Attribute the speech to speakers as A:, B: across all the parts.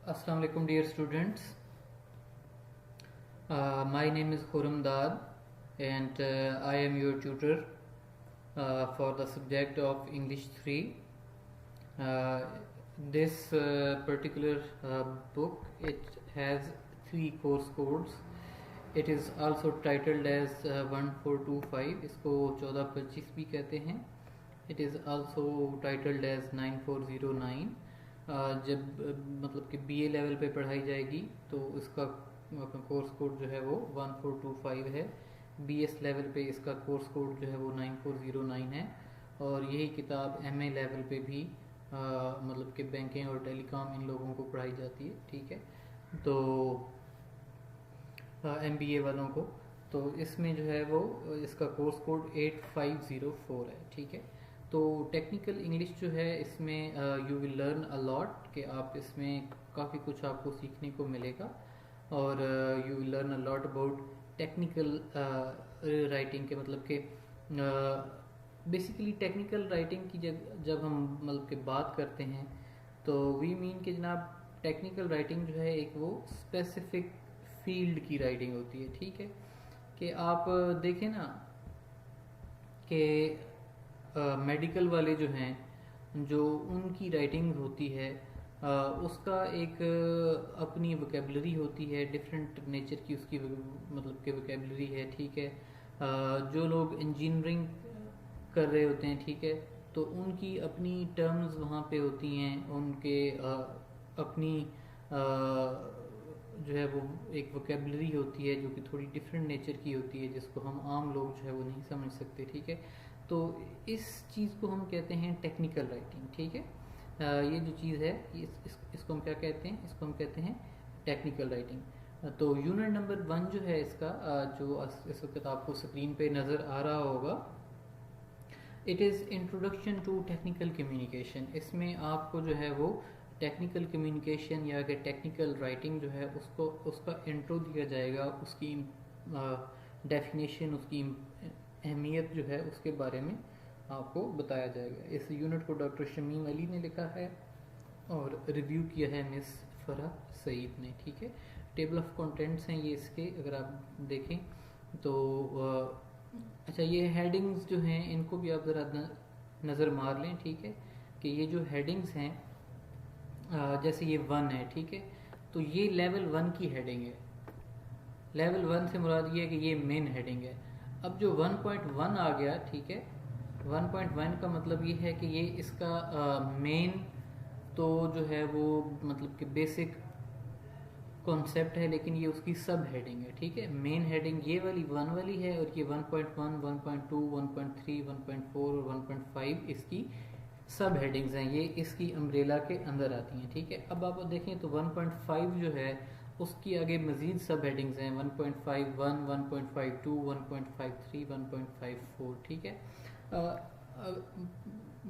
A: Assalamu alaikum dear students. My name is Khurram Dad and I am your tutor for the subject of English 3. This particular book, it has 3 course codes. It is also titled as 1425. इसको 1425 भी कहते हैं. It is also titled as 9409. जब मतलब कि BA level पे पढ़ाई जाएगी तो इसका कोर्स कोड जो है वो 1425 है. बीएस लेवल पे इसका कोर्स कोड जो है वो 9409 है. और यही किताब एमए लेवल पे भी मतलब कि बैंकिंग और टेलीकॉम इन लोगों को पढ़ाई जाती है. ठीक है, तो एमबीए वालों को तो इसमें जो है वो इसका कोर्स कोड 8504 है. ठीक है, तो टेक्निकल इंग्लिश जो है इसमें you will learn a lot कि आप इसमें काफ़ी कुछ आपको सीखने को मिलेगा. और you will learn a lot about technical writing के मतलब कि बेसिकली टेक्निकल राइटिंग की जब हम मतलब कि बात करते हैं तो वी मीन कि जनाब टेक्निकल राइटिंग जो है एक वो स्पेसिफिक फील्ड की राइटिंग होती है. ठीक है, कि आप देखें ना कि मेडिकल वाले जो हैं जो उनकी राइटिंग होती है उसका एक अपनी वोकेबलरी होती है, डिफरेंट नेचर की उसकी मतलब कि वोकेबलरी है. ठीक है, जो लोग इंजीनियरिंग कर रहे होते हैं, ठीक है, तो उनकी अपनी टर्म्स वहाँ पे होती हैं, उनके अपनी जो है वो एक वोकेबलरी होती है जो कि थोड़ी डिफरेंट नेचर की होती है जिसको हम आम लोग जो है वो नहीं समझ सकते. ठीक है, तो इस चीज़ को हम कहते हैं टेक्निकल राइटिंग. ठीक है, ये जो चीज़ है इसको हम क्या कहते हैं, इसको हम कहते हैं टेक्निकल राइटिंग. तो यूनिट नंबर 1 जो है इसका जो इस वक्त आपको स्क्रीन पे नज़र आ रहा होगा, it is introduction to technical communication. इसमें आपको जो है वो टेक्निकल कम्युनिकेशन या कि टेक्निकल राइटिंग जो है उसका इंट्रो दिया जाएगा, उसकी डेफिनेशन, उसकी अहमियत जो है उसके बारे में आपको बताया जाएगा. इस यूनिट को डॉक्टर शमीम अली ने लिखा है और रिव्यू किया है मिस फराह सईद ने. ठीक है, टेबल ऑफ कंटेंट्स हैं ये इसके, अगर आप देखें तो अच्छा ये हेडिंग्स जो हैं इनको भी आप ज़रा नज़र मार लें. ठीक है, कि ये जो हेडिंग्स हैं जैसे ये 1 है, ठीक है, तो ये लेवल 1 की हेडिंग है. लेवल 1 से मुराद ये है कि ये मेन हेडिंग है. अब जो 1.1 आ गया, ठीक है, 1.1 का मतलब ये है कि ये इसका मेन तो जो है वो मतलब कि बेसिक कॉन्सेप्ट है, लेकिन ये उसकी सब हेडिंग है. ठीक है, मेन हेडिंग ये वाली 1 वाली है और ये 1.1, 1.2, 1.3, 1.4 और 1.5 इसकी सब हेडिंग्स हैं. ये इसकी अम्ब्रेला के अंदर आती हैं. ठीक है, अब आप देखें तो 1.5 जो है उसकी आगे मजीद सब हेडिंग्स हैं, 1.51, 1.52, 1.53, 1.54. ठीक है,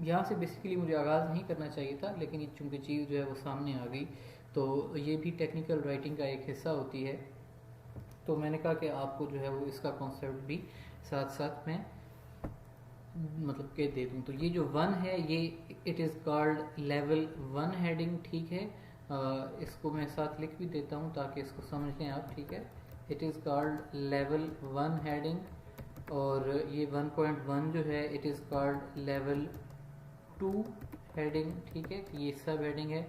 A: यहाँ से बेसिकली मुझे आगाज़ नहीं करना चाहिए था, लेकिन ये चूँकि चीज़ जो है वो सामने आ गई तो ये भी टेक्निकल राइटिंग का एक हिस्सा होती है. तो मैंने कहा कि आपको जो है वो इसका कॉन्सेप्ट भी साथ साथ में मतलब के दे दूँ. तो ये जो 1 है ये it is called level 1 heading. ठीक है, इसको मैं साथ लिख भी देता हूँ ताकि इसको समझ लें आप. ठीक है, it is called level 1 heading. और ये 1.1 जो है it is called level 2 heading. ठीक है, ये सब हेडिंग है.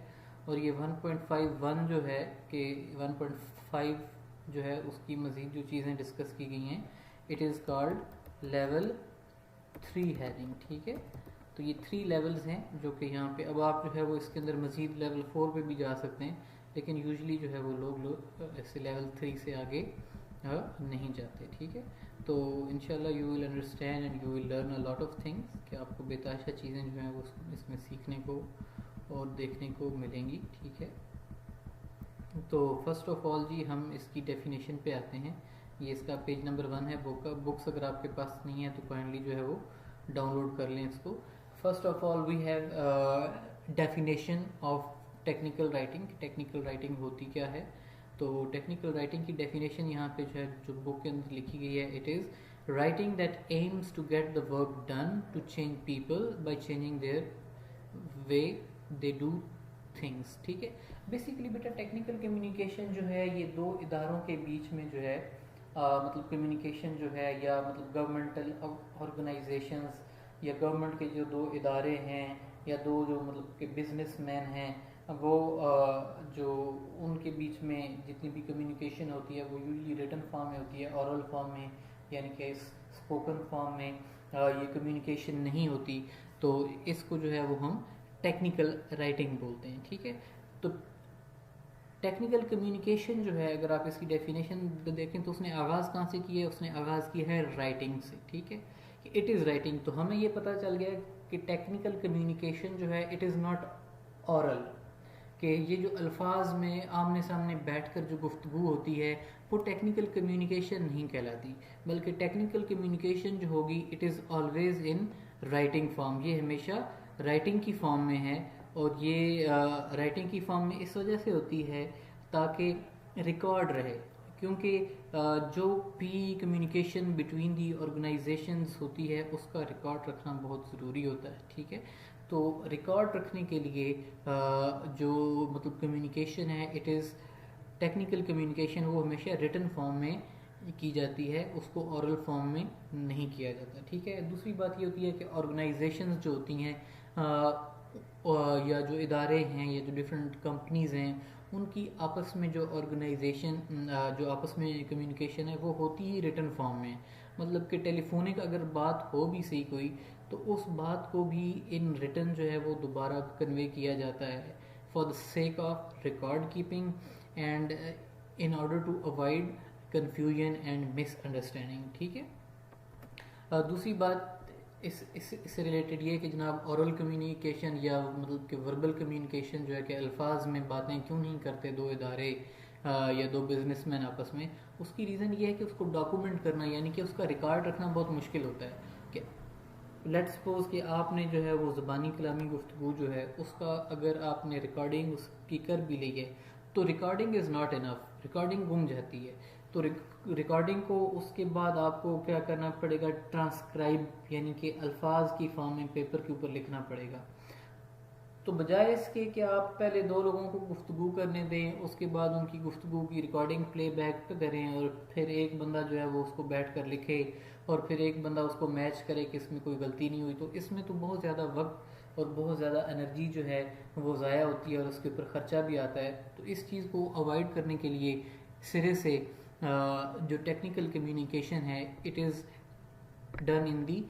A: और ये 1.51 जो है कि 1.5 जो है उसकी मज़ीद जो चीज़ें डिस्कस की गई हैं, it is called level 3 heading. ठीक है, तो ये 3 लेवल्स हैं जो कि यहाँ पे अब आप जो है वो इसके अंदर मज़ीद लेवल 4 पे भी जा सकते हैं, लेकिन यूजुअली जो है वो लोग ऐसे लेवल 3 से आगे नहीं जाते. ठीक है, तो इंशाल्लाह you will understand and you will learn a lot of things कि आपको बेताशा चीज़ें जो हैं वो इसमें सीखने को और देखने को मिलेंगी. ठीक है, तो फर्स्ट ऑफ ऑल जी हम इसकी डेफिनेशन पे आते हैं. ये इसका पेज नंबर 1 है बुक का. बुक्स अगर आपके पास नहीं है तो काइंडली जो है वो डाउनलोड कर लें इसको. First of all we have definition of technical writing. Technical writing होती क्या है, तो टेक्निकल राइटिंग की डेफिनेशन यहाँ पे जो है जो बुक के अंदर लिखी गई है, it is writing that aims to get the work done to change people by changing their way they do things, ठीक है। बेसिकली बेटा टेक्निकल कम्युनिकेशन जो है ये दो इदारों के बीच में जो है मतलब कम्युनिकेशन जो है, या मतलब गवर्नमेंटल ऑर्गेनाइजेशंस या गवर्नमेंट के जो दो इदारे हैं या दो जो मतलब के बिजनेसमैन हैं, वो जो उनके बीच में जितनी भी कम्युनिकेशन होती है वो यूजली रिटन फॉर्म में होती है, ओरल फॉर्म में यानी कि स्पोकन फॉर्म में ये कम्युनिकेशन नहीं होती। तो इसको जो है वो हम टेक्निकल राइटिंग बोलते हैं, ठीक है। तो टेक्निकल कम्युनिकेशन जो है, अगर आप इसकी डेफिनेशन देखें तो उसने आगाज़ कहाँ से की है, उसने आगाज़ की है राइटिंग से, ठीक है। इट इज़ राइटिंग, तो हमें ये पता चल गया कि टेक्निकल कम्युनिकेशन जो है इट इज़ नॉट औरल, कि ये जो अल्फाज में आमने सामने बैठकर जो गुफ्तगू होती है वो टेक्निकल कम्युनिकेशन नहीं कहलाती, बल्कि टेक्निकल कम्युनिकेशन जो होगी it is always in writing form, ये हमेशा राइटिंग की फॉर्म में है। और ये राइटिंग की फॉर्म में इस वजह से होती है ताकि रिकॉर्ड रहे, क्योंकि जो भी कम्युनिकेशन बिटवीन दी ऑर्गेनाइजेशंस होती है उसका रिकॉर्ड रखना बहुत ज़रूरी होता है, ठीक है। तो रिकॉर्ड रखने के लिए जो मतलब कम्युनिकेशन है इट इज़ टेक्निकल कम्युनिकेशन, वो हमेशा रिटन फॉर्म में की जाती है, उसको ओरल फॉर्म में नहीं किया जाता, ठीक है। दूसरी बात ये होती है कि ऑर्गेनाइजेशंस जो होती हैं या जो इदारे हैं या जो डिफरेंट कंपनीज़ हैं, उनकी आपस में जो ऑर्गेनाइजेशन जो आपस में कम्युनिकेशन है वो होती ही रिटन फॉर्म में। मतलब कि टेलीफोनिक अगर बात हो भी सही कोई, तो उस बात को भी इन रिटन जो है वो दोबारा कन्वे किया जाता है for the sake of record keeping and in order to avoid confusion and misunderstanding, ठीक है। दूसरी बात इससे रिलेटेड ये है कि जनाब ओरल कम्युनिकेशन या मतलब कि वर्बल कम्युनिकेशन जो है कि अल्फाज में बातें क्यों नहीं करते दो इदारे या दो बिजनेसमैन आपस में, उसकी रीज़न ये है कि उसको डॉक्यूमेंट करना यानी कि उसका रिकॉर्ड रखना बहुत मुश्किल होता है। कि लेट्स सपोज कि आपने जो है वो ज़बानी कलामी गुफ्तगू जो है उसका अगर आपने रिकॉर्डिंग उसकी कर भी ली है तो recording is not enough, recording गुम जाती है। तो रिकॉर्डिंग को उसके बाद आपको क्या करना पड़ेगा, ट्रांसक्राइब यानी कि अल्फाज की फॉर्म में पेपर के ऊपर लिखना पड़ेगा। तो बजाय इसके कि आप पहले दो लोगों को गुफ्तगू करने दें, उसके बाद उनकी गुफ्तगू की रिकॉर्डिंग प्लेबैक करें और फिर एक बंदा जो है वो उसको बैठ कर लिखे और फिर एक बंदा उसको मैच करे कि इसमें कोई गलती नहीं हुई, तो इसमें तो बहुत ज़्यादा वक्त और बहुत ज़्यादा एनर्जी जो है वो ज़ाया होती है और उसके ऊपर ख़र्चा भी आता है। तो इस चीज़ को अवॉइड करने के लिए सिरे से जो टेक्निकल कम्युनिकेशन है it is done in the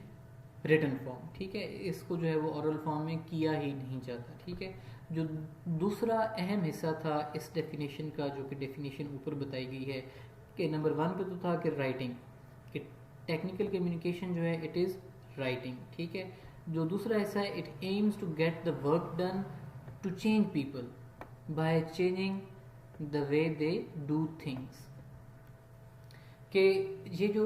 A: written form, ठीक है। इसको जो है वो ओरल फॉर्म में किया ही नहीं जाता, ठीक है। जो दूसरा अहम हिस्सा था इस डेफिनेशन का, जो कि डेफिनेशन ऊपर बताई गई है कि नंबर 1 पे तो था कि राइटिंग, कि टेक्निकल कम्युनिकेशन जो है इट इज़ राइटिंग, ठीक है। जो दूसरा हिस्सा है it aims to get the work done to change people by changing the way they do things, कि ये जो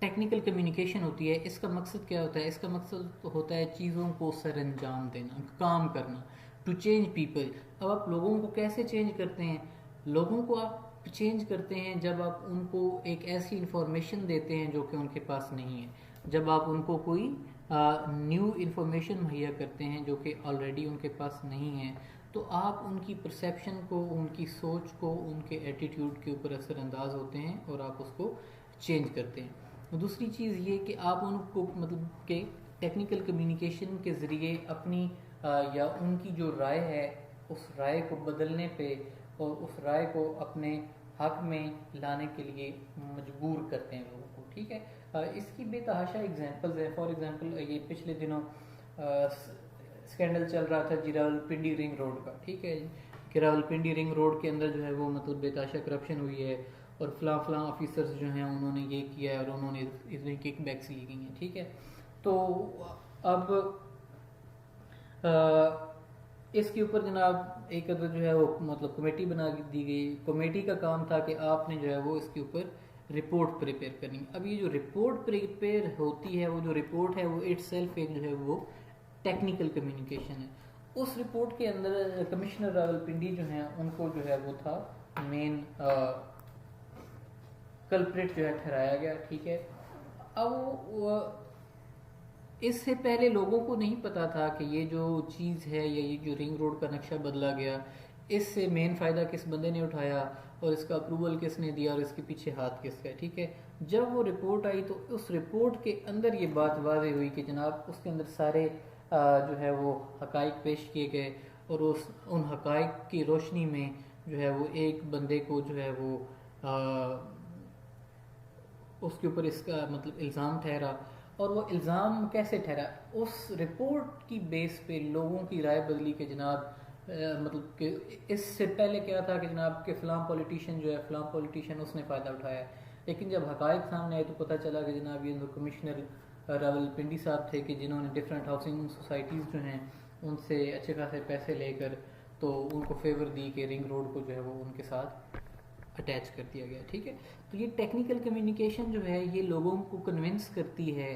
A: टेक्निकल कम्युनिकेशन होती है इसका मकसद क्या होता है, इसका मकसद होता है चीज़ों को सर अंजाम देना, काम करना, टू चेंज पीपल। अब आप लोगों को कैसे चेंज करते हैं, लोगों को आप चेंज करते हैं जब आप उनको एक ऐसी इंफॉर्मेशन देते हैं जो कि उनके पास नहीं है, जब आप उनको कोई न्यू इन्फॉर्मेशन मुहैया करते हैं जो कि ऑलरेडी उनके पास नहीं है, तो आप उनकी परसेप्शन को, उनकी सोच को, उनके एटीट्यूड के ऊपर असरअंदाज होते हैं और आप उसको चेंज करते हैं। दूसरी चीज़ ये कि आप उनको मतलब के टेक्निकल कम्युनिकेशन के ज़रिए अपनी या उनकी जो राय है उस राय को बदलने पे और उस राय को अपने हक में लाने के लिए मजबूर करते हैं लोगों को, ठीक है। इसकी बेतहाशा एग्जांपल्स हैं। फॉर एग्जांपल ये पिछले दिनों स्कैंडल चल रहा था जी रावलपिंडी रिंग रोड का, ठीक है, कि रावलपिंडी रिंग रोड के अंदर जो है वो मतलब बेतहाशा करप्शन हुई है और फलां ऑफिसर्स जो हैं उन्होंने ये किया है और उन्होंने इसमें किक बैक्स ली गई हैं, ठीक है। तो अब इसके ऊपर जनाब एक अदर जो है वो मतलब कमेटी बना दी गई। कमेटी का काम था कि आपने जो है वो इसके ऊपर रिपोर्ट प्रिपेयर करनी। अब ये जो रिपोर्ट प्रिपेयर होती है, वो जो रिपोर्ट है वो इटसेल्फ एक जो है वो टेक्निकल कम्युनिकेशन है। उस रिपोर्ट के अंदर कमिश्नर रावलपिंडी जो हैं उनको जो है वो था मेन कल्प्रिट जो है ठहराया गया, ठीक है। अब इससे पहले लोगों को नहीं पता था कि ये जो चीज़ है या ये जो रिंग रोड का नक्शा बदला गया, इससे मेन फ़ायदा किस बंदे ने उठाया और इसका अप्रूवल किसने दिया और इसके पीछे हाथ किसका है, ठीक है। जब वो रिपोर्ट आई तो उस रिपोर्ट के अंदर ये बात वाज़ेह हुई कि जनाब उसके अंदर सारे जो है वो हकाइक पेश किए गए और उन हकाइक की रोशनी में जो है वो एक बंदे को जो है वो उसके ऊपर इसका मतलब इल्ज़ाम ठहरा। और वो इल्ज़ाम कैसे ठहरा, उस रिपोर्ट की बेस पे लोगों की राय बदली के जनाब मतलब कि इससे पहले क्या था कि जनाब के फ़लाँ पॉलिटिशियन जो है फ़लाँ पॉलिटिशियन उसने फ़ायदा उठाया, लेकिन जब हकायक सामने आए तो पता चला कि जनाब ये जो कमिश्नर रावलपिंडी साहब थे कि जिन्होंने डिफरेंट हाउसिंग सोसाइटीज़ जो हैं उनसे अच्छे खासे पैसे लेकर तो उनको फेवर दी कि रिंग रोड को जो है वो उनके साथ अटैच कर दिया गया, ठीक है। तो ये टेक्निकल कम्युनिकेशन जो है ये लोगों को कन्विंस करती है,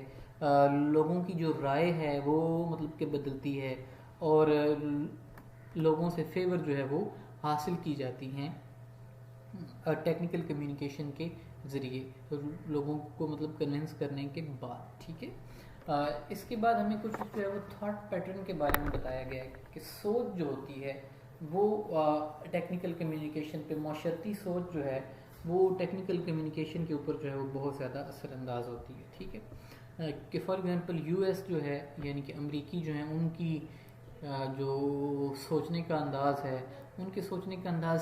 A: लोगों की जो राय है वो मतलब कि बदलती है और लोगों से फेवर जो है वो हासिल की जाती हैं टेक्निकल कम्युनिकेशन के ज़रिए लोगों को मतलब कन्विंस करने के बाद, ठीक है। इसके बाद हमें कुछ जो है वो थॉट पैटर्न के बारे में बताया गया है कि सोच जो होती है वो टेक्निकल कम्युनिकेशन पे माशरती सोच जो है वो टेक्निकल कम्युनिकेशन के ऊपर जो है वो बहुत ज़्यादा असरअंदाज होती है, ठीक है। कि फॉर एग्जांपल यूएस जो है यानी कि अमेरिकी जो है उनकी जो सोचने का अंदाज़ है, उनके सोचने का अंदाज़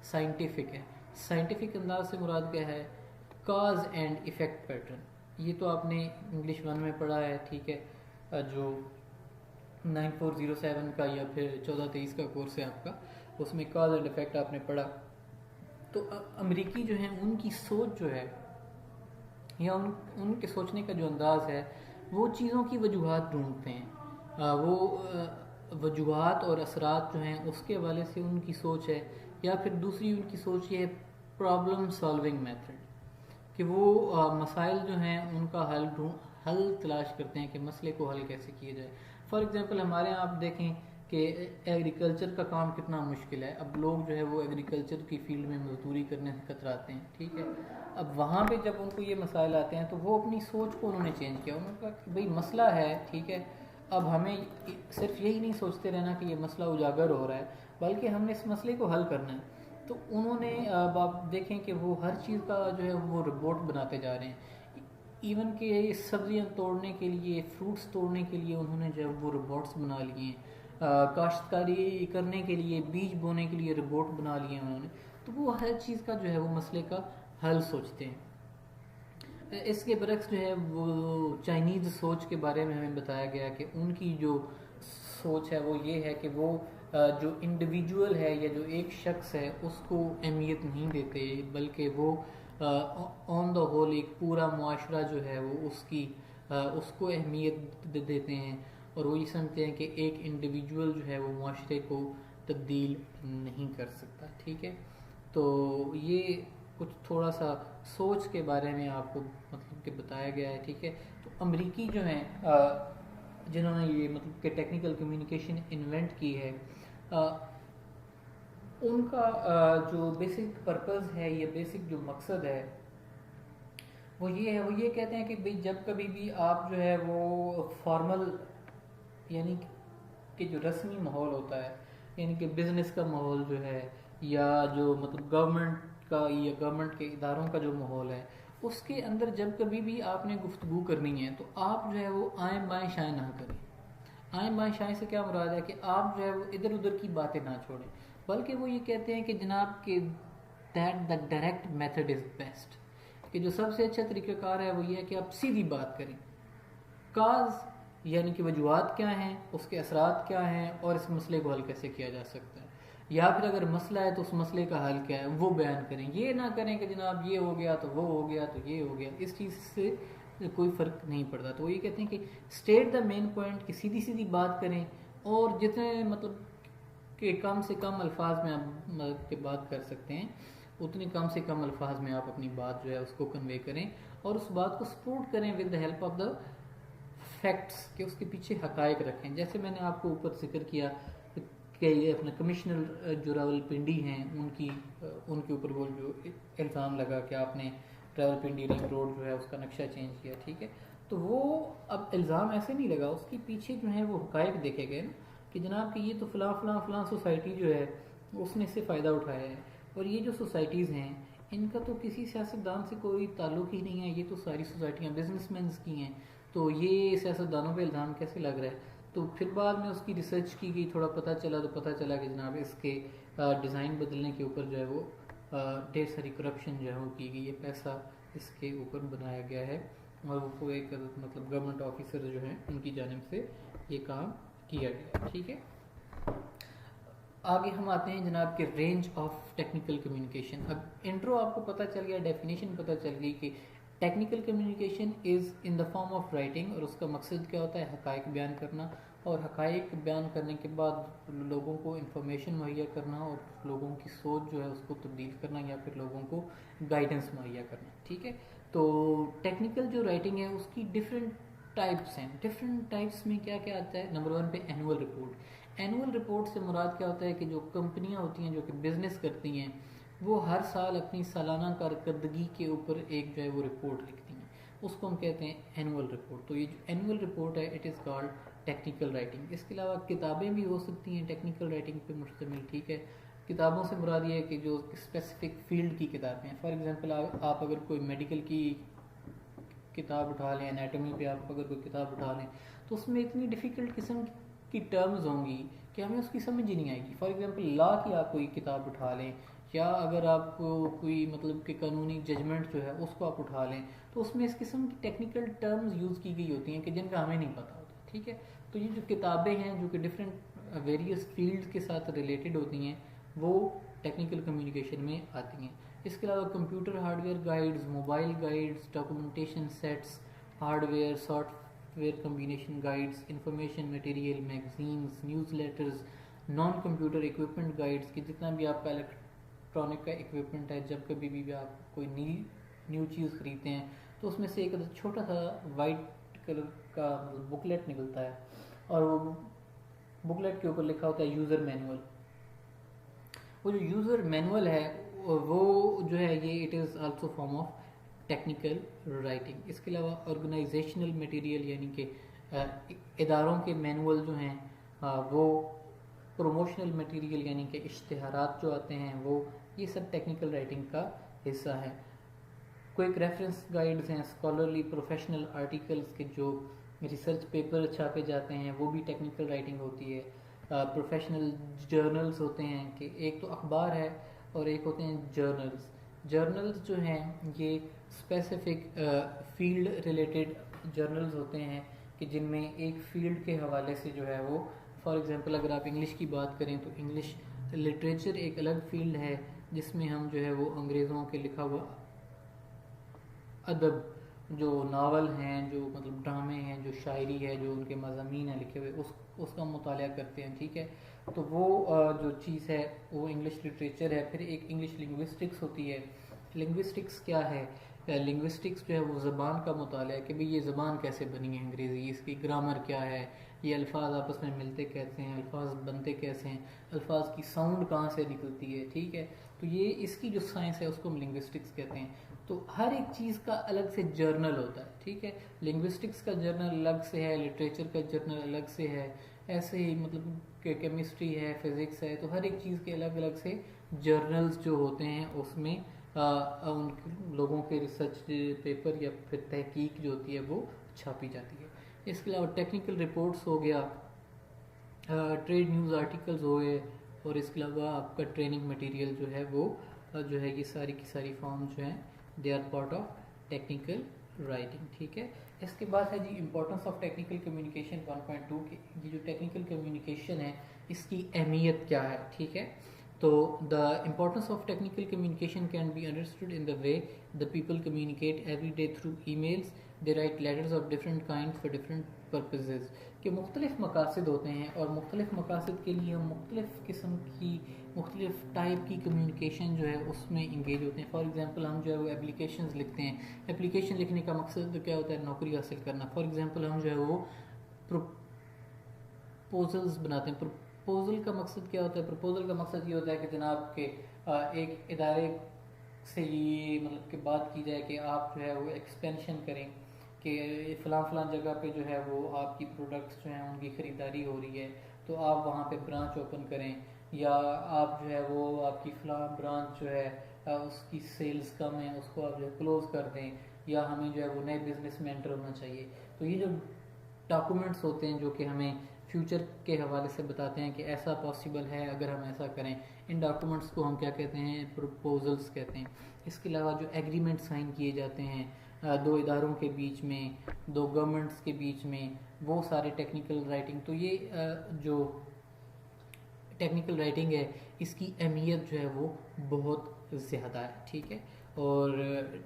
A: साइंटिफिक है। साइंटिफिक अंदाज से मुराद क्या है, काज एंड इफ़ेक्ट पैटर्न। ये तो आपने इंग्लिश 1 में पढ़ा है, ठीक है, जो 9407 का या फिर 1423 का कोर्स है आपका, उसमें काज एंड इफ़ेक्ट आपने पढ़ा। तो अमेरिकी जो है उनकी सोच जो है या उनके सोचने का जो अंदाज़ है वो चीज़ों की वजूहात ढूंढते हैं, वो वजूहात और असरात जो हैं उसके हवाले से उनकी सोच है। या फिर दूसरी उनकी सोच ये है प्रॉब्लम सॉल्विंग मेथड, कि वो मसाइल जो हैं उनका हल तलाश करते हैं कि मसले को हल कैसे किया जाए। फॉर एग्जांपल हमारे यहाँ आप देखें कि एग्रीकल्चर का काम कितना मुश्किल है। अब लोग जो है वो एग्रीकल्चर की फील्ड में मजदूरी करने से कतराते हैं, ठीक है। अब वहाँ पे जब उनको ये मसाइल आते हैं तो वो अपनी सोच को उन्होंने चेंज किया। उन्होंने कहा कि भाई मसला है, ठीक है, अब हमें सिर्फ यही नहीं सोचते रहना कि ये मसला उजागर हो रहा है, बल्कि हमने इस मसले को हल करना है। तो उन्होंने अब आप देखें कि वो हर चीज़ का जो है वो रिपोर्ट बनाते जा रहे हैं। इवन के सब्जियां तोड़ने के लिए, फ्रूट्स तोड़ने के लिए उन्होंने जो है वो रोबोट्स बना लिए हैं। काश्तकारी करने के लिए, बीज बोने के लिए रोबोट बना लिए हैं उन्होंने। तो वो हर चीज़ का जो है वो मसले का हल सोचते हैं। इसके बरक्स जो है वो चाइनीज़ सोच के बारे में हमें बताया गया कि उनकी जो सोच है वो ये है कि वो जो इंडिविजुअल है या जो एक शख्स है उसको अहमियत नहीं देते, बल्कि वो ऑन द होल एक पूरा मुआशरा जो है वो उसको अहमियत देते हैं। और वो ये समझते हैं कि एक इंडिविजुअल जो है वो मुआशरे को तब्दील नहीं कर सकता, ठीक है। तो ये कुछ थोड़ा सा सोच के बारे में आपको मतलब कि बताया गया है, ठीक है। तो अमरीकी जो हैं जिन्होंने ये मतलब कि टेक्निकल कम्युनिकेशन इन्वेंट की है, उनका जो बेसिक पर्पस है या बेसिक जो मकसद है वो ये कहते हैं कि भाई जब कभी भी आप जो है वो फॉर्मल यानी कि जो रस्मी माहौल होता है, यानी कि बिजनेस का माहौल जो है या जो मतलब गवर्नमेंट का या गवर्नमेंट के इदारों का जो माहौल है, उसके अंदर जब कभी भी आपने गुफ्तगू करनी है तो आप जो है वो आए बाएं शाएं ना करें। आए बाएं शाएं से क्या मुराद है कि आप जो है वो इधर उधर की बातें ना छोड़ें, बल्कि वो ये कहते हैं कि जनाब के that the direct method is best, कि जो सबसे अच्छा तरीक़ाकार है वो ये है कि आप सीधी बात करें। काज यानी कि वजूहात क्या हैं, उसके असरात क्या हैं और इस मसले को हल कैसे किया जा सकता है, या फिर अगर मसला है तो उस मसले का हल क्या है वो बयान करें। ये ना करें कि जनाब ये हो गया तो वो हो गया तो ये हो गया, इस चीज़ से कोई फ़र्क नहीं पड़ता। तो ये कहते हैं कि स्टेट द मेन पॉइंट, कि सीधी सीधी बात करें और जितने मतलब कि कम से कम अल्फाज में आप मतलब कि बात कर सकते हैं उतने कम से कम अल्फाज में आप अपनी बात जो है उसको कन्वे करें और उस बात को सपोर्ट करें with the help of the facts, कि उसके पीछे हकायक रखें। जैसे मैंने आपको ऊपर जिक्र किया कि ये अपने कमिश्नर जो रावलपिंडी हैं उनके ऊपर वो जो इल्ज़ाम लगा कि आपने रावलपिंडी रिंग रोड जो है उसका नक्शा चेंज किया, ठीक है। तो वो अब इल्ज़ाम ऐसे नहीं लगा, उसके पीछे जो है वो हकायक देखे गए ना कि जनाब कि ये तो फ़लाँ फ़लाँ फ़लाँ सोसाइटी जो है उसने इससे फ़ायदा उठाया है, और ये जो सोसाइटीज़ हैं इनका तो किसी सियासतदान से कोई ताल्लुक ही नहीं है, ये तो सारी सोसाइटियाँ बिजनेसमैन की हैं, तो ये सियासतदानों पे इल्ज़ाम कैसे लग रहा है। तो फिर बाद में उसकी रिसर्च की गई, थोड़ा पता चला, तो पता चला कि जनाब इसके डिज़ाइन बदलने के ऊपर जो है वो ढेर सारी करप्शन जो है वो की गई है, पैसा इसके ऊपर बनाया गया है, और वो एक मतलब गवर्नमेंट ऑफिसर जो हैं उनकी जानिब से ये काम किया गया। ठीक है, आगे हम आते हैं जनाब के रेंज ऑफ टेक्निकल कम्युनिकेशन। अब इंट्रो आपको पता चल गया, डेफिनेशन पता चल गई कि technical communication is in the form of writing, और उसका मकसद क्या होता है, हकायक बयान करना, और हकायक बयान करने के बाद लोगों को इंफॉर्मेशन मुहैया करना, और लोगों की सोच जो है उसको तब्दील करना, या फिर लोगों को गाइडेंस मुहैया करना। ठीक है, तो टेक्निकल जो राइटिंग है उसकी डिफरेंट टाइप्स हैं। डिफरेंट टाइप्स में क्या क्या आता है, नंबर 1 पे एनुअल रिपोर्ट। एनुअल रिपोर्ट से मुराद क्या होता है कि जो कंपनियां होती हैं जो कि बिजनेस करती हैं वो हर साल अपनी सालाना कारकर्दगी के ऊपर एक जो है वो रिपोर्ट लिखती हैं, उसको हम कहते हैं एनुअल रिपोर्ट। तो ये जो एनुअल रिपोर्ट है it is called technical writing. इसके अलावा किताबें भी हो सकती हैं टेक्निकल राइटिंग पे मुश्तमिल। ठीक है, किताबों से मुराद ये है कि जो स्पेसिफिक फील्ड की किताबें हैं, फॉर एग्जांपल आप अगर कोई मेडिकल की किताब उठा लें, एनाटॉमी पे आप अगर कोई किताब उठा लें, तो उसमें इतनी डिफ़िकल्ट किस्म की टर्म्स होंगी कि हमें उसकी समझ ही नहीं आएगी। फॉर एग्जांपल लॉ की आप कोई किताब उठा लें, या अगर आप कोई मतलब कि कानूनी जजमेंट जो है उसको आप उठा लें, तो उसमें इस किस्म की टेक्निकल टर्म्स यूज़ की गई होती हैं कि जिनका हमें नहीं पता होता। ठीक है, तो ये जो किताबें हैं जो कि डिफरेंट वेरियस फील्ड्स के साथ रिलेटेड होती हैं वो टेक्निकल कम्युनिकेशन में आती हैं। इसके अलावा computer hardware guides, mobile guides, documentation sets, hardware software combination guides, information material, magazines, news letters, non computer equipment guides की जितना भी आपका इलेक्ट्रॉनिक का इक्विपमेंट है, जब कभी भी आप कोई न्यू चीज़ खरीदते हैं तो उसमें से एक छोटा सा वाइट कलर का बुकलेट निकलता है, और वो बुकलेट के ऊपर लिखा होता है यूज़र मैनुअल। वो जो यूज़र मैनुअल है वो जो है ये it is also form of technical writing. इसके अलावा ऑर्गेनाइजेशनल मटेरियल यानी कि इदारों के मैनुअल जो हैं वो, प्रमोशनल मटेरियल यानी कि इश्तिहारात जो आते हैं वो, ये सब टेक्निकल राइटिंग का हिस्सा है। क्विक रेफरेंस गाइड्स हैं, स्कॉलरली प्रोफेशनल आर्टिकल्स के जो रिसर्च पेपर छापे जाते हैं वो भी टेक्निकल राइटिंग होती है। प्रोफेशनल जर्नल्स होते हैं कि एक तो अखबार है और एक होते हैं जर्नल्स। जर्नल्स जो हैं ये स्पेसिफिक फील्ड रिलेटेड जर्नल्स होते हैं कि जिनमें एक फील्ड के हवाले से जो है वो, फॉर एग्जांपल अगर आप इंग्लिश की बात करें तो इंग्लिश लिटरेचर एक अलग फील्ड है जिसमें हम जो है वो अंग्रेज़ों के लिखा हुआ अदब, जो नावल हैं, जो मतलब ड्रामे हैं, जो शायरी है, जो उनके मज़ामीन हैं लिखे हुए, उसका मुताला करते हैं। ठीक है, तो वो जो चीज़ है वो इंग्लिश लिटरेचर है। फिर एक इंग्लिश लिंग्विस्टिक्स होती है। लिंग्विस्टिक्स क्या है, लिंग्विस्टिक्स जो है वो ज़बान का मुताला है कि भाई ये ज़बान कैसे बनी है अंग्रेज़ी, इसकी ग्रामर क्या है, ये अल्फाज आपस में मिलते कैसे हैं, अल्फाज बनते कैसे हैं, अल्फाज की साउंड कहाँ से निकलती है। ठीक है, तो ये इसकी जो साइंस है उसको हम लिंग्विस्टिक्स कहते हैं। तो हर एक चीज़ का अलग से जर्नल होता है। ठीक है, लिंग्विस्टिक्स का जर्नल अलग से है, लिटरेचर का जर्नल अलग से है, ऐसे ही मतलब केमिस्ट्री है, फिज़िक्स है, तो हर एक चीज़ के अलग अलग से जर्नल्स जो होते हैं उसमें उन लोगों के रिसर्च पेपर या फिर तहकीक जो होती है वो छापी जाती है। इसके अलावा टेक्निकल रिपोर्ट्स हो गया, ट्रेड न्यूज़ आर्टिकल्स हो गए, और इसके अलावा आपका ट्रेनिंग मटेरियल जो है वो जो है, ये सारी की सारी फॉर्म जो हैं they are part of technical writing. ठीक है, इसके बाद है जी इम्पोर्टेंस ऑफ टेक्निकल कम्युनिकेशन 1.2 की। ये जो टेक्निकल कम्युनिकेशन है इसकी अहमियत क्या है। ठीक है, तो the importance of technical communication can be understood in the way the people communicate every day through emails, they write letters of different kind for different purposes. कि मुख्तलिफ मकासद होते हैं और मुख्तलिफ मकासद के लिए हम मुख्तलिफ किस्म की मुख्तलिफ टाइप की कम्युनिकेशन जो है उसमें इंगेज होते हैं। फॉर एग्जांपल हम जो है वो एप्लीकेशंस लिखते हैं, एप्लीकेशन लिखने का मकसद क्या होता है, नौकरी हासिल करना। फॉर एग्जांपल हम जो है वो प्रपोजल्स बनाते हैं, प्रपोजल का मकसद क्या होता है, प्रपोजल का मकसद ये होता है कि जनाब के एक इदारे से ये मतलब कि बात की जाए कि आप जो है वो एक्सपेंशन करें, कि फ़लाँ जगह पे जो है वो आपकी प्रोडक्ट्स जो हैं उनकी ख़रीदारी हो रही है, तो आप वहाँ पे ब्रांच ओपन करें, या आप जो है वो आपकी फ़लाँ ब्रांच जो है उसकी सेल्स कम है, उसको आप जो है क्लोज़ कर दें, या हमें जो है वो नए बिज़नेस में एंटर होना चाहिए। तो ये जो डॉक्यूमेंट्स होते हैं जो कि हमें फ्यूचर के हवाले से बताते हैं कि ऐसा पॉसिबल है अगर हम ऐसा करें, इन डॉक्यूमेंट्स को हम क्या कहते हैं, प्रपोजल्स कहते हैं। इसके अलावा जो एग्रीमेंट साइन किए जाते हैं दो इदारों के बीच में, दो गवर्नमेंट्स के बीच में, वो सारे टेक्निकल राइटिंग। तो ये जो टेक्निकल राइटिंग है इसकी अहमियत जो है वो बहुत ज़्यादा है, ठीक है। और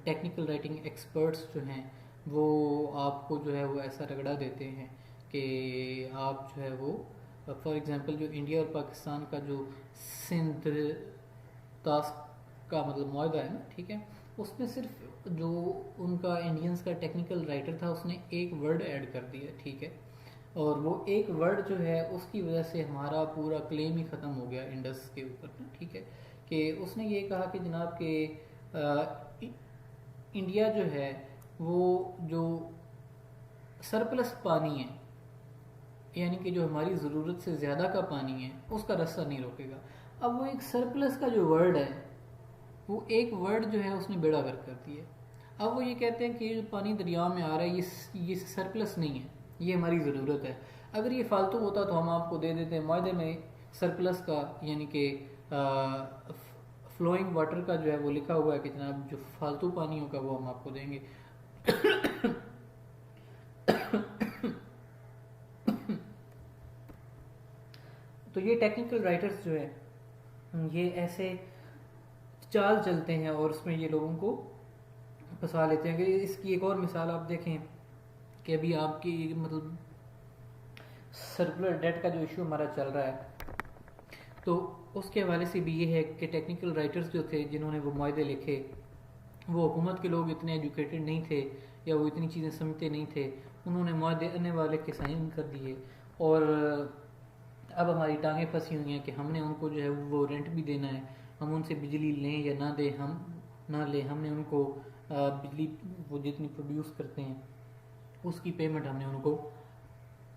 A: टेक्निकल राइटिंग एक्सपर्ट्स जो हैं वो आपको जो है वो ऐसा रगड़ा देते हैं कि आप जो है वो फॉर एग्जांपल जो इंडिया और पाकिस्तान का जो सिंध तास्क का मतलब मुआहदा है ना, ठीक है, उसमें सिर्फ जो उनका इंडियंस का टेक्निकल राइटर था उसने एक वर्ड ऐड कर दिया, ठीक है, और वो एक वर्ड जो है उसकी वजह से हमारा पूरा क्लेम ही ख़त्म हो गया इंडस के ऊपर ना, ठीक है। कि उसने ये कहा कि जनाब के इंडिया जो है वो जो सरप्लस पानी है, यानी कि जो हमारी ज़रूरत से ज़्यादा का पानी है उसका रास्ता नहीं रोकेगा। अब वो एक सरप्लस का जो वर्ड है, वो एक वर्ड जो है उसने बेड़ा गर्क कर दिया। अब वो ये कहते हैं कि ये जो पानी दरिया में आ रहा है ये सरप्लस नहीं है, ये हमारी ज़रूरत है। अगर ये फालतू होता तो हम आपको दे देते हैं मायदे में सरप्लस का, यानी कि फ्लोइंग वाटर का जो है वो लिखा हुआ है कि जनाब जो फालतू पानी होगा वो हम आपको देंगे। तो ये टेक्निकल राइटर्स जो है ये ऐसे चाल चलते हैं और उसमें ये लोगों को फंसा लेते हैं। कि इसकी एक और मिसाल आप देखें कि अभी आपकी मतलब सर्कुलर डेट का जो इशू हमारा चल रहा है, तो उसके हवाले से भी ये है कि टेक्निकल राइटर्स जो थे जिन्होंने वो मुआहदे लिखे, वो हुकूमत के लोग इतने एजुकेटेड नहीं थे या वो इतनी चीज़ें समझते नहीं थे, उन्होंने मुआहदे आने वाले के साइन कर दिए, और अब हमारी टांगें फंसी हुई हैं कि हमने उनको जो है वो रेंट भी देना है, हम उनसे बिजली लें या ना दें, हम ना लें, हमने उनको बिजली वो जितनी प्रोड्यूस करते हैं उसकी पेमेंट हमने उनको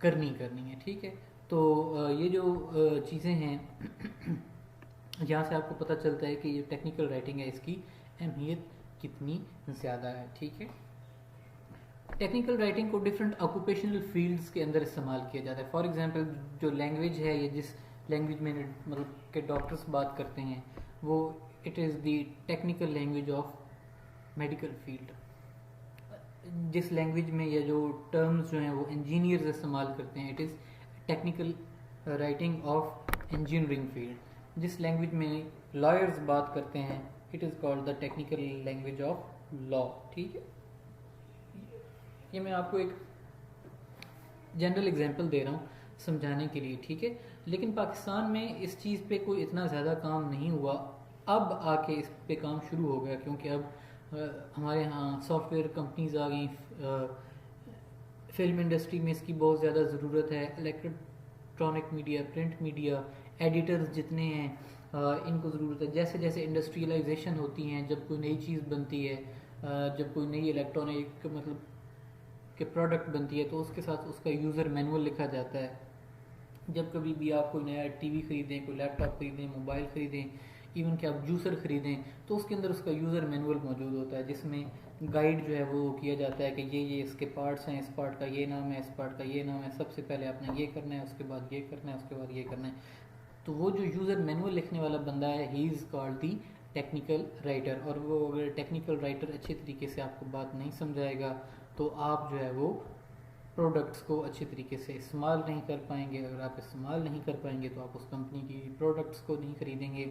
A: करनी है, ठीक है। तो ये जो चीज़ें हैं यहाँ से आपको पता चलता है कि ये टेक्निकल राइटिंग है इसकी अहमियत कितनी ज़्यादा है, ठीक है। टेक्निकल राइटिंग को डिफरेंट ऑक्यूपेशनल फील्ड्स के अंदर इस्तेमाल किया जाता है। फॉर एग्जांपल जो लैंग्वेज है, ये जिस लैंग्वेज में मतलब के डॉक्टर्स बात करते हैं वो it is the technical language of medical field. जिस लैंग्वेज में ये जो टर्म्स जो हैं वो इंजीनियर्स इस्तेमाल करते हैं, it is technical writing of engineering field. जिस लैंग्वेज में लॉयर्स बात करते हैं it is called the technical language of law, ठीक है। ये मैं आपको एक जनरल एग्जांपल दे रहा हूँ समझाने के लिए, ठीक है। लेकिन पाकिस्तान में इस चीज़ पे कोई इतना ज़्यादा काम नहीं हुआ, अब आके इस पे काम शुरू हो गया क्योंकि अब हमारे यहाँ सॉफ्टवेयर कंपनीज आ गई, फिल्म इंडस्ट्री में इसकी बहुत ज़्यादा ज़रूरत है, electronic media, print media, editors जितने हैं इनको ज़रूरत है। जैसे जैसे इंडस्ट्रियलाइजेशन होती हैं, जब कोई नई चीज़ बनती है, जब कोई नई इलेक्ट्रॉनिक मतलब के प्रोडक्ट बनती है तो उसके साथ उसका यूज़र मैनुअल लिखा जाता है। जब कभी भी आप कोई नया टीवी खरीदें, कोई लैपटॉप खरीदें, मोबाइल खरीदें, इवन कि आप जूसर खरीदें, तो उसके अंदर उसका यूज़र मैनुअल मौजूद होता है जिसमें गाइड जो है वो किया जाता है कि ये इसके पार्ट्स हैं, इस पार्ट का ये नाम है, इस पार्ट का ये नाम है, सबसे पहले आपने ये करना है, उसके बाद ये करना है, उसके बाद ये करना है। तो वो जो यूज़र मैनुअल लिखने वाला बंदा है he is called the technical writer. और वो अगर टेक्निकल राइटर अच्छे तरीके से आपको बात नहीं समझाएगा तो आप जो है वो प्रोडक्ट्स को अच्छे तरीके से इस्तेमाल नहीं कर पाएंगे। अगर आप इस्तेमाल नहीं कर पाएंगे तो आप उस कंपनी की प्रोडक्ट्स को नहीं खरीदेंगे।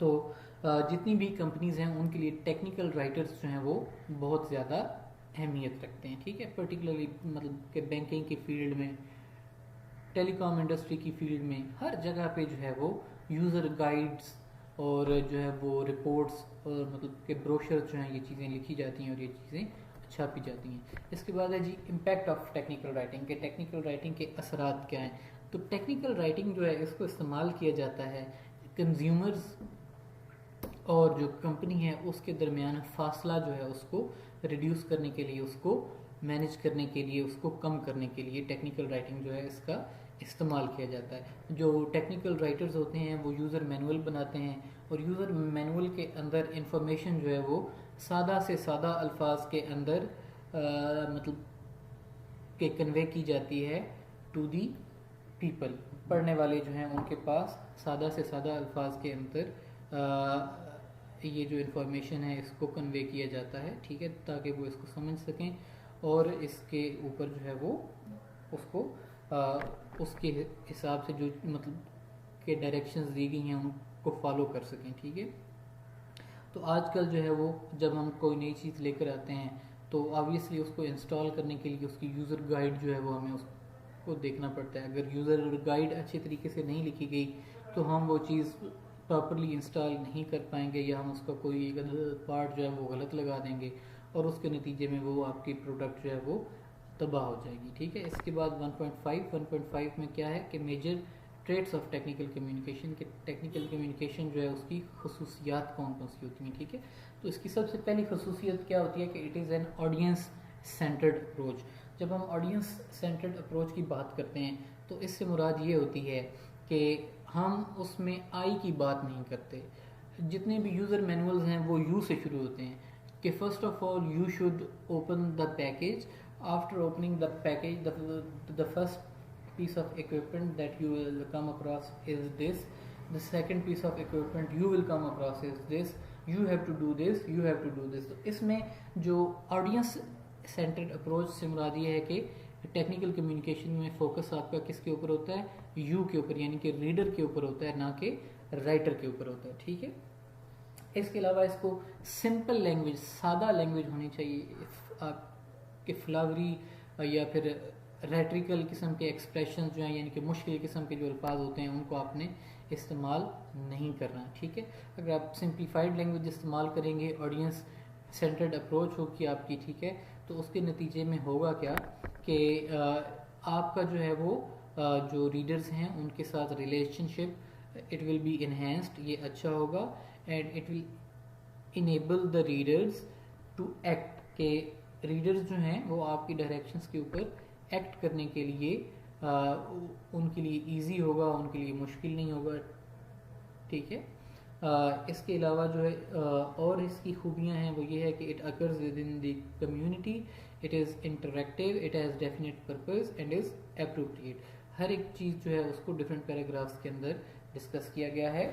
A: तो जितनी भी कंपनीज़ हैं उनके लिए टेक्निकल राइटर्स जो हैं वो बहुत ज़्यादा अहमियत रखते हैं, ठीक है। पर्टिकुलरली मतलब कि बैंकिंग की फील्ड में, टेलीकॉम इंडस्ट्री की फील्ड में, हर जगह पे जो है वो यूज़र गाइड्स और जो है वो रिपोर्ट्स और मतलब के ब्रोशर्स जो हैं ये चीज़ें लिखी जाती हैं और ये चीज़ें छापी जाती हैं। इसके बाद है जी इम्पैक्ट ऑफ टेक्निकल राइटिंग, के टेक्निकल राइटिंग के असरात क्या हैं। तो टेक्निकल राइटिंग जो है इसको इस्तेमाल किया जाता है कंज्यूमर्स और जो कंपनी है उसके दरमियान फासला जो है उसको रिड्यूस करने के लिए, उसको मैनेज करने के लिए, उसको कम करने के लिए टेक्निकल राइटिंग जो है इसका इस्तेमाल किया जाता है। जो टेक्निकल राइटर्स होते हैं वो यूज़र मैनुअल बनाते हैं और यूज़र मैनुअल के अंदर इंफॉर्मेशन जो है वो सादा से सादा अल्फाज के अंदर मतलब के कन्वे की जाती है टू दी पीपल। पढ़ने वाले जो हैं उनके पास सादा से सादा अल्फाज के अंदर ये जो इन्फॉर्मेशन है इसको कन्वे किया जाता है, ठीक है, ताकि वो इसको समझ सकें और इसके ऊपर जो है वो उसको उसके हिसाब से जो मतलब के डायरेक्शंस दी गई हैं उनको फॉलो कर सकें, ठीक है। तो आजकल जो है वो जब हम कोई नई चीज़ लेकर आते हैं तो ऑब्वियसली उसको इंस्टॉल करने के लिए उसकी यूज़र गाइड जो है वो हमें उसको देखना पड़ता है। अगर यूज़र गाइड अच्छे तरीके से नहीं लिखी गई तो हम वो चीज़ प्रॉपरली इंस्टॉल नहीं कर पाएंगे या हम उसका कोई पार्ट जो है वो गलत लगा देंगे और उसके नतीजे में वो आपकी प्रोडक्ट जो है वो तबाह हो जाएगी, ठीक है। इसके बाद 1.5 में क्या है कि major traits of technical communication के टेक्निकल कम्युनिकेशन जो है उसकी खसूसियात कौन कौन सी होती हैं, ठीक है। तो इसकी सबसे पहली खसूसियत क्या होती है कि it is an audience centred approach. जब हम ऑडियंस सेंटर्ड अप्रोच की बात करते हैं तो इससे मुराद ये होती है कि हम उसमें आई की बात नहीं करते। जितने भी यूज़र मैनुअल्स हैं वो यू से शुरू होते हैं कि first of all you should open the package. After opening the package the first piece of equipment that you will come across is this, the second piece of equipment you will come across is this, you have to do this, you have to do this। तो इसमें जो audience centred approach से मुराद ये है कि technical communication में focus आपका किसके ऊपर होता है, यू के ऊपर, यानी कि रीडर के ऊपर होता है, ना कि राइटर के ऊपर होता है, ठीक है। इसके अलावा इसको सिंपल लैंग्वेज, सादा लैंग्वेज होनी चाहिए। आपके फ्लावरी या फिर रेट्रिकल किस्म के एक्सप्रेशन जो हैं, यानी कि मुश्किल किस्म के जो अल्फाज होते हैं उनको आपने इस्तेमाल नहीं करना, ठीक है। अगर आप सिंप्लीफाइड लैंग्वेज इस्तेमाल करेंगे, ऑडियंस सेंटर्ड अप्रोच होगी आपकी, ठीक है, तो उसके नतीजे में होगा क्या कि आपका जो है वो जो रीडर्स हैं उनके साथ relationship it will be enhanced, ये अच्छा होगा, and it will enable the readers to act, के रीडर्स जो हैं वो आपकी डायरेक्शंस के ऊपर एक्ट करने के लिए उनके लिए इजी होगा, उनके लिए मुश्किल नहीं होगा, ठीक है। इसके अलावा जो है और इसकी खूबियां हैं वो ये है कि it occurs with in the community, it is interactive, it has definite purpose and is appropriate. हर एक चीज़ जो है उसको डिफरेंट पैराग्राफ्स के अंदर डिस्कस किया गया है।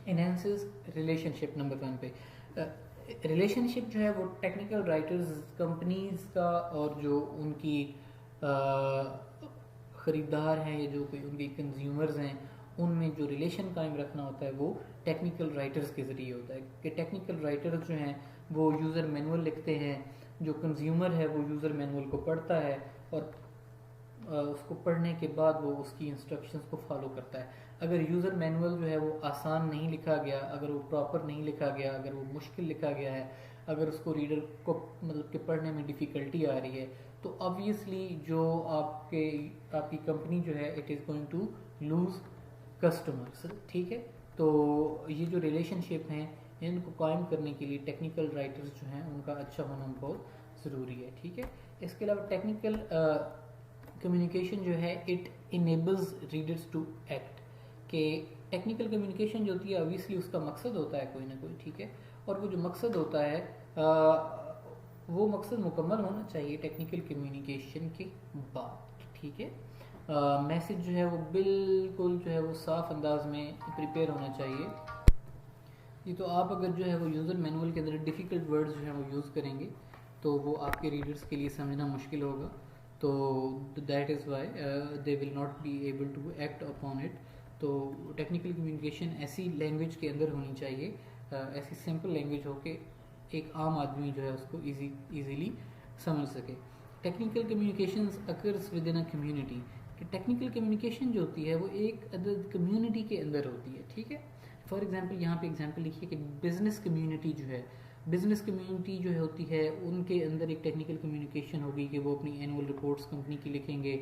A: इनहेंसेस रिलेशनशिप नंबर 1 पे रिलेशनशिप जो है वो टेक्निकल राइटर्स, कंपनीज का और जो उनकी ख़रीदार हैं या जो कोई उनके कंज्यूमर्स हैं उनमें जो रिलेशन कायम रखना होता है वो टेक्निकल राइटर्स के ज़रिए होता है। कि टेक्निकल राइटर्स जो हैं वो यूज़र मैनुअल लिखते हैं, जो कंज्यूमर है वो यूज़र मैनुअल को पढ़ता है और उसको पढ़ने के बाद वो उसकी इंस्ट्रक्शंस को फॉलो करता है। अगर यूज़र मैनुअल जो है वो आसान नहीं लिखा गया, अगर वो प्रॉपर नहीं लिखा गया, अगर वो मुश्किल लिखा गया है, अगर उसको रीडर को मतलब कि पढ़ने में डिफ़िकल्टी आ रही है, तो ऑब्वियसली जो आपकी कंपनी जो है it is going to lose customers, ठीक है। तो ये जो रिलेशनशिप हैं इनको कायम करने के लिए टेक्निकल राइटर्स जो हैं उनका अच्छा होना बहुत ज़रूरी है, ठीक है। इसके अलावा टेक्निकल कम्युनिकेशन जो है it enables readers to act. कि टेक्निकल कम्युनिकेशन जो होती है ऑब्वियसली उसका मकसद होता है कोई ना कोई, ठीक है, और वो जो मकसद होता है वो मकसद मुकम्मल होना चाहिए टेक्निकल कम्युनिकेशन के बाद, ठीक है। मैसेज जो है वो बिल्कुल जो है वो साफ अंदाज में प्रिपेयर होना चाहिए। ये तो आप अगर जो है वो यूज़र मैनुअल के अंदर डिफ़िकल्ट वर्ड्स जो हैं वो यूज़ करेंगे तो वो आपके रीडर्स के लिए समझना मुश्किल होगा, तो that is why they will not be able to act upon it. तो टेक्निकल कम्युनिकेशन ऐसी लैंग्वेज के अंदर होनी चाहिए, ऐसी सिंपल लैंग्वेज हो कि एक आम आदमी जो है उसको ईजीली समझ सके। Technical communication occurs with in a community. कि टेक्निकल कम्युनिकेशन जो होती है वो एक अदद कम्युनिटी के अंदर होती है, ठीक है। फॉर एग्जांपल यहाँ पे एग्जांपल लिखिए कि बिजनेस कम्युनिटी जो है, बिजनेस कम्युनिटी जो होती है उनके अंदर एक टेक्निकल कम्युनिकेशन होगी कि वो अपनी एनुअल रिपोर्ट्स कंपनी की लिखेंगे,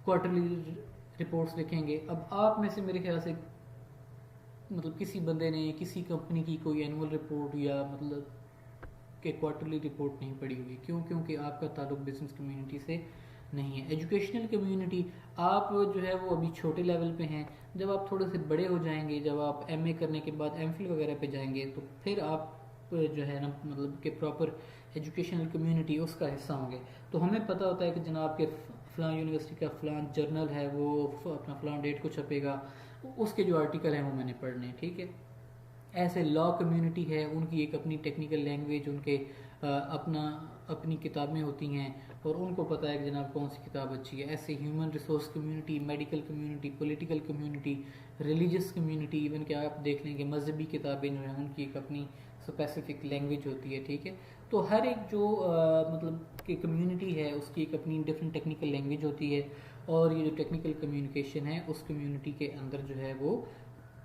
A: क्वार्टरली रिपोर्ट्स लिखेंगे। अब आप में से मेरे ख्याल से मतलब किसी बंदे ने किसी कंपनी की कोई एनुअल रिपोर्ट या मतलब के क्वार्टरली रिपोर्ट नहीं पढ़ी होगी। क्यों? क्योंकि आपका ताल्लुक बिजनेस कम्युनिटी से नहीं है। एजुकेशनल कम्युनिटी, आप जो है वो अभी छोटे लेवल पे हैं। जब आप थोड़े से बड़े हो जाएंगे, जब आप एमए करने के बाद एमफिल वगैरह पे जाएंगे, तो फिर आप जो है ना मतलब कि प्रॉपर एजुकेशनल कम्युनिटी उसका हिस्सा होंगे। तो हमें पता होता है कि जनाब के फलां यूनिवर्सिटी का फलां जर्नल है, वो अपना फलां डेट को छपेगा, उसके जो आर्टिकल हैं वो मैंने पढ़ने हैं, ठीक है। ऐसे लॉ कम्युनिटी है, उनकी एक अपनी टेक्निकल लैंग्वेज, उनके अपनी किताबें होती हैं और उनको पता है कि जनाब कौन सी किताब अच्छी है। ऐसे human resource community, medical community, political community, religious community, even कि आप देख लेंगे मजहबी किताबें जो हैं उनकी एक अपनी स्पेसिफिक लैंग्वेज होती है, ठीक है। तो हर एक जो मतलब कि कम्युनिटी है उसकी एक अपनी डिफरेंट टेक्निकल लैंग्वेज होती है, और ये जो टेक्निकल कम्युनिकेशन है उस कम्युनिटी के अंदर जो है वो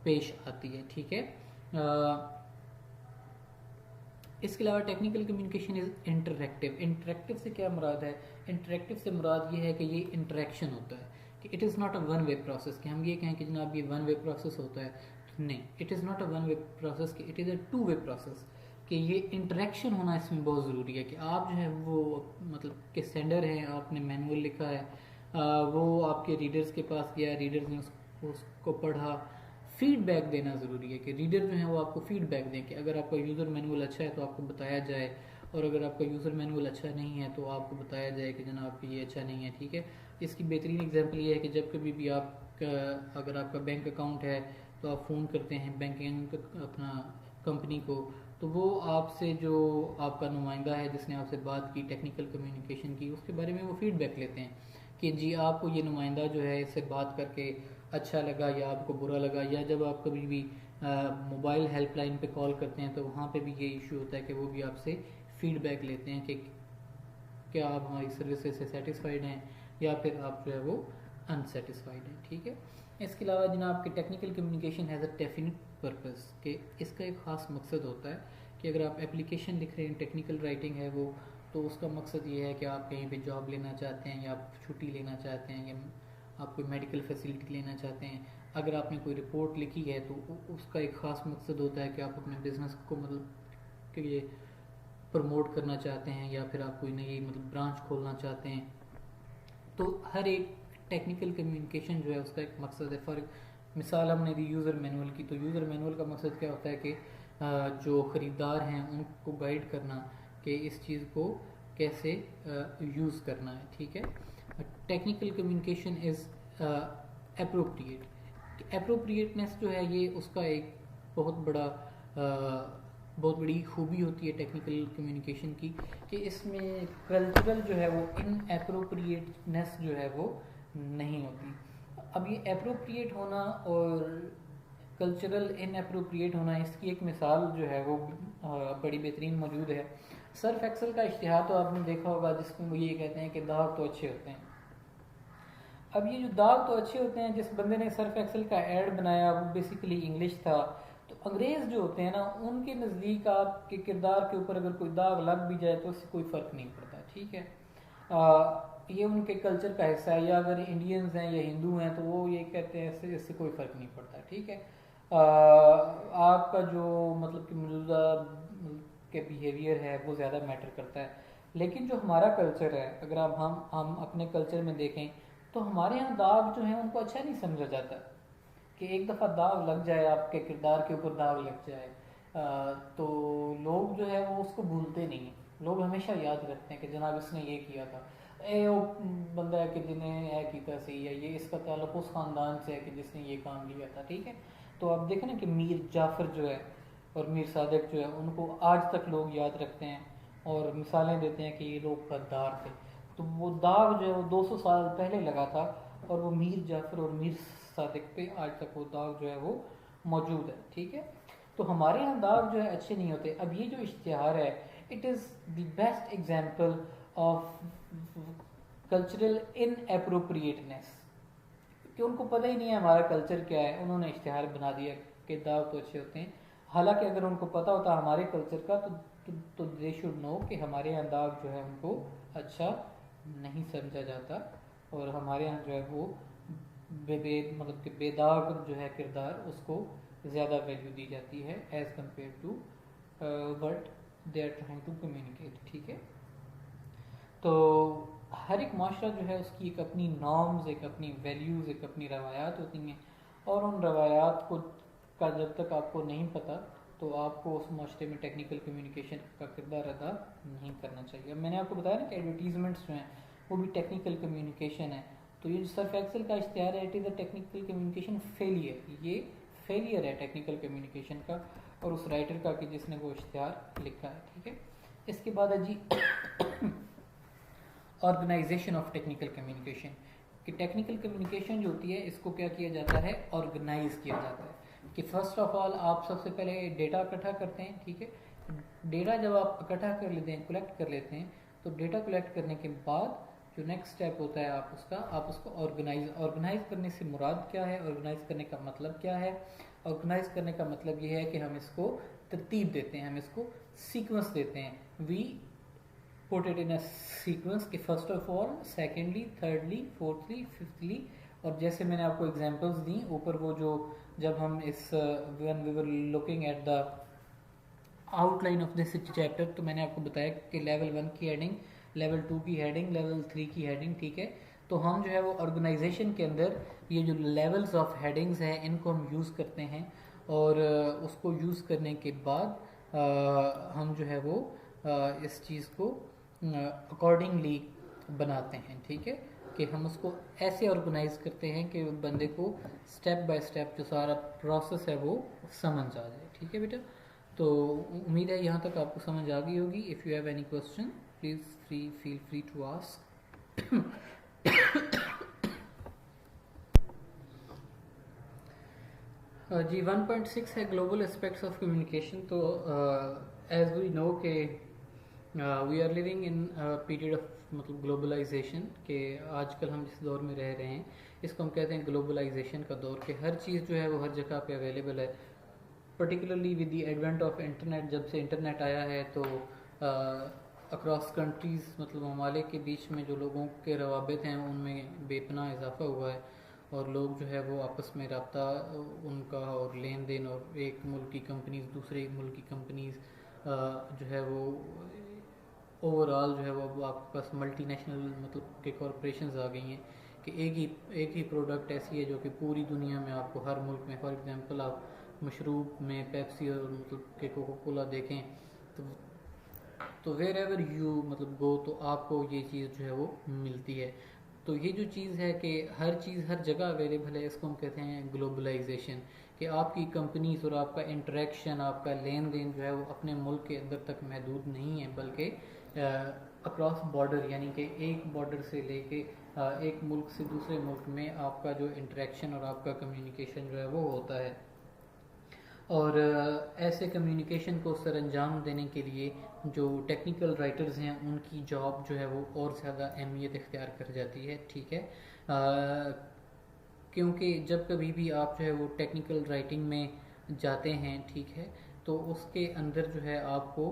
A: पेश आती है, ठीक है। इसके अलावा technical communication is interactive. Interactive से क्या मुराद है? इंटरैक्टिव से मुराद ये है कि ये इंटरेक्शन होता है, कि it is not a one way process, कि हम ये कहें कि जनाब ये वन वे प्रोसेस होता है, तो नहीं, it is not a one way process, कि it is a two way process, कि ये इंटरेक्शन होना इसमें बहुत ज़रूरी है। कि आप जो है वो मतलब कि सेंडर हैं, आपने मैनुअल लिखा है, वो आपके रीडर्स के पास गया, रीडर्स ने उसको पढ़ा, फीडबैक देना ज़रूरी है कि रीडर जो है वो आपको फीडबैक दें कि अगर आपका यूज़र मैनुअल अच्छा है तो आपको बताया जाए, और अगर आपका यूज़र मैनुअल अच्छा नहीं है तो आपको बताया जाए कि जनाब ये अच्छा नहीं है, ठीक है। इसकी बेहतरीन एग्जांपल ये है कि जब कभी भी अगर आपका बैंक अकाउंट है तो आप फ़ोन करते हैं बैंकिंग अपना कंपनी को, तो वो आपसे जो आपका नुमाइंदा है जिसने आपसे बात की टेक्निकल कम्युनिकेशन की, उसके बारे में वो फीडबैक लेते हैं कि जी आपको ये नुमाइंदा जो है इससे बात करके अच्छा लगा या आपको बुरा लगा। या जब आप कभी भी मोबाइल हेल्पलाइन पे कॉल करते हैं तो वहाँ पे भी ये इशू होता है कि वो भी आपसे फीडबैक लेते हैं कि क्या आप हमारी सर्विसेज से सेटिस्फाइड हैं या फिर आप जो है वो अनसेटिस्फाइड हैं, ठीक है। इसके अलावा जनाब कि technical communication has a definite purpose, कि इसका एक ख़ास मकसद होता है कि अगर आप एप्लीकेशन लिख रहे हैं, टेक्निकल राइटिंग है वो, तो उसका मकसद ये है कि आप कहीं पे जॉब लेना चाहते हैं या आप छुट्टी लेना चाहते हैं या आप कोई मेडिकल फैसिलिटी लेना चाहते हैं। अगर आपने कोई रिपोर्ट लिखी है तो उसका एक ख़ास मकसद होता है कि आप अपने बिज़नेस को मतलब के लिए प्रमोट करना चाहते हैं या फिर आप कोई नई मतलब ब्रांच खोलना चाहते हैं। तो हर एक टेक्निकल कम्युनिकेशन जो है उसका एक मकसद है। फॉर मिसाल हमने दी यूज़र मैनुअल की, तो यूज़र मैनुअल का मकसद क्या होता है कि जो ख़रीदार हैं उनको गाइड करना कि इस चीज़ को कैसे यूज़ करना है, ठीक है। Technical communication is appropriate. Appropriateness जो है ये उसका एक बहुत बड़ी खूबी होती है टेक्निकल कम्युनिकेशन की, कि इसमें कल्चरल जो है वो इन अप्रोप्रिएटनेस जो है वो नहीं होती। अब ये अप्रोप्रिएट होना और कल्चरल इन अप्रोप्रिएट होना, इसकी एक मिसाल जो है वो बड़ी बेहतरीन मौजूद है। सर्फ एक्सेल का इश्तिहार तो आपने देखा होगा जिसमें वो ये कहते हैं कि दाग तो अच्छे होते हैं। अब ये जो दाग तो अच्छे होते हैं, जिस बंदे ने सर्फ एक्सेल का ऐड बनाया वो बेसिकली इंग्लिश था। तो अंग्रेज़ जो होते हैं ना, उनके नज़दीक आपके किरदार के ऊपर अगर कोई दाग लग भी जाए तो उससे कोई फ़र्क नहीं पड़ता, ठीक है। ये उनके कल्चर का हिस्सा है। या अगर इंडियंस हैं या हिंदू हैं तो वो ये कहते हैं इससे कोई फ़र्क नहीं पड़ता, ठीक है। आपका जो मतलब कि मौजूदा के बिहेवियर है वो ज़्यादा मैटर करता है। लेकिन जो हमारा कल्चर है, अगर आप हम अपने कल्चर में देखें तो हमारे यहाँ दाग जो है उनको अच्छा नहीं समझा जाता कि एक दफ़ा दाग लग जाए, आपके किरदार के ऊपर दाग लग जाए तो लोग जो है वो उसको भूलते नहीं हैं। लोग हमेशा याद रखते हैं कि जनाब इसने ये किया था, वो बंदा है कि जिन्हें है कीता सी, या ये इसका ताल्लुक उस ख़ानदान से है कि जिसने ये काम लिया था, ठीक है। तो आप देखें ना कि मीर जाफ़र जो है और मीर सादिक जो है उनको आज तक लोग याद रखते हैं और मिसालें देते हैं कि ये लोग गद्दार थे। तो वो दाग जो है वो 200 साल पहले लगा था और वो मीर जाफ़र और मीर सादिक पे आज तक वो दाग जो है वो मौजूद है, ठीक है। तो हमारे यहाँ दाग जो है अच्छे नहीं होते। अब ये जो इश्तिहार है, it is the best example of cultural in appropriateness, कि उनको पता ही नहीं है हमारा कल्चर क्या है, उन्होंने इश्तिहार बना दिया कि दाग तो अच्छे होते हैं। हालांकि अगर उनको पता होता हमारे कल्चर का तो दे शुड नो कि हमारे यहाँ दाग जो है उनको अच्छा नहीं समझा जाता और हमारे यहाँ जो है वो मतलब कि बेदाग जो है किरदार उसको ज़्यादा वैल्यू दी जाती है as compare to world they are trying to communicate, ठीक है। तो हर एक माशरा जो है उसकी एक अपनी नॉर्म्स, एक अपनी वैल्यूज़, एक अपनी रवायात होती हैं, और उन रवायात को का जब तक आपको नहीं पता तो आपको उस माशरे में टेक्निकल कम्युनिकेशन का किरदार अदा नहीं करना चाहिए। अब मैंने आपको बताया ना कि एडवर्टीजमेंट्स जो हैं वो भी टेक्निकल कम्युनिकेशन है। तो ये जो सर्फ एक्सेल का इश्तिहार है, it is a technical communication failure, ये फेलियर है टेक्निकल कम्युनिकेशन का और उस राइटर का कि जिसने वो इश्तिहार लिखा है, ठीक है। इसके बाद है जी ऑर्गेनाइजेशन ऑफ टेक्निकल कम्युनिकेशन, कि टेक्निकल कम्युनिकेशन जो होती है इसको क्या किया जाता है, ऑर्गेनाइज किया जाता है। कि फर्स्ट ऑफ ऑल आप सबसे पहले डेटा इकट्ठा करते हैं, ठीक है। डेटा जब आप इकट्ठा कर लेते हैं, कलेक्ट कर लेते हैं, तो डेटा कलेक्ट करने के बाद जो नेक्स्ट स्टेप होता है आप उसको ऑर्गेनाइज करने से मुराद क्या है, ऑर्गेनाइज करने का मतलब क्या है। ऑर्गेनाइज करने का मतलब ये है कि हम इसको तरतीब देते हैं, हम इसको सीक्वेंस देते हैं। We put it in a sequence कि first of all, secondly, thirdly, fourthly, fifthly, और जैसे मैंने आपको एग्जांपल्स दी ऊपर, वो जो जब हम इस when we were looking at the outline of this chapter, तो मैंने आपको बताया कि लेवल 1 की हेडिंग, लेवल 2 की हेडिंग, लेवल 3 की हेडिंग, ठीक है। तो हम जो है वो ऑर्गेनाइजेशन के अंदर ये जो लेवल्स ऑफ हेडिंग्स हैं इनको हम यूज़ करते हैं, और उसको यूज़ करने के बाद हम जो है वो इस चीज़ को अकॉर्डिंगली बनाते हैं, ठीक है। कि हम उसको ऐसे ऑर्गेनाइज करते हैं कि बंदे को स्टेप बाय स्टेप जो सारा प्रोसेस है वो समझ आ जाए, ठीक है बेटा। तो उम्मीद है यहाँ तक आपको समझ आ गई होगी। If you have any question please feel free to ask. जी 1.6 है ग्लोबल एस्पेक्ट्स ऑफ कम्युनिकेशन। तो एज वी नो के we are living in period of मतलब ग्लोबलाइजेशन, के आजकल हम जिस दौर में रह रहे हैं इसको हम कहते हैं ग्लोबलाइजेशन का दौर, कि हर चीज़ जो है वो हर जगह पे अवेलेबल है। Particularly with the advent of internet, जब से इंटरनेट आया है तो अक्रॉस कंट्रीज़ मतलब ममालिक के बीच में जो लोगों के रवाबित हैं उनमें बेपनाह इजाफा हुआ है, और लोग जो है वो आपस में रब्ता उनका और लेन देन, और एक मुल्क की कंपनीज दूसरे मुल्क की कंपनीज जो है वो ओवरऑल जो है वो अब आपके पास मल्टीनेशनल मतलब के कॉरपोरेशंस आ गई हैं, कि एक ही प्रोडक्ट ऐसी है जो कि पूरी दुनिया में आपको हर मुल्क में, फॉर एग्जांपल आप मशरूब में पेप्सी और मतलब के कोका कोला देखें तो वेर एवर यू मतलब गो तो आपको ये चीज़ जो है वो मिलती है। तो ये जो चीज़ है कि हर चीज़ हर जगह अवेलेबल है, इसको हम कहते हैं ग्लोबलाइजेशन, कि आपकी कंपनीज और आपका इंटरेक्शन, आपका लेन देन जो है वो अपने मुल्क के अंदर तक महदूद नहीं है, बल्कि अक्रॉस बॉर्डर, यानी कि एक बॉर्डर से लेके एक मुल्क से दूसरे मुल्क में आपका जो इंटरेक्शन और आपका कम्युनिकेशन जो है वो होता है। और ऐसे कम्युनिकेशन को सरअंजाम देने के लिए जो टेक्निकल राइटर्स हैं उनकी जॉब जो है वो और ज़्यादा अहमियत इख्तियार कर जाती है, ठीक है। क्योंकि जब कभी भी आप जो है वो टेक्निकल राइटिंग में जाते हैं, ठीक है, तो उसके अंदर जो है आपको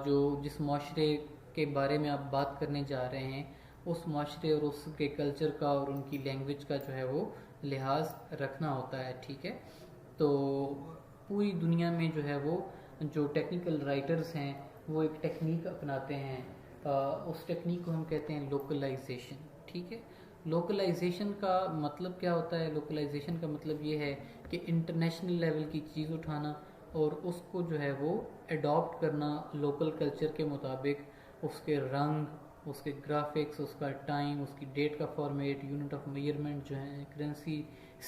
A: जो जिस माशरे के बारे में आप बात करने जा रहे हैं उस माशरे और उसके कल्चर का और उनकी लैंग्वेज का जो है वो लिहाज रखना होता है, ठीक है। तो पूरी दुनिया में जो है वो जो टेक्निकल राइटर्स हैं वो एक टेक्निक अपनाते हैं, उस टेक्निक को हम कहते हैं लोकलाइजेशन, ठीक है। लोकलाइजेशन का मतलब क्या होता है? लोकलाइजेशन का मतलब ये है कि इंटरनेशनल लेवल की चीज़ उठाना और उसको जो है वो अडॉप्ट करना लोकल कल्चर के मुताबिक, उसके रंग, उसके ग्राफिक्स, उसका टाइम, उसकी डेट का फॉर्मेट, यूनिट ऑफ मेजरमेंट जो है, करेंसी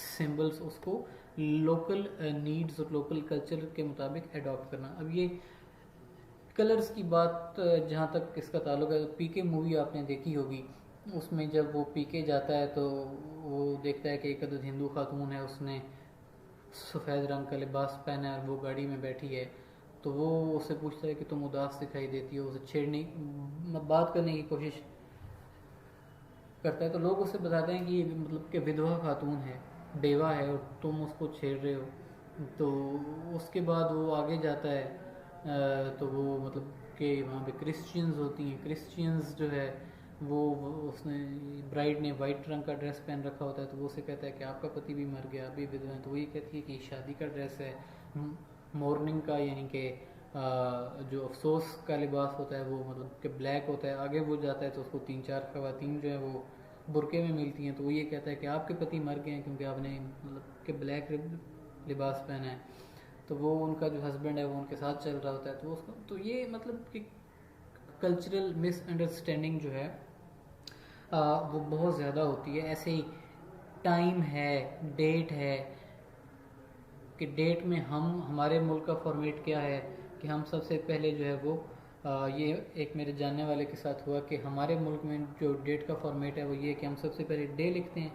A: सिंबल्स, उसको लोकल नीड्स और लोकल कल्चर के मुताबिक अडॉप्ट करना। अब ये कलर्स की बात जहाँ तक इसका ताल्लुक है, पीके मूवी आपने देखी होगी, उसमें जब वो पीके जाता है तो वो देखता है कि एक अदद हिंदू खातून है, उसने सफ़ेद रंग का लिबास पहना है और वो गाड़ी में बैठी है, तो वो उससे पूछता है कि तुम उदास दिखाई देती हो, उसे छेड़ने बात करने की कोशिश करता है, तो लोग उसे बताते हैं कि ये मतलब कि विधवा खातून है, बेवा है, और तुम उसको छेड़ रहे हो। तो उसके बाद वो आगे जाता है तो वो मतलब कि वहाँ पे क्रिश्चियंस होती हैं, क्रिश्चियंस जो है वो उसने ब्राइड ने वाइट रंग का ड्रेस पहन रखा होता है, तो वो उसे कहता है कि आपका पति भी मर गया, अभी विधवा है, तो वही कहती है कि शादी का ड्रेस है, मॉर्निंग का, यानी कि जो अफसोस का लिबास होता है वो मतलब कि ब्लैक होता है, आगे वो जाता है तो उसको 3-4 खवातीन जो है वो बुरके में मिलती हैं, तो वो ये कहता है कि आपके पति मर गए हैं क्योंकि आपने मतलब कि ब्लैक लिबास पहना है। तो वो उनका जो हस्बैंड है वो उनके साथ चल रहा होता है, तो उसको तो ये मतलब कि कल्चरल मिसअंडरस्टैंडिंग जो है वो बहुत ज़्यादा होती है। ऐसे ही टाइम है, डेट है कि डेट में हम हमारे मुल्क का फॉर्मेट क्या है कि हम सबसे पहले जो है वो ये एक मेरे जानने वाले के साथ हुआ कि हमारे मुल्क में जो डेट का फॉर्मेट है वो ये कि हम सबसे पहले डे लिखते हैं,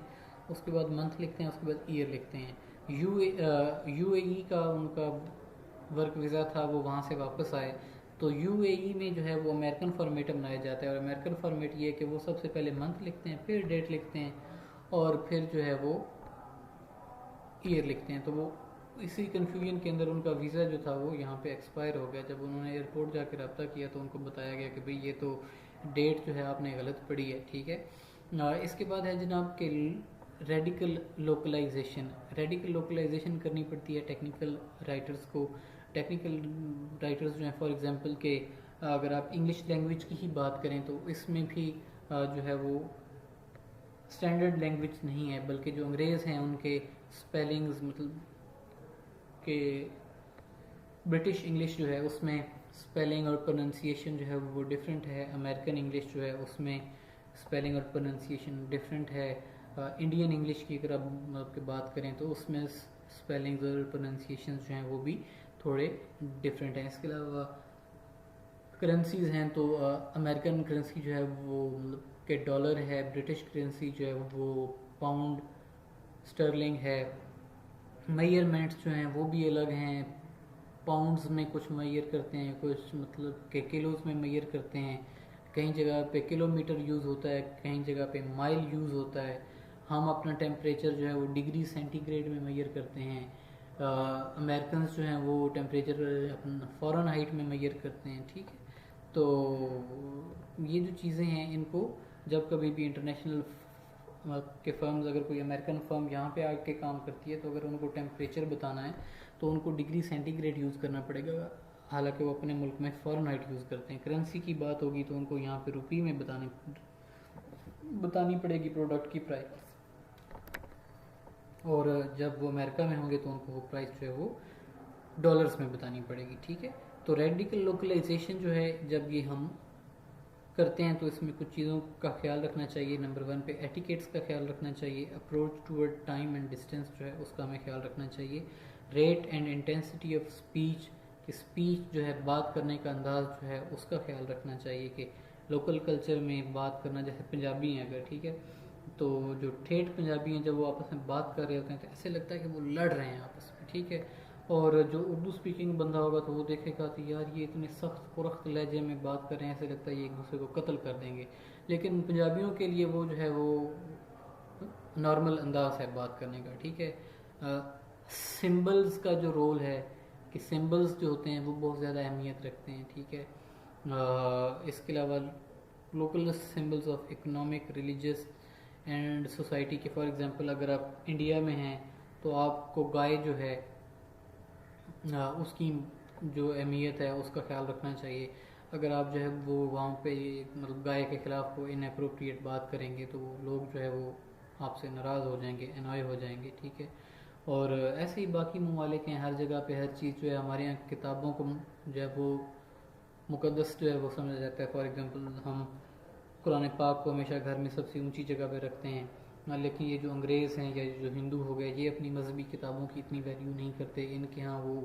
A: उसके बाद मंथ लिखते हैं, उसके बाद ईयर लिखते हैं। यूएई का उनका वर्क वीज़ा था, वो वहाँ से वापस आए, तो यूएई में जो है वो अमेरिकन फॉर्मेट अपनाया जाता है, और अमेरिकन फॉर्मेट ये है कि वो सबसे पहले मंथ लिखते हैं, फिर डेट लिखते हैं, और फिर जो है वो ईयर लिखते हैं। तो वो इसी कन्फ्यूजन के अंदर उनका वीज़ा जो था वो यहाँ पे एक्सपायर हो गया। जब उन्होंने एयरपोर्ट जाकर रब्ता किया तो उनको बताया गया कि भाई ये तो डेट जो है आपने गलत पढ़ी है, ठीक है। इसके बाद है जनाब के रेडिकल लोकलाइजेशन। रेडिकल लोकलाइजेशन करनी पड़ती है टेक्निकल राइटर्स को। टेक्निकल राइटर्स जो हैं फॉर एग्जांपल के अगर आप इंग्लिश लैंग्वेज की ही बात करें तो इसमें भी जो है वो स्टैंडर्ड लैंग्वेज नहीं है, बल्कि जो अंग्रेज़ हैं उनके स्पेलिंग्स मतलब कि ब्रिटिश इंग्लिश जो है उसमें स्पेलिंग और प्रोनाउंसिएशन जो है वो डिफरेंट है। अमेरिकन इंग्लिश जो है उसमें स्पेलिंग और प्रोनाउंसिएशन डिफरेंट है। इंडियन इंग्लिश की अगर आप बात करें तो उसमें स्पेलिंग्स और प्रोनाउंसिएशन जो हैं वो भी थोड़े डिफरेंट हैं। इसके अलावा करेंसीज़ हैं तो अमेरिकन करेंसी जो है वो मतलब के डॉलर है, ब्रिटिश करेंसी जो है वो पाउंड स्टर्लिंग है। मेजरमेंट्स जो हैं वो भी अलग हैं, पाउंड्स में कुछ मेजर करते हैं, कुछ मतलब के किलोज में मेजर करते हैं, कहीं जगह पे किलोमीटर यूज़ होता है, कहीं जगह पे माइल यूज़ होता है। हम अपना टेम्परेचर जो है वो डिग्री सेंटीग्रेड में मेजर करते हैं। अमेरिकन जो हैं वो टेम्परेचर अपना फ़ारेनहाइट में मेजर करते हैं, ठीक है। तो ये जो चीज़ें हैं इनको जब कभी भी इंटरनेशनल के फर्म्स, अगर कोई अमेरिकन फर्म यहाँ पे आके काम करती है तो अगर उनको टेम्परेचर बताना है तो उनको डिग्री सेंटीग्रेड यूज़ करना पड़ेगा, हालांकि वो अपने मुल्क में फ़ारेनहाइट यूज़ करते हैं। करेंसी की बात होगी तो उनको यहाँ पे रुपये में बतानी पड़ेगी प्रोडक्ट की प्राइस, और जब वो अमेरिका में होंगे तो उनको वो प्राइस जो है वो डॉलर्स में बतानी पड़ेगी, ठीक है। तो रेडिकल लोकलाइजेशन जो है जब ये हम करते हैं तो इसमें कुछ चीज़ों का ख्याल रखना चाहिए। नंबर 1 पे एटिकेट्स का ख्याल रखना चाहिए, approach toward time and distance जो है उसका हमें ख्याल रखना चाहिए। Rate and intensity of speech, कि स्पीच जो है बात करने का अंदाज जो है उसका ख्याल रखना चाहिए कि लोकल कल्चर में बात करना, जैसे पंजाबी हैं अगर, ठीक है, तो जो ठेठ पंजाबी हैं जब वो आपस में बात कर रहे होते हैं तो ऐसे लगता है कि वो लड़ रहे हैं आपस में, ठीक है। और जो उर्दू स्पीकिंग बंदा होगा तो वो देखेगा तो यार ये इतने सख्त कुरख्त लहजे में बात कर रहे हैं, ऐसे लगता है ये एक दूसरे को कत्ल कर देंगे। लेकिन पंजाबियों के लिए वो जो है वो नॉर्मल अंदाज है बात करने का, ठीक है। सिंबल्स का जो रोल है कि सिंबल्स जो होते हैं वो बहुत ज़्यादा अहमियत रखते हैं, ठीक है। इसके अलावा local symbols of economic, religious and society के, फॉर एग्जांपल अगर आप इंडिया में हैं तो आपको गाय जो है उसकी जो अहमियत है उसका ख्याल रखना चाहिए। अगर आप जो है वो वहाँ पे मतलब गाय के ख़िलाफ़ वो इनअप्रोप्रिएट बात करेंगे तो लोग जो है वो आपसे नाराज़ हो जाएंगे, एनॉय हो जाएंगे, ठीक है। और ऐसे ही बाकी ममालिक हैं, हर जगह पे हर चीज़ जो है हमारे यहाँ किताबों को जो है वो मुकद्दस जो है वो समझा जाता है। फॉर एग्जांपल हम कुरान पाक को हमेशा घर में सबसे ऊंची जगह पे रखते हैं, लेकिन ये जो अंग्रेज़ हैं या जो हिंदू हो गए ये अपनी मजहबी किताबों की इतनी वैल्यू नहीं करते। इनके यहाँ वो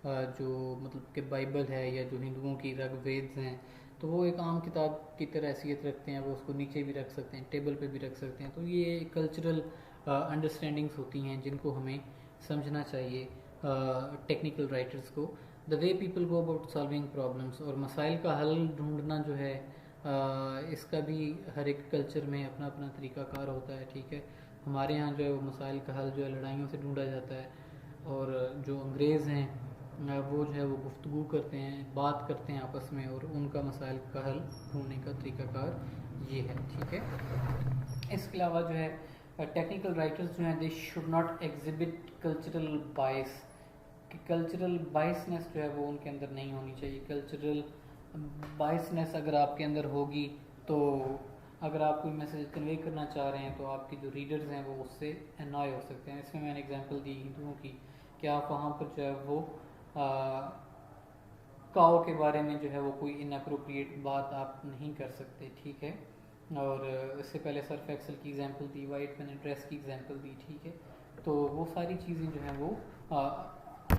A: जो मतलब कि बाइबल है या जो हिंदुओं की ऋग्वेद हैं तो वो एक आम किताब की तरह हैसियत रखते हैं, वो उसको नीचे भी रख सकते हैं, टेबल पे भी रख सकते हैं। तो ये कल्चरल अंडरस्टैंडिंग्स होती हैं जिनको हमें समझना चाहिए टेक्निकल राइटर्स को। The way people go about solving problems, और मसाइल का हल ढूंढना जो है इसका भी हर एक कल्चर में अपना अपना तरीक़ाकार होता है, ठीक है। हमारे यहाँ जो है वो मसाइल का हल जो है लड़ाइयों से ढूंढा जाता है, और जो अंग्रेज़ हैं वो जो है वो गुफ्तगू करते हैं, बात करते हैं आपस में, और उनका मसाइल का हल ढूंढने का तरीक़ाकार ये है, ठीक है। इसके अलावा जो है टेक्निकल राइटर्स जो हैं they should not exhibit cultural bias, कि कल्चरल बायसनेस जो है वो उनके अंदर नहीं होनी चाहिए। कल्चरल बायसनेस अगर आपके अंदर होगी तो अगर आप कोई मैसेज कन्वे करना चाह रहे हैं तो आपके जो रीडर्स हैं वो उससे अनॉय हो सकते हैं। इसमें मैंने एग्जांपल दी हिंदुओं की कि आप वहाँ पर जो है वो काओ के बारे में जो है वो कोई इनअप्रोप्रिएट बात आप नहीं कर सकते, ठीक है। और इससे पहले सर्फ एक्सल की एग्जांपल दी, वाइट मैंने ड्रेस की एग्जांपल दी, ठीक है। तो वो सारी चीज़ें जो हैं वो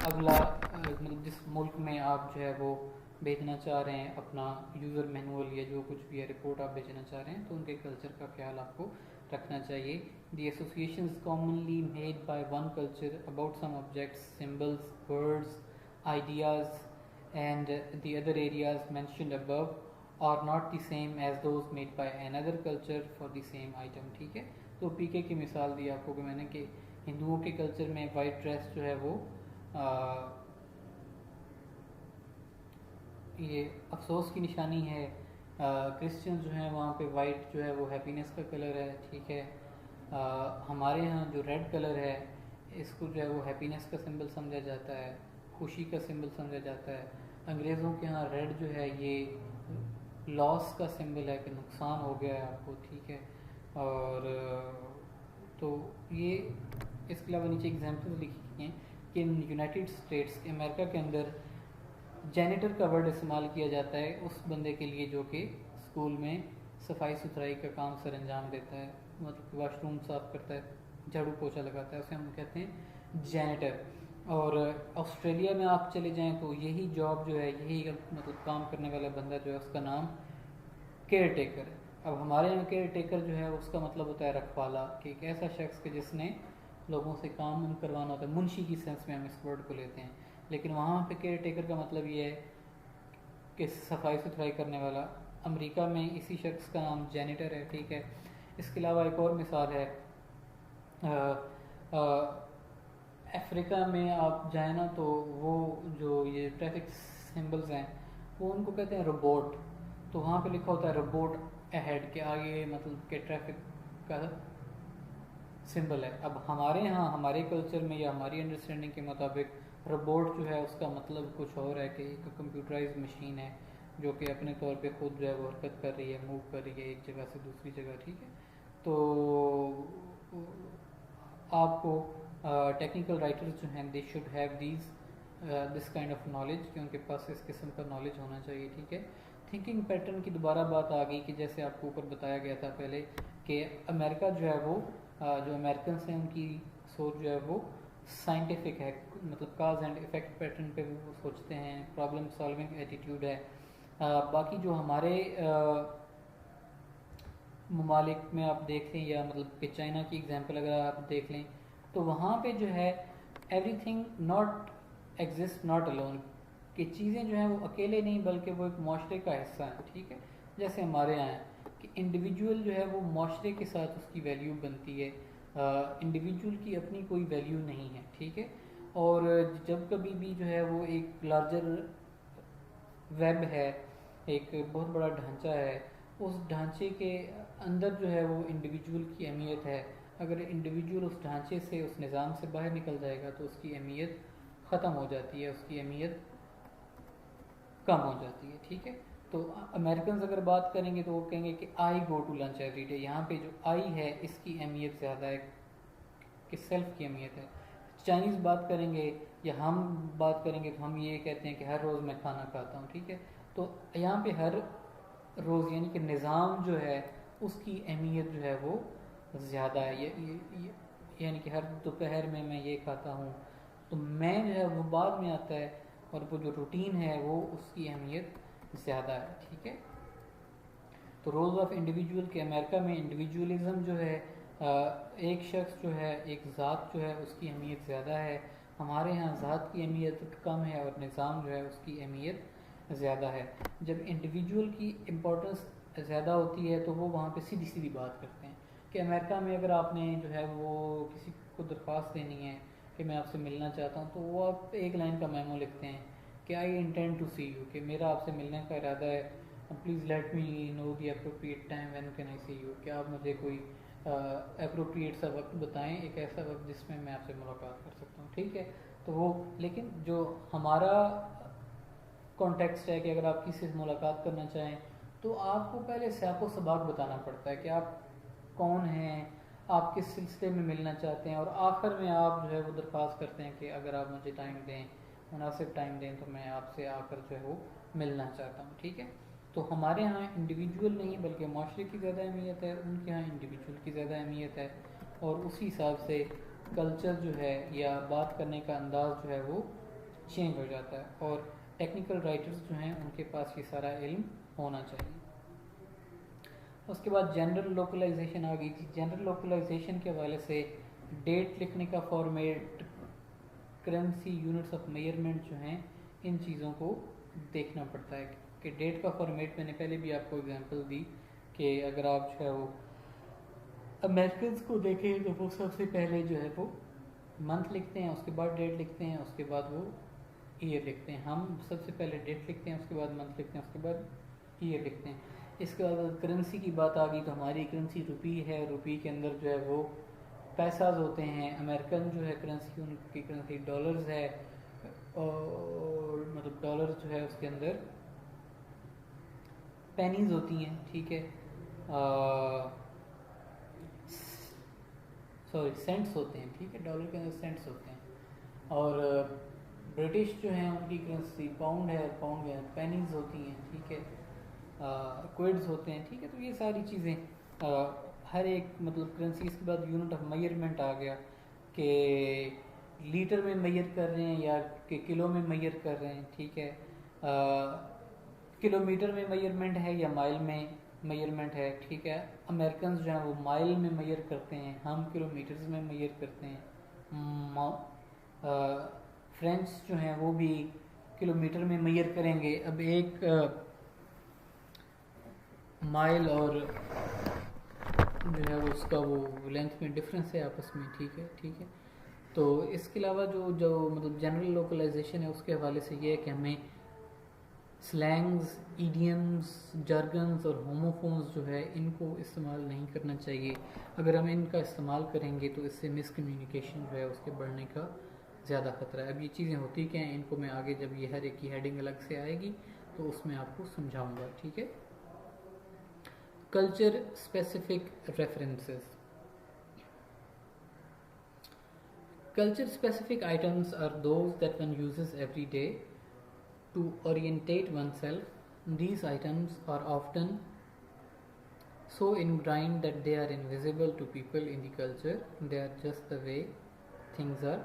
A: अगला मतलब जिस मुल्क में आप जो है वो भेजना चाह रहे हैं अपना यूज़र मैनुअल या जो कुछ भी है रिपोर्ट आप भेजना चाह रहे हैं तो उनके कल्चर का ख्याल आपको रखना चाहिए। The association commonly made by one culture about some objects, symbols, words, ideas and the other areas mentioned above are not the same as those made by another culture for the same item, ठीक है। तो पीके की मिसाल दी आपको कि मैंने कि हिंदुओं के कल्चर में वाइट ड्रेस जो है वो ये अफसोस की निशानी है। क्रिश्चियन जो है वहाँ पे वाइट जो है वो हैप्पीनेस का कलर है, ठीक है। हमारे यहाँ जो रेड कलर है इसको जो है वो हैप्पीनेस का सिंबल समझा जाता है, खुशी का सिंबल समझा जाता है। अंग्रेज़ों के यहाँ रेड जो है ये लॉस का सिंबल है कि नुकसान हो गया है आपको, ठीक है। और तो ये इसके अलावा नीचे एग्जाम्पल लिखी हैं कि यूनाइटेड स्टेट्स अमेरिका के अंदर जैनिटर का वर्ड इस्तेमाल किया जाता है उस बंदे के लिए जो कि स्कूल में सफाई सुथराई का काम सर अंजाम देता है, मतलब वाशरूम साफ करता है, झाड़ू पोछा लगाता है, उसे हम कहते हैं जैनिटर। और ऑस्ट्रेलिया में आप चले जाएं तो यही जॉब जो है यही मतलब काम करने वाला बंदा जो है उसका नाम केयर टेकर है। अब हमारे यहाँ केयर टेकर जो है उसका मतलब होता है रखवाला, कि एक ऐसा शख्स के जिसने लोगों से काम करवाना होता है, मुंशी की सेंस में हम इस वर्ड को लेते हैं। लेकिन वहाँ पे केयर टेकर का मतलब ये है कि सफाई सुथराई करने वाला। अमेरिका में इसी शख्स का नाम जैनिटर है, ठीक है। इसके अलावा एक और मिसाल है, अफ्रीका में आप जाए ना तो वो जो ये ट्रैफिक सिंबल्स हैं वो उनको कहते हैं रोबोट। तो वहाँ पे लिखा होता है रोबोट अहेड के आगे, मतलब के ट्रैफिक का सिंबल है। अब हमारे यहाँ हमारे कल्चर में या हमारी अंडरस्टैंडिंग के मुताबिक रोबोट जो है उसका मतलब कुछ और है कि एक कंप्यूटराइज्ड मशीन है जो कि अपने तौर पे खुद जो है वो हरकत कर रही है, मूव कर रही है एक जगह से दूसरी जगह, ठीक है। तो आपको टेक्निकल राइटर्स जो हैं they should have this kind of knowledge, कि उनके पास इस किस्म का नॉलेज होना चाहिए, ठीक है। थिंकिंग पैटर्न की दोबारा बात आ गई कि जैसे आपको ऊपर बताया गया था पहले कि अमेरिका जो है वो जो अमेरिकन हैं उनकी सोच जो है वो साइंटिफिक है, मतलब काज एंड इफेक्ट पैटर्न पे वो सोचते हैं, प्रॉब्लम सॉल्विंग एटीट्यूड है। बाकी जो हमारे ममालिक में आप देख लें या मतलब कि चाइना की एग्जांपल अगर आप देख लें तो वहाँ पे जो है everything not exist not alone, कि चीज़ें जो हैं वो अकेले नहीं बल्कि वो एक माशरे का हिस्सा है, ठीक है। जैसे हमारे यहाँ है कि इंडिविजुअल जो है वो माशरे के साथ उसकी वैल्यू बनती है, इंडिविजुअल की अपनी कोई वैल्यू नहीं है, ठीक है। और जब कभी भी जो है वो एक लार्जर वेब है, एक बहुत बड़ा ढांचा है, उस ढांचे के अंदर जो है वो इंडिविजुअल की अहमियत है। अगर इंडिविजुअल उस ढांचे से उस निज़ाम से बाहर निकल जाएगा तो उसकी अहमियत ख़त्म हो जाती है, उसकी अहमियत कम हो जाती है, ठीक है। तो अमेरिकन अगर बात करेंगे तो वो कहेंगे कि I go to lunch every day. यहाँ पे जो आई है इसकी अहमियत ज़्यादा है कि सेल्फ की अहमियत है। चाइनीज़ बात करेंगे या हम बात करेंगे तो हम ये कहते हैं कि हर रोज़ मैं खाना खाता हूँ, ठीक है। तो यहाँ पे हर रोज़ यानी कि निज़ाम जो है उसकी अहमियत जो है वो ज़्यादा है। यानी कि हर दोपहर में मैं ये खाता हूँ, तो मैं जो है वो बाद में आता है, और वो जो रूटीन है वो उसकी अहमियत ज़्यादा है, ठीक है। तो रोल ऑफ इंडिविजुअल के अमेरिका में इंडिविजुअलिज्म जो है एक शख्स जो है एक ज़ात जो है उसकी अहमियत ज़्यादा है। हमारे यहाँ ज़ात की अहमियत कम है और निज़ाम जो है उसकी अहमियत ज़्यादा है। जब इंडिविजुअल की इम्पोर्टेंस ज़्यादा होती है तो वो वहाँ पे सीधी सीधी बात करते हैं कि अमेरिका में अगर आपने जो है वो किसी को दरख्वास्त देनी है कि मैं आपसे मिलना चाहता हूँ तो वो आप एक लाइन का मेमो लिखते हैं कि I intend to see you, कि मेरा आपसे मिलने का इरादा है, please let me know the appropriate time when can I see you, कि आप मुझे कोई अप्रोप्रिएट सा वक्त बताएं, एक ऐसा वक्त जिसमें मैं आपसे मुलाकात कर सकता हूँ, ठीक है। तो वो, लेकिन जो हमारा कॉन्टेक्स्ट है कि अगर आप किसी से मुलाकात करना चाहें तो आपको पहले साको सबाक बताना पड़ता है कि आप कौन हैं, आप किस सिलसिले में मिलना चाहते हैं, और आखिर में आप जो है वो दरख्वास्त करते हैं कि अगर आप मुझे टाइम दें, मुनासिब टाइम दें, तो मैं आपसे आकर जो है वो मिलना चाहता हूँ, ठीक है। तो हमारे यहाँ इंडिविजुअल नहीं बल्कि माशरे की ज़्यादा अहमियत है, उनके यहाँ इंडिविजुअल की ज़्यादा अहमियत है, और उसी हिसाब से कल्चर जो है या बात करने का अंदाज़ जो है वो चेंज हो जाता है। और टेक्निकल राइटर्स जो हैं उनके पास ये सारा इल्म होना चाहिए। उसके बाद जनरल लोकलाइजेशन आ गई थी। जनरल लोकलाइजेशन के हवाले से डेट लिखने का format, currency, units of measurement जो हैं, इन चीज़ों को देखना पड़ता है कि डेट का फॉर्मेट, मैंने पहले भी आपको एग्जांपल दी कि अगर आप जो है वो अमेरिकन को देखें तो वो सबसे पहले जो है वो मंथ लिखते हैं, उसके बाद डेट लिखते हैं, उसके बाद वो ईयर लिखते हैं। हम सबसे पहले डेट लिखते हैं, उसके बाद मंथ लिखते हैं, उसके बाद ईयर लिखते हैं। इसके बाद करेंसी की बात आ गई तो हमारी करेंसी रुपी है, रुपी के अंदर जो है वो पैसाज होते हैं। अमेरिकन जो है करेंसी, उनकी करेंसी डॉलर्स है, और मतलब डॉलर जो है उसके अंदर पेनीज होती हैं, ठीक है, सॉरी सेंट्स होते हैं, ठीक है, डॉलर के अंदर सेंट्स होते हैं। और ब्रिटिश जो है उनकी करेंसी पाउंड है, पाउंड के अंदर पेनीज होती हैं, ठीक है, क्विड्स होते हैं, ठीक है। तो ये सारी चीज़ें हर एक मतलब करेंसी। इसके बाद यूनिट ऑफ मेजरमेंट आ गया कि लीटर में मेजर कर रहे हैं या कि किलो में मेजर कर रहे हैं, ठीक है, किलोमीटर में मेजरमेंट है या माइल में मेजरमेंट है, ठीक है। अमेरिकन जो हैं वो माइल में मेजर करते हैं, हम किलोमीटर्स में मेजर करते हैं। फ्रेंच जो हैं वो भी किलोमीटर में मेजर करेंगे। अब एक माइल और जो है वो उसका वो लेंथ में डिफरेंस है आपस में, ठीक है, ठीक है। तो इसके अलावा जो जो मतलब जनरल लोकलाइजेशन है उसके हवाले से ये है कि हमें स्लैंग्स, ईडियम्स, jargons और होमोफोन्स जो है इनको इस्तेमाल नहीं करना चाहिए। अगर हम इनका इस्तेमाल करेंगे तो इससे मिसकम्युनिकेशन जो है उसके बढ़ने का ज़्यादा खतरा है। अब ये चीज़ें होती क्या हैं, इनको मैं आगे जब ये हर एक की हेडिंग अलग से आएगी तो उसमें आपको समझाऊंगा, ठीक है। Culture specific references. Culture specific items are those that one uses every day to orientate oneself. These items are often so ingrained that they are invisible to people in the culture. They are just the way things are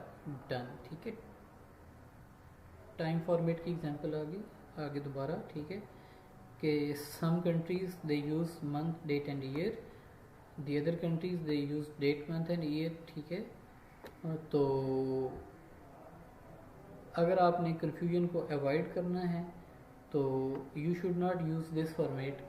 A: done, ठीक है। Time format की example आगे दोबारा, ठीक है, कि some countries they use month, date and year, the other countries they use date, month and year, ठीक है। तो अगर आपने कन्फ्यूजन को अवॉइड करना है तो you should not use this format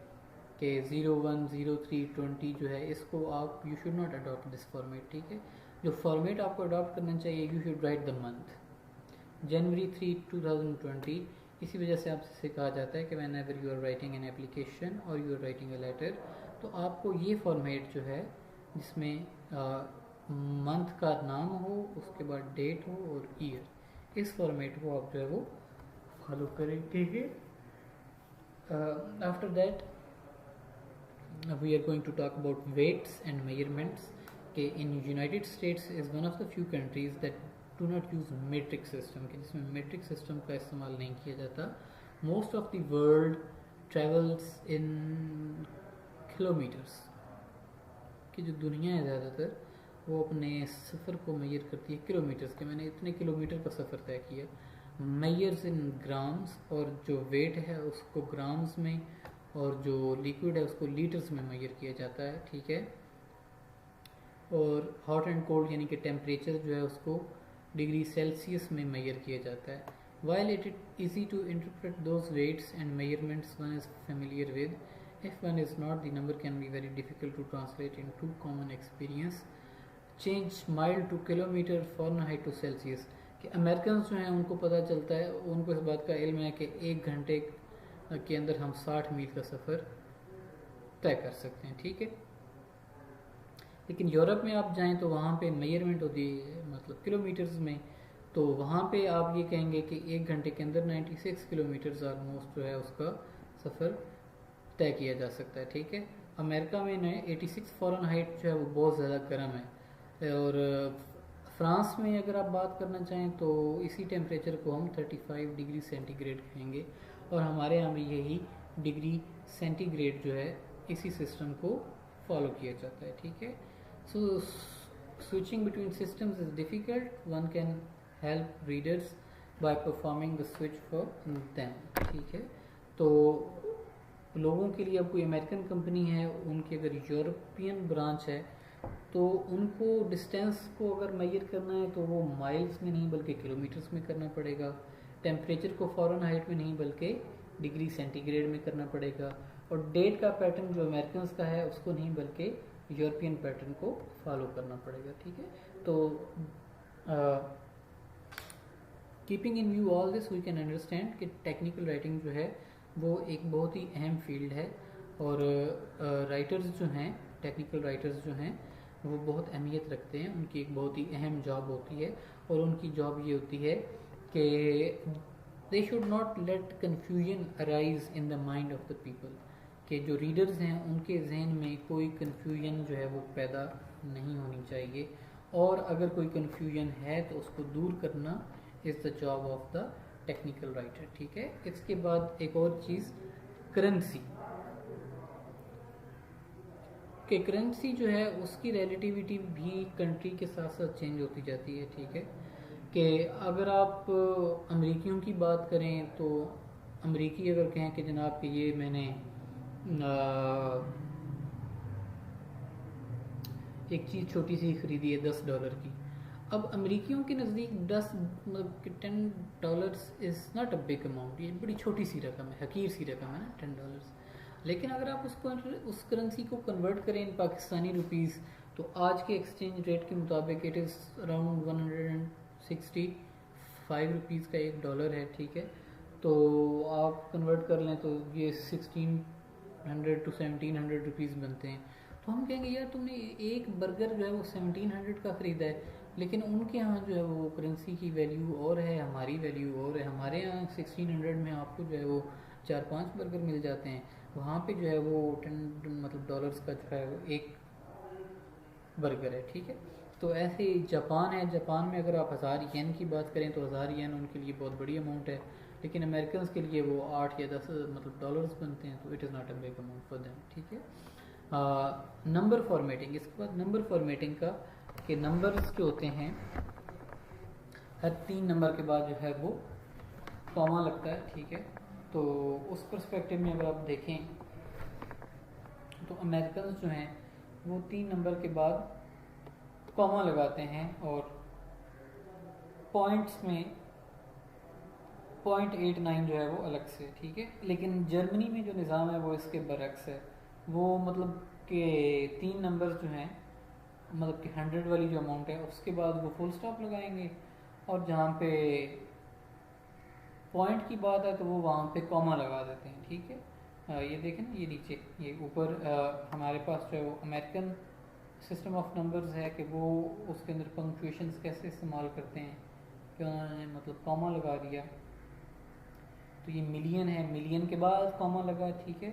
A: के 01, 03, 20 जो है इसको आप you should not adopt this format, ठीक है। जो फॉर्मेट आपको अडॉप्ट करना चाहिए, you should write the month January 3, 2020। इसी वजह से आपसे कहा जाता है कि whenever you are writing an application और you are writing a letter, तो आपको ये फॉर्मेट जो है जिसमें मंथ का नाम हो, उसके बाद डेट हो और ईयर, इस फॉर्मेट को आप जो है वो फॉलो करें, ठीक है। After that we are going to talk about weights and measurements के in United States is one of the few countries that do not use metric system, के जिसमें मेट्रिक सिस्टम का इस्तेमाल नहीं किया जाता। Most of the world travels in kilometres, की जो दुनिया है ज़्यादातर वो अपने सफ़र को मेजर करती है किलोमीटर्स के। मैंने इतने किलोमीटर का सफ़र तय किया, मेजर्स इन ग्राम्स, और जो वेट है उसको ग्राम्स में, और जो लिक्विड है उसको लीटर्स में मेजर किया जाता है, ठीक है। और हॉट एंड कोल्ड यानी कि टेम्परेचर जो है उसको डिग्री सेल्सियस में मेजर किया जाता है। While it is easy to interpret those weights and measurements one is familiar with, if one is not, the number can be very difficult to translate into common experience. Change mile to kilometer, Fahrenheit to Celsius, कि American जो हैं उनको पता चलता है, उनको इस बात का इल्म है कि 1 घंटे के अंदर हम 60 मील का सफ़र तय कर सकते हैं, ठीक है। लेकिन यूरोप में आप जाएं तो वहाँ पे मेजरमेंट होती है मतलब किलोमीटर्स में, तो वहाँ पे आप ये कहेंगे कि 1 घंटे के अंदर 96 किलोमीटर्स ऑलमोस्ट जो है उसका सफ़र तय किया जा सकता है, ठीक है। अमेरिका में 86 फ़ारेनहाइट जो है वो बहुत ज़्यादा गर्म है। और फ्रांस में अगर आप बात करना चाहें तो इसी टेम्परेचर को हम 35 डिग्री सेंटीग्रेड कहेंगे, और हमारे यहाँ भी यही डिग्री सेंटीग्रेड जो है इसी सिस्टम को फॉलो किया जाता है, ठीक है। So switching between systems is difficult, one can help readers by performing the switch for them, ठीक है। तो लोगों के लिए, अब कोई अमेरिकन कंपनी है, उनकी अगर यूरोपियन ब्रांच है तो उनको डिस्टेंस को अगर मेजर करना है तो वो माइल्स में नहीं बल्कि किलोमीटर्स में करना पड़ेगा। टेम्परेचर को फ़ारेनहाइट में नहीं बल्कि डिग्री सेंटीग्रेड में करना पड़ेगा। और डेट का पैटर्न जो अमेरिकन का है उसको नहीं बल्कि यूरोपियन पैटर्न को फॉलो करना पड़ेगा, ठीक है। तो keeping in view all this we can understand कि टेक्निकल राइटिंग जो है वो एक बहुत ही अहम फील्ड है, और राइटर्स जो हैं, टेक्निकल राइटर्स जो हैं वो बहुत अहमियत रखते हैं, उनकी एक बहुत ही अहम जॉब होती है। और उनकी जॉब ये होती है कि दे should not let confusion arise in the mind of the people, कि जो रीडर्स हैं उनके जहन में कोई कन्फ्यूजन जो है वो पैदा नहीं होनी चाहिए, और अगर कोई कन्फ्यूजन है तो उसको दूर करना is the job of the technical writer, ठीक है। इसके बाद एक और चीज़, करेंसी कि करेंसी जो है उसकी रिलेटिविटी भी कंट्री के साथ साथ चेंज होती जाती है, ठीक है। कि अगर आप अमेरिकियों की बात करें तो अमेरिकी अगर कहें कि जनाब कि ये मैंने एक चीज़ छोटी सी खरीदी है $10 की, अब अमेरिकियों के नज़दीक 10 मतलब कि $10 is not a big amount, ये बड़ी छोटी सी रकम है, हकीर सी रकम है ना $10। लेकिन अगर आप उसको उस करेंसी को कन्वर्ट करें इन पाकिस्तानी रुपीज़ तो आज के एक्सचेंज रेट के मुताबिक इट इज़ अराउंड 165 रुपीज़ का $1 है, ठीक है। तो आप कन्वर्ट कर लें तो ये 1600 to 1700 रुपीज़ बनते हैं। तो हम कहेंगे यार तुमने एक बर्गर जो है वो 1700 का ख़रीदा है, लेकिन उनके यहाँ जो है वो करेंसी की वैल्यू और है, हमारी वैल्यू और है। हमारे यहाँ 1600 में आपको जो है वो 4-5 बर्गर मिल जाते हैं, वहाँ पे जो है वो 10 मतलब डॉलर्स का जो है वो एक बर्गर है, ठीक है। तो ऐसे जापान है, जापान में अगर आप 1000 येन की बात करें तो 1000 येन उनके लिए बहुत बड़ी अमाउंट है, लेकिन अमेरिकन के लिए वो 8 या 10 मतलब डॉलर्स बनते हैं, तो it is not a big amount for them, ठीक है। नंबर फॉर्मेटिंग, इसके बाद नंबर फॉर्मेटिंग का कि नंबर्स जो होते हैं हर 3 नंबर के बाद जो है वो कॉमा लगता है, ठीक है। तो उस पर्सपेक्टिव में अगर आप देखें तो अमेरिकन जो हैं वो 3 नंबर के बाद कॉमा लगाते हैं, और पॉइंट्स में 0.89 जो है वो अलग से, ठीक है। लेकिन जर्मनी में जो निज़ाम है वो इसके बरक्स है, वो मतलब कि 3 नंबर जो हैं मतलब कि 100 वाली जो अमाउंट है उसके बाद वो फुल स्टॉप लगाएंगे, और जहाँ पे पॉइंट की बात है तो वो वहाँ पे कॉमा लगा देते हैं, ठीक है। ये देखें ना, ये नीचे ये ऊपर हमारे पास जो है वो अमेरिकन सिस्टम ऑफ नंबर्स है कि वो उसके अंदर पंक्चुएशंस कैसे इस्तेमाल करते हैं कि उन्होंने मतलब कॉमा लगा दिया। तो ये मिलियन है, मिलियन के बाद कॉमा लगा, ठीक है।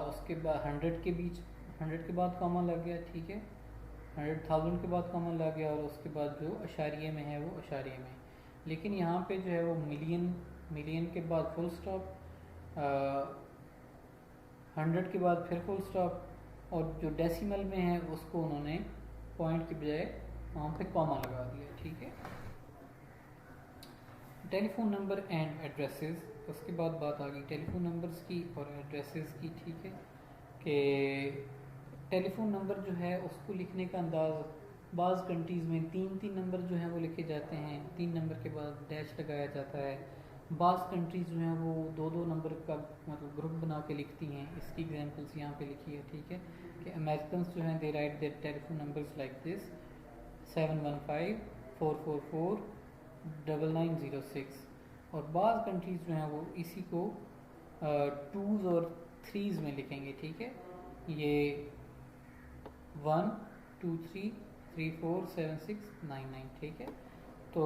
A: उसके बाद 100 के बीच 100 के बाद कॉमा लग गया, ठीक है। 100,000 के बाद कॉमा लग गया, और उसके बाद जो अशारिये में है वो अशारिये में। लेकिन यहाँ पे जो है वो मिलियन के बाद फुल स्टॉप, 100 के बाद फिर फुल स्टॉप, और जो डेसिमल में है उसको उन्होंने पॉइंट की बजाय वहाँ पे कॉमा लगा दिया, ठीक है। टेलीफोन नंबर एंड एड्रेसेस, उसके बाद बात आ गई टेलीफोन नंबर्स की और एड्रेसेस की, ठीक है। कि टेलीफोन नंबर जो है उसको लिखने का अंदाज़, बाज़ कंट्रीज़ में 3-3 नंबर जो हैं वो लिखे जाते हैं, 3 नंबर के बाद डैश लगाया जाता है। बाज़ कंट्रीज़ जो हैं वो 2-2 नंबर का मतलब ग्रुप बना के लिखती हैं। इसकी एग्जांपल्स यहाँ पे लिखी है, ठीक है। कि अमेरिकन जो हैं they write their telephone numbers like this 715-444-9906, और बाज़ कंट्रीज़ जो हैं वो इसी को 2s और 3s में लिखेंगे, ठीक है। ये 1 2 3 3 4 7 6 9 9, ठीक है। तो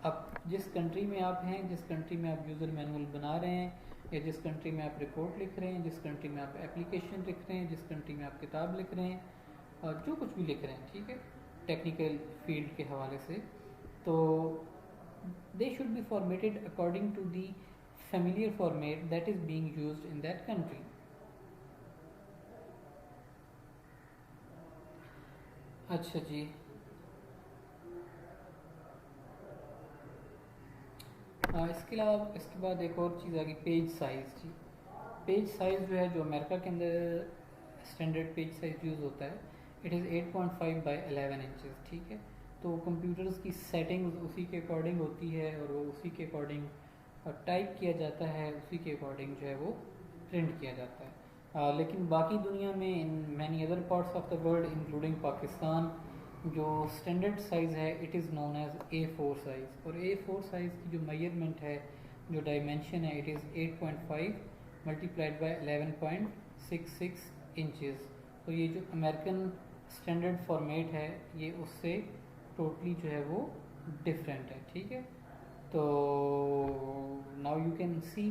A: अब जिस कंट्री में आप हैं, जिस कंट्री में आप यूज़र मैनुअल बना रहे हैं, या जिस कंट्री में आप रिपोर्ट लिख रहे हैं, जिस कंट्री में आप एप्लीकेशन लिख रहे हैं, जिस कंट्री में आप किताब लिख रहे हैं, और जो कुछ भी लिख रहे हैं, ठीक है, टेक्निकल फील्ड के हवाले से, तो they should be formatted according to the familiar format that is being used in that country. अच्छा जी, इसके अलावा इसके बाद एक और चीज़ आ गई, पेज साइज़ जी। पेज साइज़ जो है, जो अमेरिका के अंदर स्टैंडर्ड पेज साइज़ यूज़ होता है, इट इज़ 8.5 बाई 11 इंचज़, ठीक है। तो कंप्यूटर्स की सेटिंग्स उसी के अकॉर्डिंग होती है, और वो उसी के अकॉर्डिंग टाइप किया जाता है, उसी के अकॉर्डिंग जो है वो प्रिंट किया जाता है। लेकिन बाकी दुनिया में, in many other parts of the world including Pakistan, जो स्टैंडर्ड साइज़ है it is known as A4 size. और A4 साइज़ की जो मेजरमेंट है, जो डायमेंशन है, it is 8.5 multiplied by 11.66 inches. तो ये जो अमेरिकन स्टैंडर्ड फॉर्मेट है, ये उससे टोटली जो है वो डिफरेंट है, ठीक है। तो नाउ यू कैन सी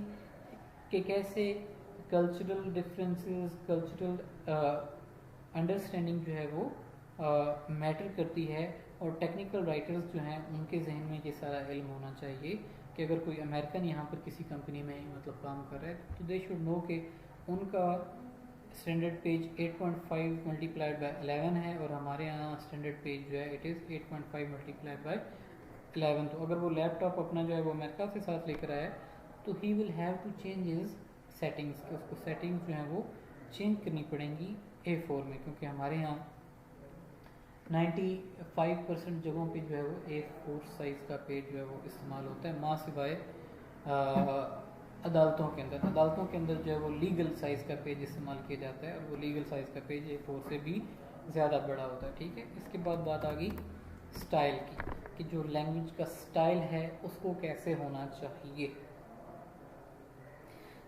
A: कि कैसे कल्चरल डिफरेंसेस, कल्चरल अंडरस्टैंडिंग जो है वो मैटर करती है। और टेक्निकल राइटर्स जो हैं उनके जहन में ये सारा इल्म होना चाहिए कि अगर कोई अमेरिकन यहाँ पर किसी कंपनी में मतलब काम कर रहा है, तो दे शुड नो कि उनका स्टैंडर्ड पेज 8.5 मल्टीप्लाइड बाई 11 है, और हमारे यहाँ स्टैंडर्ड पेज जो है इट इज़ 8.5 मल्टीप्लाइड बाई 11। तो अगर वो लैपटॉप अपना जो है वो अमेरिका से साथ लेकर आया, तो he will have to change his settings, उसको सेटिंग्स जो हैं वो चेंज करनी पड़ेंगी A4 में, क्योंकि हमारे यहाँ 95% जगहों पे जो है वो A4 साइज़ का पेज जो है वो इस्तेमाल होता है, माँ सिवाय अदालतों के अंदर। अदालतों के अंदर जो है वो लीगल साइज़ का पेज इस्तेमाल किया जाता है, और वो लीगल साइज़ का पेज A4 से भी ज़्यादा बड़ा होता है, ठीक है। इसके बाद बात आ गई स्टाइल की, कि जो लैंग्वेज का स्टाइल है उसको कैसे होना चाहिए।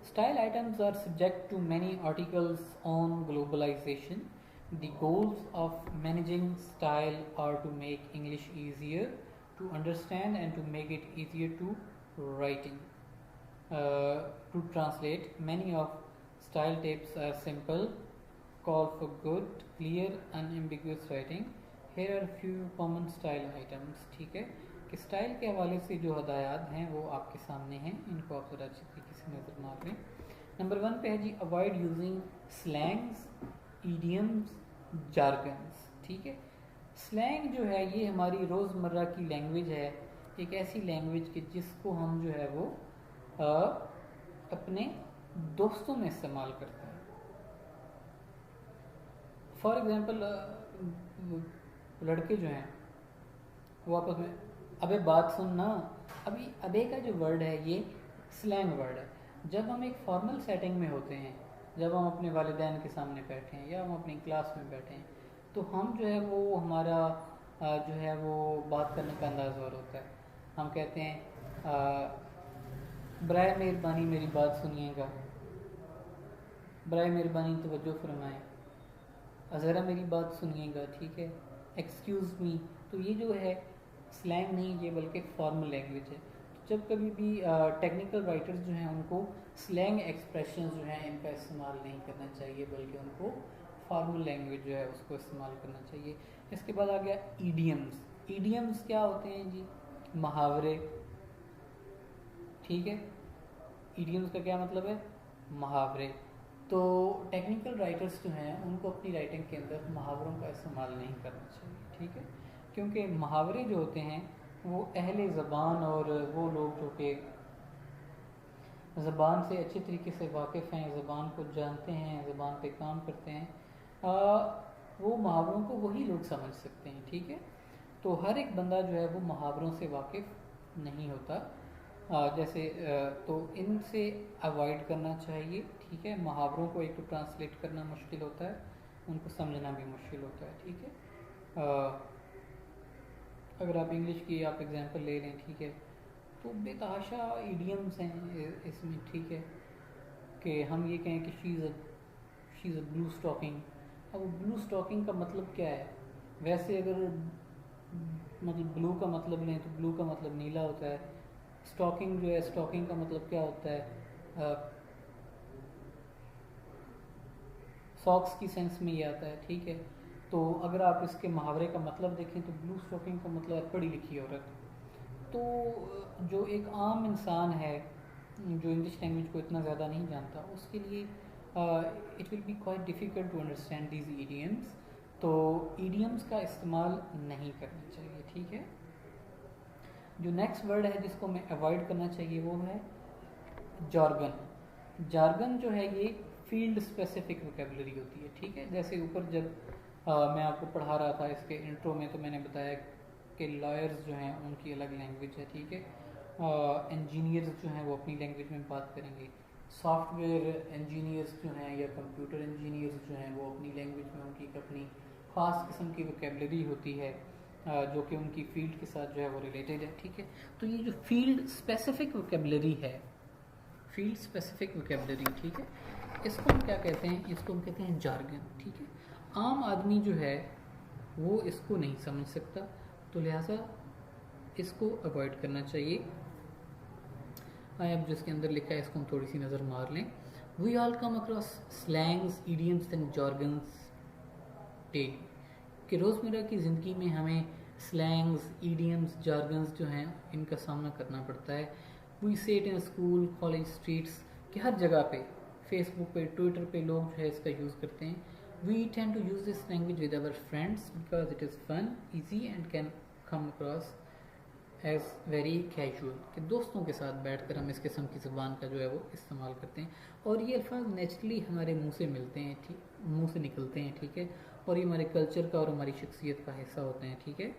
A: Style items are subject to many articles on globalization. The goals of managing style are to make English easier to understand and to make it easier to writing. To translate, many of style tips are simple, call for good, clear, unambiguous writing. Here are few common style items, ठीक है। कि style के हवाले से जो हदायत हैं वो आपके सामने हैं, इनको आप ज़रा अच्छी तरीके से नज़र मार लें। नंबर 1 पे है जी, avoid using slangs, idioms, jargons, ठीक है। स्लैंग जो है ये हमारी रोज़मर्रा की लैंग्वेज है, एक ऐसी लैंग्वेज कि जिसको हम जो है वो अपने दोस्तों में इस्तेमाल करते हैं। फॉर एग्जांपल, लड़के जो हैं वो आपस में, अबे बात सुन ना, अभी अबे का जो वर्ड है ये स्लैंग वर्ड है। जब हम एक फॉर्मल सेटिंग में होते हैं, जब हम अपने वालिदैन के सामने बैठे हैं या हम अपनी क्लास में बैठे हैं, तो हम जो है वो हमारा जो है वो बात करने का अंदाज़ और होता है। हम कहते हैं बराए मेहरबानी मेरी बात सुनिएगा, बराए मेहरबानी तवज्जो फरमाएं, ज़रा मेरी बात सुनिएगा, ठीक है, एक्सक्यूज़ मी। तो ये जो है स्लैंग नहीं, ये बल्कि फॉर्मल लैंग्वेज है। तो जब कभी भी टेक्निकल राइटर्स जो हैं उनको स्लैंग एक्सप्रेशंस जो हैं इनका इस्तेमाल नहीं करना चाहिए, बल्कि उनको फॉर्मल लैंग्वेज जो है उसको इस्तेमाल करना चाहिए। इसके बाद आ गया ईडियम्स। ईडियम्स क्या होते हैं जी? मुहावरे, ठीक है। ईडियम्स का क्या मतलब है? मुहावरे। तो टेक्निकल राइटर्स जो हैं उनको अपनी राइटिंग के अंदर मुहावरों का इस्तेमाल नहीं करना चाहिए, ठीक है, क्योंकि मुहावरे जो होते हैं वो अहले ज़बान और वो लोग जो कि ज़बान से अच्छे तरीके से वाकिफ़ हैं, ज़बान को जानते हैं, ज़बान पे काम करते हैं, वो मुहावरों को वही लोग समझ सकते हैं, ठीक है। तो हर एक बंदा जो है वो मुहावरों से वाकिफ़ नहीं होता, जैसे तो इनसे अवॉइड करना चाहिए, ठीक है। मुहावरों को एक तो ट्रांसलेट करना मुश्किल होता है, उनको समझना भी मुश्किल होता है, ठीक है। अगर आप इंग्लिश की आप एग्जांपल ले लें, ठीक है, तो बेतहाशा इडियम्स हैं इसमें, ठीक है, कि हम ये कहें कि she is a blue stocking. अब ब्लू स्टॉकिंग का मतलब क्या है? वैसे अगर मतलब ब्लू का मतलब लें तो ब्लू का मतलब नीला होता है। स्टॉकिंग जो है, स्टॉकिंग का मतलब क्या होता है, सॉक्स की सेंस में ये आता है, ठीक है। तो अगर आप इसके मुहावरे का मतलब देखें तो ब्लू स्टॉकिंग का मतलब है पढ़ी लिखी औरत। तो जो एक आम इंसान है जो इंग्लिश लैंग्वेज को इतना ज़्यादा नहीं जानता, उसके लिए it will be quite difficult to understand these idioms. तो ईडियम्स का इस्तेमाल नहीं करना चाहिए, ठीक है। जो नेक्स्ट वर्ड है जिसको मैं अवॉइड करना चाहिए वो है जार्गन। जार्गन जो है ये फील्ड स्पेसिफिक वोकेबलरी होती है, ठीक है। जैसे ऊपर जब मैं आपको पढ़ा रहा था इसके इंट्रो में, तो मैंने बताया कि लॉयर्स जो हैं उनकी अलग लैंग्वेज है, ठीक है। इंजीनियर्स जो हैं वो अपनी लैंग्वेज में बात करेंगे। सॉफ्टवेयर इंजीनियर्स जो हैं या कंप्यूटर इंजीनियर्स जो हैं वो अपनी लैंग्वेज में उनकी एक अपनी ख़ास किस्म की वोकेबलरी होती है, जो कि उनकी फील्ड के साथ जो है वो रिलेटेड है, ठीक है। तो ये जो फील्ड स्पेसिफिक वोकेबलरी है, फील्ड स्पेसिफिक वोकेबलरी, ठीक है, इसको हम क्या कहते हैं, इसको हम कहते हैं जार्गन, ठीक है। आम आदमी जो है वो इसको नहीं समझ सकता, तो लिहाजा इसको अवॉइड करना चाहिए। अब जिसके अंदर लिखा है इसको हम थोड़ी सी नज़र मार लें। We all come across slangs, idioms and jargons daily, कि रोज़मर्रा की ज़िंदगी में हमें स्लैंग्स, ईडियम्स, जार्गन्स जो हैं इनका सामना करना पड़ता है। वी से it in school, college, streets, कि हर जगह पे, फेसबुक पे, ट्विटर पे लोग जो है इसका यूज़ करते हैं। We tend to use this language with our friends because it is fun, easy and can come across as very casual, कि दोस्तों के साथ बैठकर हम इस किस्म की ज़बान का जो है वो इस्तेमाल करते हैं और ये अल्फाज नेचुरली हमारे मुंह से मिलते हैं, ठीक, मुंह से निकलते हैं, ठीक है। और ये हमारे कल्चर का और हमारी शख्सियत का हिस्सा होते हैं, ठीक है।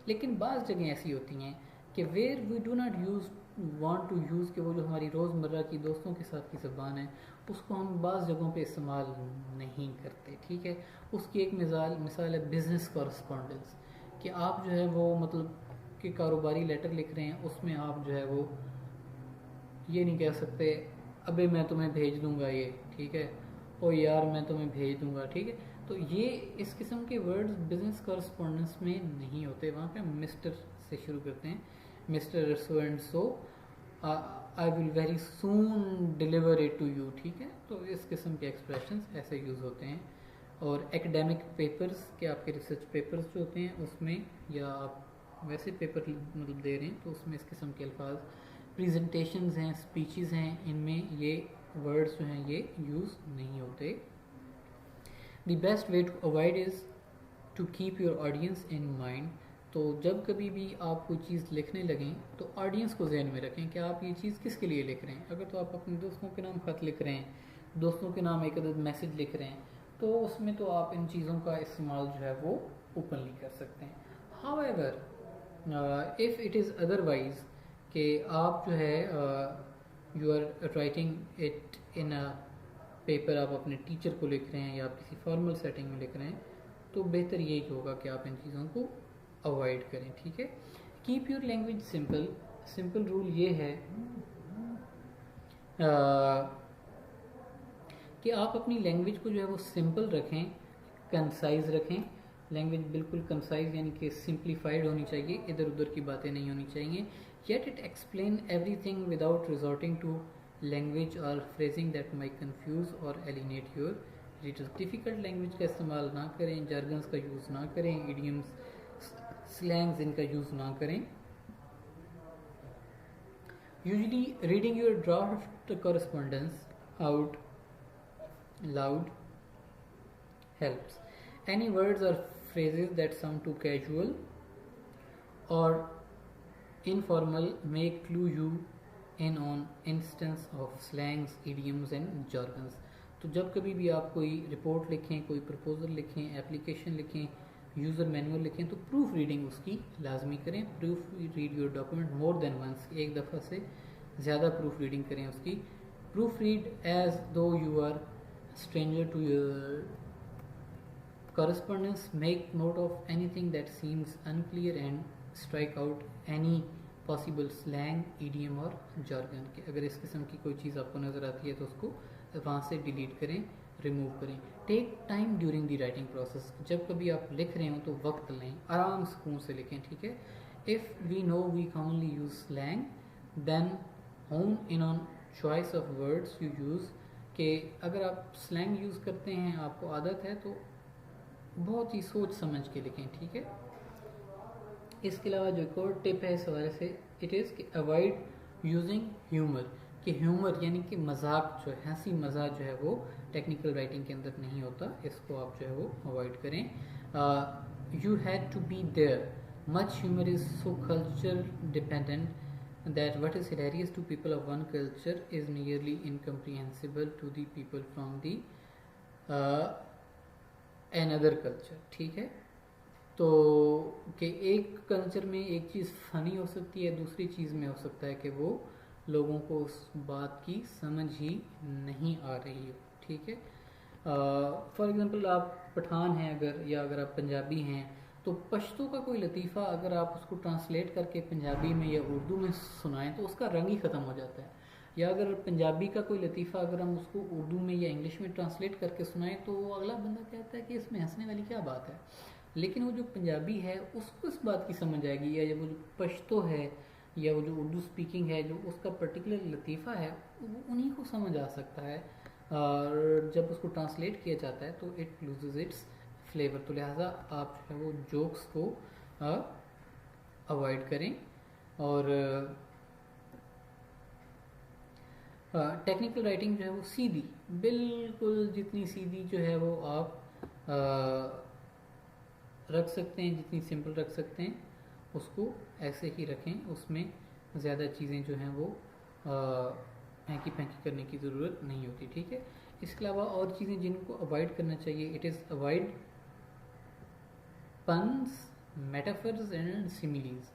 A: लेकिन बाज़ जगह ऐसी होती हैं कि where we do not use want to use, कि वो जो हमारी रोज़मर्रा की दोस्तों के साथ की ज़बान है उसको हम बाज़ जगहों पे इस्तेमाल नहीं करते, ठीक है। उसकी एक मिसाल है बिज़नेस कॉरस्पॉन्डेंस, कि आप जो है वो मतलब कि कारोबारी लेटर लिख रहे हैं, उसमें आप जो है वो ये नहीं कह सकते अबे मैं तुम्हें भेज दूंगा ये, ठीक है, ओ यार मैं तुम्हें भेज दूंगा, ठीक है। तो ये इस किस्म के वर्ड्स बिजनेस कॉरस्पॉन्डेंस में नहीं होते, वहाँ पे मिस्टर से शुरू करते हैं, mister so and so, I will very soon deliver it to you, ठीक है। तो इस किस्म के एक्सप्रेशंस ऐसे यूज़ होते हैं। और एकेडमिक पेपर्स के, आपके रिसर्च पेपर्स जो होते हैं उसमें, या आप वैसे पेपर मतलब दे रहे हैं तो उसमें इस किस्म के अल्फाज, प्रेजेंटेशंस हैं, स्पीचेस हैं, इनमें ये वर्ड्स जो हैं ये यूज़ नहीं होते। The best way to avoid is to keep your audience in mind. तो जब कभी भी आप कोई चीज़ लिखने लगें तो ऑडियंस को जहन में रखें कि आप ये चीज़ किसके लिए लिख रहे हैं। अगर तो आप अपने दोस्तों के नाम खत लिख रहे हैं, दोस्तों के नाम एक अदद मैसेज लिख रहे हैं, तो उसमें तो आप इन चीज़ों का इस्तेमाल जो है वो ओपनली कर सकते हैं। However if it is otherwise, कि आप जो है you are writing it in a paper, आप अपने टीचर को लिख रहे हैं या आप किसी फॉर्मल सेटिंग में लिख रहे हैं, तो बेहतर यही होगा कि आप इन चीज़ों को अवॉइड करें, ठीक है। Keep your language simple. Simple rule ये है कि आप अपनी लैंग्वेज को जो है वो सिंपल रखें, कंसाइज रखें। लैंग्वेज बिल्कुल कंसाइज यानी कि सिंप्लीफाइड होनी चाहिए, इधर उधर की बातें नहीं होनी चाहिए। Yet it explain everything without resorting to language और फ्रेजिंग दैट माई कन्फ्यूज और alienate your readers. Difficult language का इस्तेमाल ना करें, jargons का यूज़ ना करें, idioms, स्लैंग्स इनका यूज़ ना करें। Usually reading your draft correspondence out loud helps. Any words or phrases that sound too casual or informal may clue you in on instance of slangs, idioms and jargons. तो जब कभी भी आप कोई report लिखें, कोई प्रपोजल लिखें, application लिखें, यूज़र मैनुअल लिखें, तो प्रूफ रीडिंग उसकी लाजमी करें। Proof read your document more than once, एक दफ़ा से ज़्यादा प्रूफ रीडिंग करें उसकी। Proof read as though you are stranger to your correspondence. Make note of anything that seems unclear and strike out any possible slang, idiom और jargon। कि अगर इस किस्म की कोई चीज़ आपको नज़र आती है तो उसको वहाँ से डिलीट करें, रिमूव करें। Take time during the writing process, जब कभी आप लिख रहे हो तो वक्त लें, आराम सुकून से लिखें, ठीक है। If we know we commonly use slang then home in on choice of words you use, कि अगर आप स्लैंग यूज़ करते हैं, आपको आदत है, तो बहुत ही सोच समझ के लिखें, ठीक है। इसके अलावा जो एक और टिप है इस हवाले से, इट इज़ कि अवॉइड यूजिंग ह्यूमर, कि ह्यूमर यानी कि मजाक जो है, हंसी मजाक जो है वो टेक्निकल राइटिंग के अंदर नहीं होता, इसको आप जो है वो अवॉइड करें। You had to be there, much humour is so culture dependent that what is hilarious to people of one culture is nearly incomprehensible to the people from the another culture, ठीक है। तो कि एक culture में एक चीज़ funny हो सकती है, दूसरी चीज़ में हो सकता है कि वो लोगों को उस बात की समझ ही नहीं आ रही हो, ठीक है। फॉर एग्ज़ाम्पल आप पठान हैं अगर, या अगर आप पंजाबी हैं, तो पश्तो का कोई लतीफ़ा अगर आप उसको ट्रांसलेट करके पंजाबी में या उर्दू में सुनाएं तो उसका रंग ही ख़त्म हो जाता है। या अगर पंजाबी का कोई लतीफ़ा अगर हम उसको उर्दू में या इंग्लिश में ट्रांसलेट करके सुनाएं तो अगला बंदा कहता है कि इसमें हंसने वाली क्या बात है, लेकिन वो जो पंजाबी है उसको इस बात की समझ आएगी, या वो जो पश्तो है या वो जो उर्दू स्पीकिंग है, जो उसका पर्टिकुलर लतीफ़ा है, वो उन्हीं को समझ आ सकता है। और जब उसको ट्रांसलेट किया जाता है तो इट लूजेज इट्स फ्लेवर। तो लिहाजा आप जो है वो जोक्स को अवॉइड करें। और टेक्निकल राइटिंग जो है वो सीधी, बिल्कुल जितनी सीधी जो है वो आप रख सकते हैं, जितनी सिंपल रख सकते हैं उसको ऐसे ही रखें, उसमें ज़्यादा चीज़ें जो हैं वो फैंकी फैंकी करने की ज़रूरत नहीं होती, ठीक है। इसके अलावा और चीज़ें जिनको अवॉइड करना चाहिए, it is avoid puns, metaphors and similes.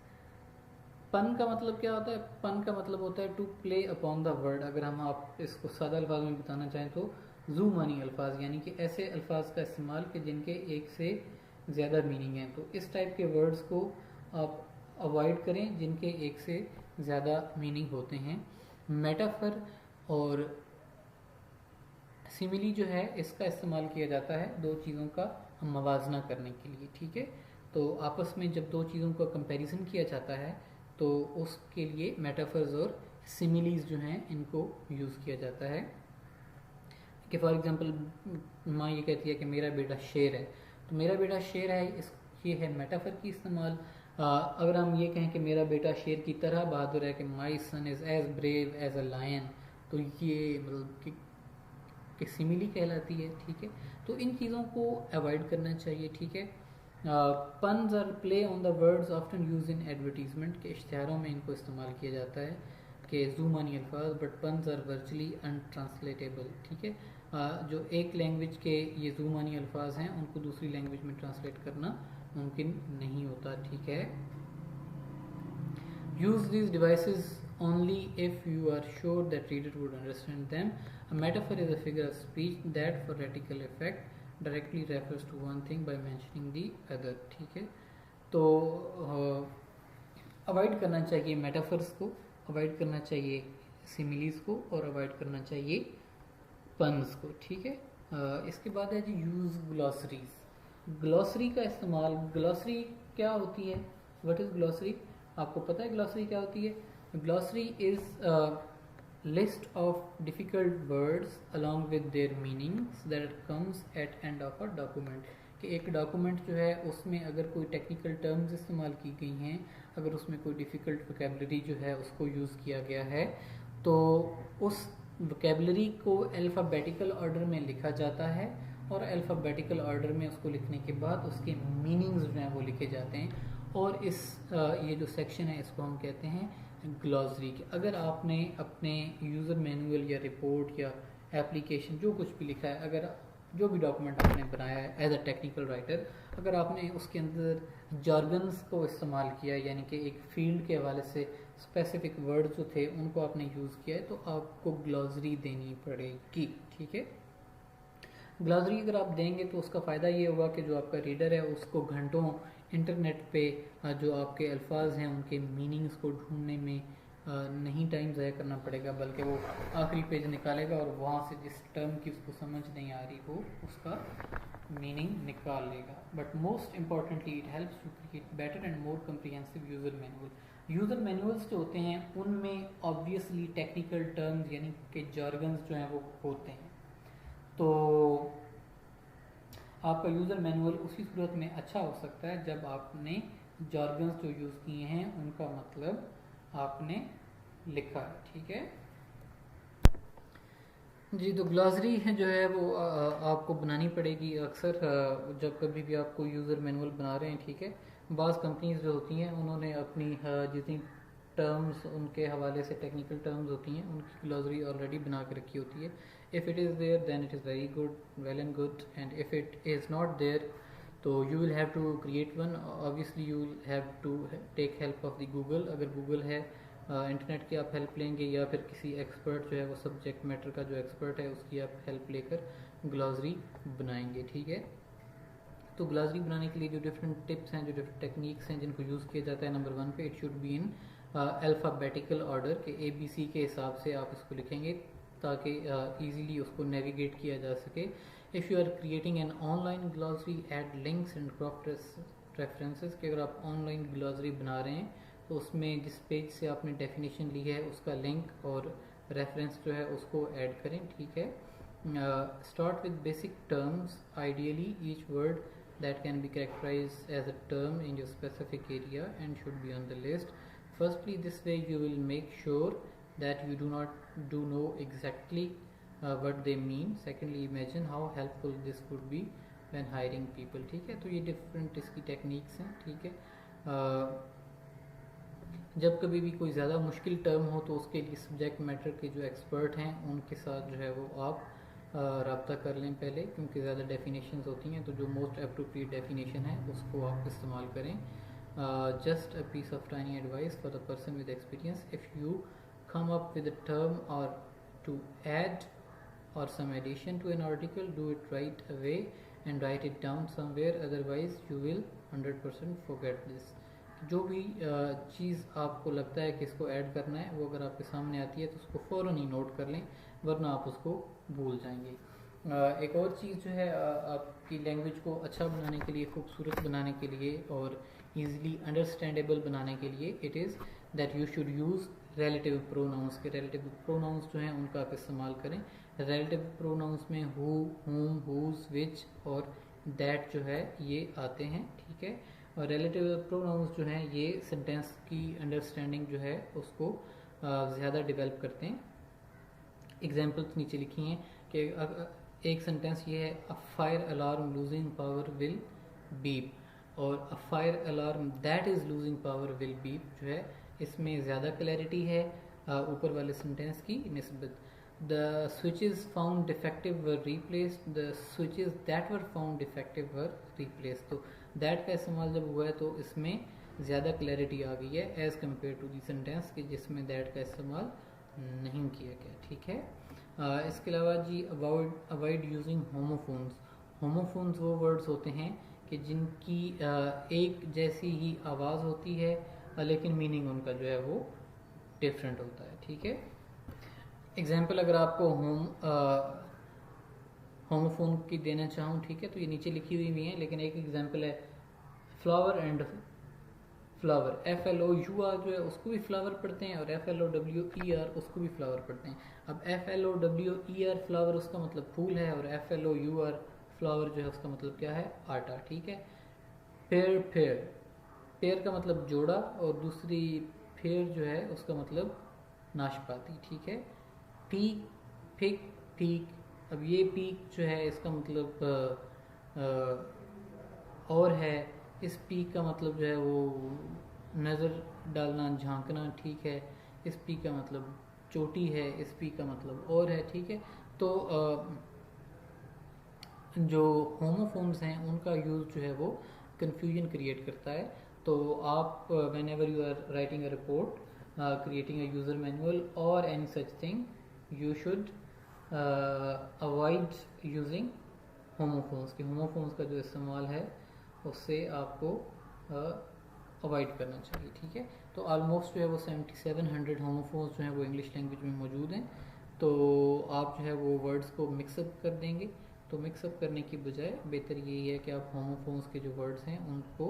A: पन का मतलब क्या होता है? पन का मतलब होता है to play upon the word. अगर हम आप इसको सादा अल्फाज में बताना चाहें तो जू मानी अल्फाज, यानी कि ऐसे अल्फाज का इस्तेमाल कि जिनके एक से ज़्यादा मीनिंग है। तो इस टाइप के वर्ड्स को आप अवॉइड करें जिनके एक से ज़्यादा मीनिंग होते हैं। मेटाफर और सिमिली जो है इसका इस्तेमाल किया जाता है दो चीज़ों का मवाजना करने के लिए, ठीक है। तो आपस में जब दो चीज़ों का कंपैरिजन किया जाता है तो उसके लिए मेटाफर्स और सिमिलीज जो हैं इनको यूज़ किया जाता है। कि फॉर एग्जांपल माँ ये कहती है कि मेरा बेटा शेर है, तो मेरा बेटा शेर है, ये है मेटाफर की इस्तेमाल। अगर हम ये कहें कि मेरा बेटा शेर की तरह बहादुर है, कि my son is as brave as a lion, तो ये मतलब कि सिमिली कहलाती है, ठीक है। तो इन चीज़ों को अवॉइड करना चाहिए, ठीक है। Puns are play on the words often use in advertisement, के इश्तिहारों में इनको इस्तेमाल किया जाता है कि ज़ूमानी अल्फाज, but puns are virtually untranslatable, ठीक है। जो एक लैंग्वेज के ये ज़ूमानी अल्फाज हैं उनको दूसरी लैंग्वेज में ट्रांसलेट करना मुमकिन नहीं होता, ठीक है। Use this devices only if you are sure that reader would understand them. A metaphor is a figure of speech that for rhetorical effect directly refers to one thing by mentioning the other, ठीक है। तो avoid करना चाहिए metaphors को, avoid करना चाहिए similes को और अवॉइड करना चाहिए पन्स को, ठीक है। इसके बाद है जी यूज ग्लॉसरीज। ग्लॉसरी का इस्तेमाल, ग्लॉसरी क्या होती है, व्हाट इज ग्लॉसरी? आपको पता है ग्लॉसरी क्या होती है? Glossary is a list of difficult words along with their meanings that comes at end of a document। कि एक डॉक्यूमेंट जो है उसमें अगर कोई टेक्निकल टर्म्स इस्तेमाल की गई हैं, अगर उसमें कोई डिफ़िकल्ट वोकेबलरी जो है उसको यूज़ किया गया है, तो उस वोकेबलरी को अल्फ़ाबेटिकल ऑर्डर में लिखा जाता है और अल्फ़ाबेटिकल ऑर्डर में उसको लिखने के बाद उसके मीनिंग्स जो हैं वो लिखे जाते हैं। और इस ये जो सेक्शन है इसको हम कहते हैं ग्लॉसरी के। अगर आपने अपने यूज़र मैनुअल या रिपोर्ट या एप्लीकेशन जो कुछ भी लिखा है, अगर जो भी डॉक्यूमेंट आपने बनाया है एज अ टेक्निकल राइटर, अगर आपने उसके अंदर जार्गन्स को इस्तेमाल किया, यानी कि एक फील्ड के हवाले से स्पेसिफिक वर्ड जो थे उनको आपने यूज़ किया है, तो आपको ग्लॉसरी देनी पड़ेगी, ठीक है। ग्लॉसरी अगर आप देंगे तो उसका फ़ायदा ये होगा कि जो आपका रीडर है उसको घंटों इंटरनेट पे जो आपके अल्फाज हैं उनके मीनिंग्स को ढूंढने में नहीं टाइम ज़ाया करना पड़ेगा, बल्कि वो आखिरी पेज निकालेगा और वहाँ से जिस टर्म की उसको समझ नहीं आ रही हो उसका मीनिंग निकाल लेगा. But most importantly it helps to create better and more comprehensive user manual. User manuals जो होते हैं उनमें ऑब्वियसली टेक्निकल टर्म्स यानी कि jargons जो हैं वो होते हैं. तो आपका यूज़र मैनुअल उसी सूरत में अच्छा हो सकता है जब आपने jargons जो यूज़ किए हैं उनका मतलब आपने लिखा है. ठीक है जी. तो ग्लॉसरी है जो है वो आपको बनानी पड़ेगी अक्सर जब कभी भी आपको यूज़र मैनुअल बना रहे हैं. ठीक है, बाज़ कंपनीज जो होती हैं उन्होंने अपनी जितनी टर्म्स उनके हवाले से टेक्निकल टर्म्स होती हैं उनकी ग्लॉसरी ऑलरेडी बना के रखी होती है. If it is there then it is very good, well and good, and if it is not there तो you will have to create one. Obviously you will have to take help of the Google. अगर Google है internet की आप help लेंगे या फिर किसी expert जो है वो सब्जेक्ट मैटर का जो एक्सपर्ट है उसकी आप हेल्प लेकर ग्लॉसरी बनाएंगे. ठीक है, तो ग्लॉसरी बनाने के लिए जो डिफरेंट टिप्स हैं, जो डिफरेंट टेक्निक्स हैं जिनको यूज़ किया जाता है, नंबर 1 पे it should be in alphabetical order के ABC के हिसाब से आप इसको लिखेंगे ताकि ईज़िली उसको नेविगेट किया जा सके. If you are creating an online glossary add links and cross references कि अगर आप ऑनलाइन ग्लॉसरी बना रहे हैं तो उसमें जिस पेज से आपने डेफिनेशन ली है उसका लिंक और रेफरेंस जो है उसको ऐड करें. ठीक है, start with basic terms. Ideally each word that can be characterized as a term in your specific area and should be on the list. Firstly, this way you will make sure that you do know exactly what they mean. Secondly, imagine how helpful this would be when hiring people. ठीक है, तो ये different इसकी techniques हैं. ठीक है, जब कभी भी कोई ज़्यादा मुश्किल टर्म हो तो उसके लिए सब्जेक्ट मैटर के जो एक्सपर्ट हैं उनके साथ जो है वो आप रब्ता कर लें पहले, क्योंकि ज़्यादा डेफिनेशंस होती हैं. तो जो मोस्ट अप्रोप्रिएट डेफिनेशन है उसको आप इस्तेमाल करें. Just a piece of tiny advice for the person with experience. If you come up with a term or to add or some addition to an article, do it right away and write it down somewhere, otherwise you will 100% forget this. जो भी चीज़ आपको लगता है कि इसको add करना है वो अगर आपके सामने आती है तो उसको फ़ौरन ही नोट कर लें, वरना आप उसको भूल जाएंगे. एक और चीज़ जो है आपकी लैंग्वेज को अच्छा बनाने के लिए, खूबसूरत बनाने के लिए और ईज़िली अंडरस्टैंडेबल बनाने के लिए, it is that you should use relative pronouns. के रिलेटिव प्रोनाउंस जो हैं उनका आप इस्तेमाल करें. रिलेटिव प्रोनाउंस में हु, हुम, हुज, विच और दैट जो है ये आते हैं. ठीक है, और रिलेटिव प्रोनाउंस जो हैं ये सेंटेंस की अंडरस्टैंडिंग जो है उसको ज़्यादा डेवलप करते हैं. एग्जाम्पल्स नीचे लिखी हैं कि एक सेंटेंस ये है, a fire alarm losing power will beep, और a fire alarm that is losing power will beep जो है इसमें ज़्यादा क्लैरिटी है ऊपर वाले सेंटेंस की निस्बत. The switches found defective were replaced. The switches that were found defective were replaced. तो that का इस्तेमाल जब हुआ है तो इसमें ज़्यादा क्लैरिटी आ गई है as compare to the sentence कि जिसमें that का इस्तेमाल नहीं किया गया. ठीक है, इसके अलावा जी अवॉइड यूजिंग होमोफोन्स. होमोफोन्स वो वर्ड्स होते हैं कि जिनकी एक जैसी ही आवाज़ होती है लेकिन मीनिंग उनका जो है वो डिफरेंट होता है. ठीक है, एग्जाम्पल अगर आपको होमोफोन की देना चाहूँ, ठीक है, तो ये नीचे लिखी हुई भी है, लेकिन एक एग्जाम्पल है फ्लावर एंड फ्लावर. FLOUR जो है उसको भी फ्लावर पढ़ते हैं और FLOWER उसको भी फ्लावर पढ़ते हैं. अब FLOWER फ्लावर उसका मतलब फूल है और FLOUR फ्लावर जो है उसका मतलब क्या है, आटा. ठीक है, पेयर पेयर पेयर का मतलब जोड़ा और दूसरी फेयर जो है उसका मतलब नाशपाती. ठीक है, पीक, पिक, पीक. अब ये पीक जो है इसका मतलब और है. इस पीक का मतलब जो है वो नज़र डालना, झांकना. ठीक है, इस पीक का मतलब चोटी है, इस पीक का मतलब और है. ठीक है, तो जो होमोफोन्स हैं उनका यूज़ जो है वो कन्फ्यूजन क्रिएट करता है. तो आप whenever you are writing a report, creating a user manual or any such thing, you should avoid using homophones. कि homophones का जो इस्तेमाल है उससे आपको अवॉइड करना चाहिए, ठीक है। तो ऑलमोस्ट जो है वो 7700 होमोफोन्स जो हैं वो इंग्लिश लैंग्वेज में मौजूद हैं। तो आप जो है वो वर्ड्स को मिक्सअप कर देंगे। तो मिक्सअप करने की बजाय बेहतर यही है कि आप होमोफोन्स के जो वर्ड्स हैं उनको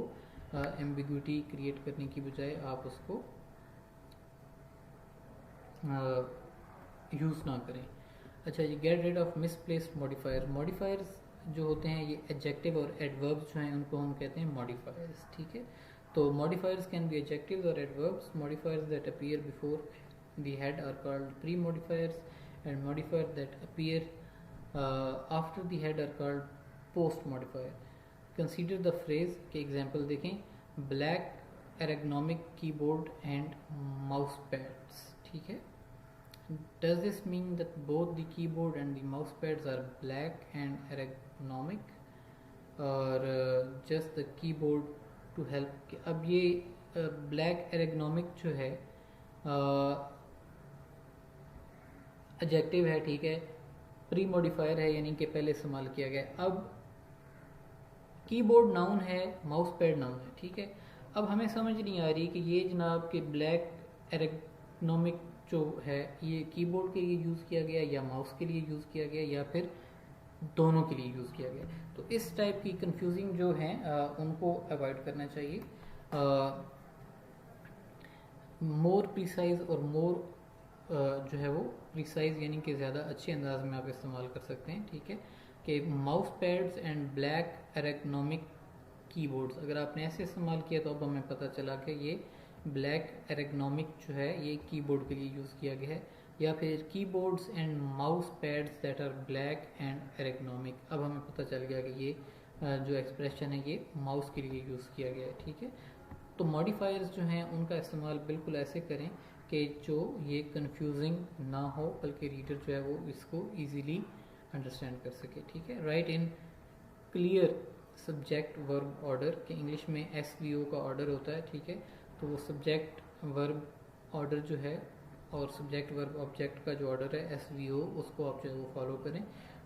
A: एम्बिग्विटी क्रिएट करने की बजाय आप उसको यूज़ ना करें। अच्छा जी, get rid of misplaced modifier. Modifiers जो होते हैं ये एडजेक्टिव और एडवर्ब्स जो हैं उनको हम कहते हैं मॉडिफायर्स, ठीक है। तो मॉडिफायर्स कैन बी एडजेक्टिव्स और adverbs. Modifiers that appear before the head are called pre modifiers and modifiers that appear after the head are called post modifier. Consider the phrase के एग्जाम्पल देखें, black ergonomic keyboard and mouse pads, ठीक है। Does this mean that both the keyboard and the mouse pads are black and ergonomic, or just the keyboard to help? अब ये black ergonomic जो है adjective है, ठीक है, प्री मॉडिफायर है यानी कि पहले इस्तेमाल किया गया। अब कीबोर्ड नाउन है, माउस पैड नाउन है, ठीक है। अब हमें समझ नहीं आ रही कि ये जनाब के ब्लैक एर्गोनॉमिक जो है ये कीबोर्ड के लिए यूज़ किया गया या माउस के लिए यूज़ किया गया या फिर दोनों के लिए यूज़ किया गया। तो इस टाइप की कंफ्यूजिंग जो है उनको अवॉइड करना चाहिए। मोर प्रिसाइज और मोर जो है वो प्रिसाइज यानी कि ज़्यादा अच्छे अंदाज में आप इस्तेमाल कर सकते हैं, ठीक है। कि mouse pads and black ergonomic keyboards, अगर आपने ऐसे इस्तेमाल किया तो अब हमें पता चला कि ये ब्लैक एर्गोनॉमिक जो है ये कीबोर्ड के लिए यूज़ किया गया है, या फिर keyboards and mouse pads that are black and ergonomic. अब हमें पता चल गया कि ये जो एक्सप्रेशन है ये माउस के लिए यूज़ किया गया है, ठीक है। तो मॉडिफायर्स जो हैं उनका इस्तेमाल बिल्कुल ऐसे करें कि जो ये कंफ्यूजिंग ना हो, बल्कि रीडर जो है वो इसको ईजीली अंडरस्टैंड कर सके, ठीक है। Right in clear subject verb order, के इंग्लिश में SVO का ऑर्डर होता है, ठीक है। तो वो सब्जेक्ट वर्ब ऑर्डर जो है और सब्जेक्ट वर्ब ऑब्जेक्ट का जो ऑर्डर है SVO, उसको आप जो है वो फॉलो करें।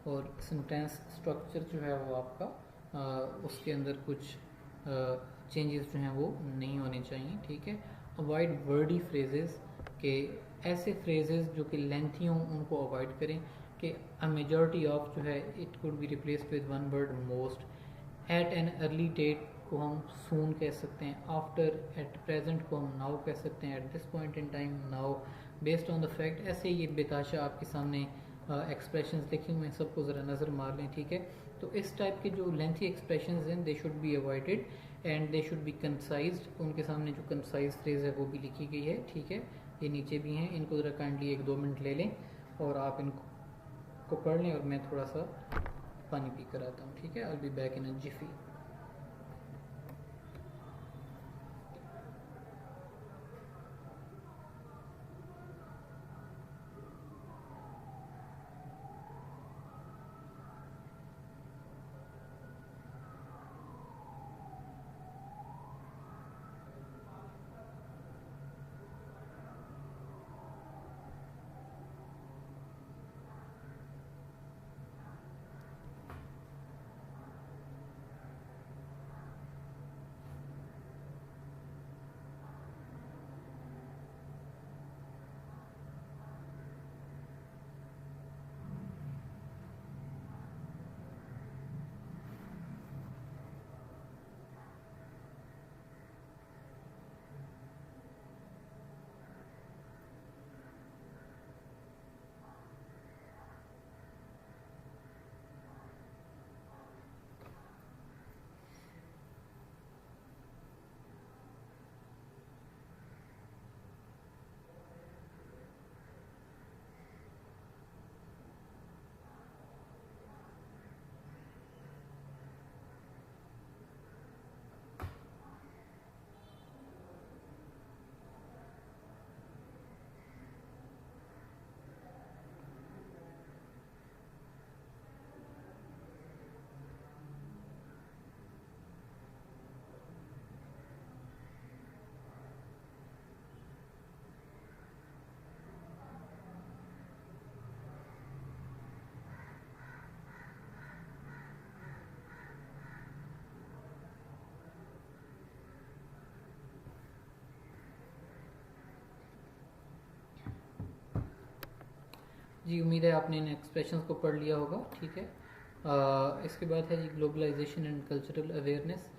A: और सेंटेंस स्ट्रक्चर जो है वो आपका उसके अंदर कुछ चेंजेस जो हैं वो नहीं होने चाहिए, ठीक है। अवॉइड वर्डी फ्रेजेस, के ऐसे फ्रेजेस जो कि लेंथी हों उनको अवॉइड करें। कि अ मेजॉरिटी ऑफ जो है it could be replaced with one word most. At an early date को हम सून कह सकते हैं, आफ्टर एट प्रेजेंट को हम नाउ कह सकते हैं, at this point in time now, based on the fact. ऐसे ये बेताशा आपके सामने एक्सप्रेशंस लिखे हुए हैं, सबको ज़रा नज़र मार लें, ठीक है। तो इस टाइप के जो लेंथी एक्सप्रेशंस हैं they should be avoided and they should be concised. उनके सामने जो कंसाइज फ्रेज है वो भी लिखी गई है, ठीक है। ये नीचे भी हैं, इनको ज़रा काइंडली 1-2 मिनट ले लें और आप इनको पढ़ लें और मैं थोड़ा सा पानी पी कर आता हूँ, ठीक है। I will be back in a jiffy. जी उम्मीद है आपने इन एक्सप्रेशंस को पढ़ लिया होगा, ठीक है। इसके बाद है जी ग्लोबलाइजेशन एंड कल्चरल अवेयरनेस,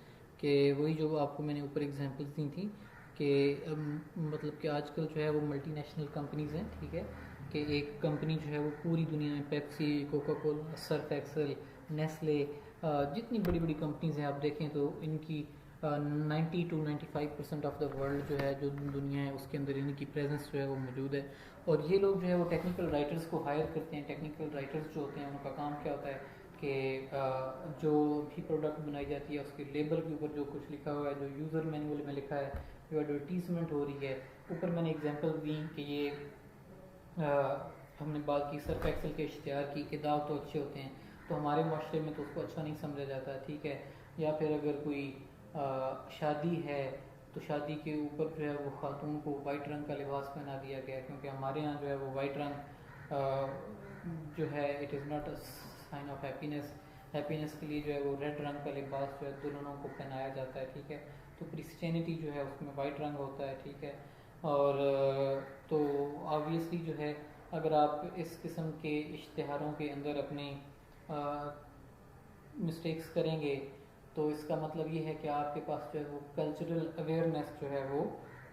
A: कि वही जो आपको मैंने ऊपर एग्जांपल्स दी थी कि मतलब कि आजकल जो है वो मल्टीनेशनल कंपनीज़ हैं, ठीक है, कि एक कंपनी जो है वो पूरी दुनिया में Pepsi, Coca Cola, Surf Excel, Nestle, जितनी बड़ी बड़ी कंपनीज़ हैं आप देखें तो इनकी 90 to 95% ऑफ द वर्ल्ड जो है, जो दुनिया है उसके अंदर इनकी प्रेजेंस जो है वो मौजूद है। और ये लोग जो है वो टेक्निकल राइटर्स को हायर करते हैं। टेक्निकल राइटर्स जो होते हैं उनका काम क्या होता है कि जो भी प्रोडक्ट बनाई जाती है उसके लेबल के ऊपर जो कुछ लिखा हुआ है, जो यूज़र मैनुअल में लिखा है, जो एडवर्टीजमेंट हो रही है, ऊपर मैंने एग्जांपल दी कि ये हमने बात की सर्फ एक्सेल के इश्तिहार की कि दाग तो अच्छे होते हैं, तो हमारे माशरे में तो उसको अच्छा नहीं समझा जाता, ठीक है। या फिर अगर कोई शादी है तो शादी के ऊपर जो है वो खातून को वाइट रंग का लिबास पहना दिया गया, क्योंकि हमारे यहाँ जो है वो वाइट रंग जो है it is not a sign of happiness. Happiness के लिए जो है वो रेड रंग का लिबास जो है दुल्हनों को पहनाया जाता है, ठीक है। तो क्रिश्चियनिटी जो है उसमें वाइट रंग होता है, ठीक है। और तो ऑब्वियसली जो है अगर आप इस किस्म के इश्तिहारों के अंदर अपने मिस्टेक्स करेंगे तो इसका मतलब ये है कि आपके पास जो है वो कल्चरल अवेयरनेस जो है वो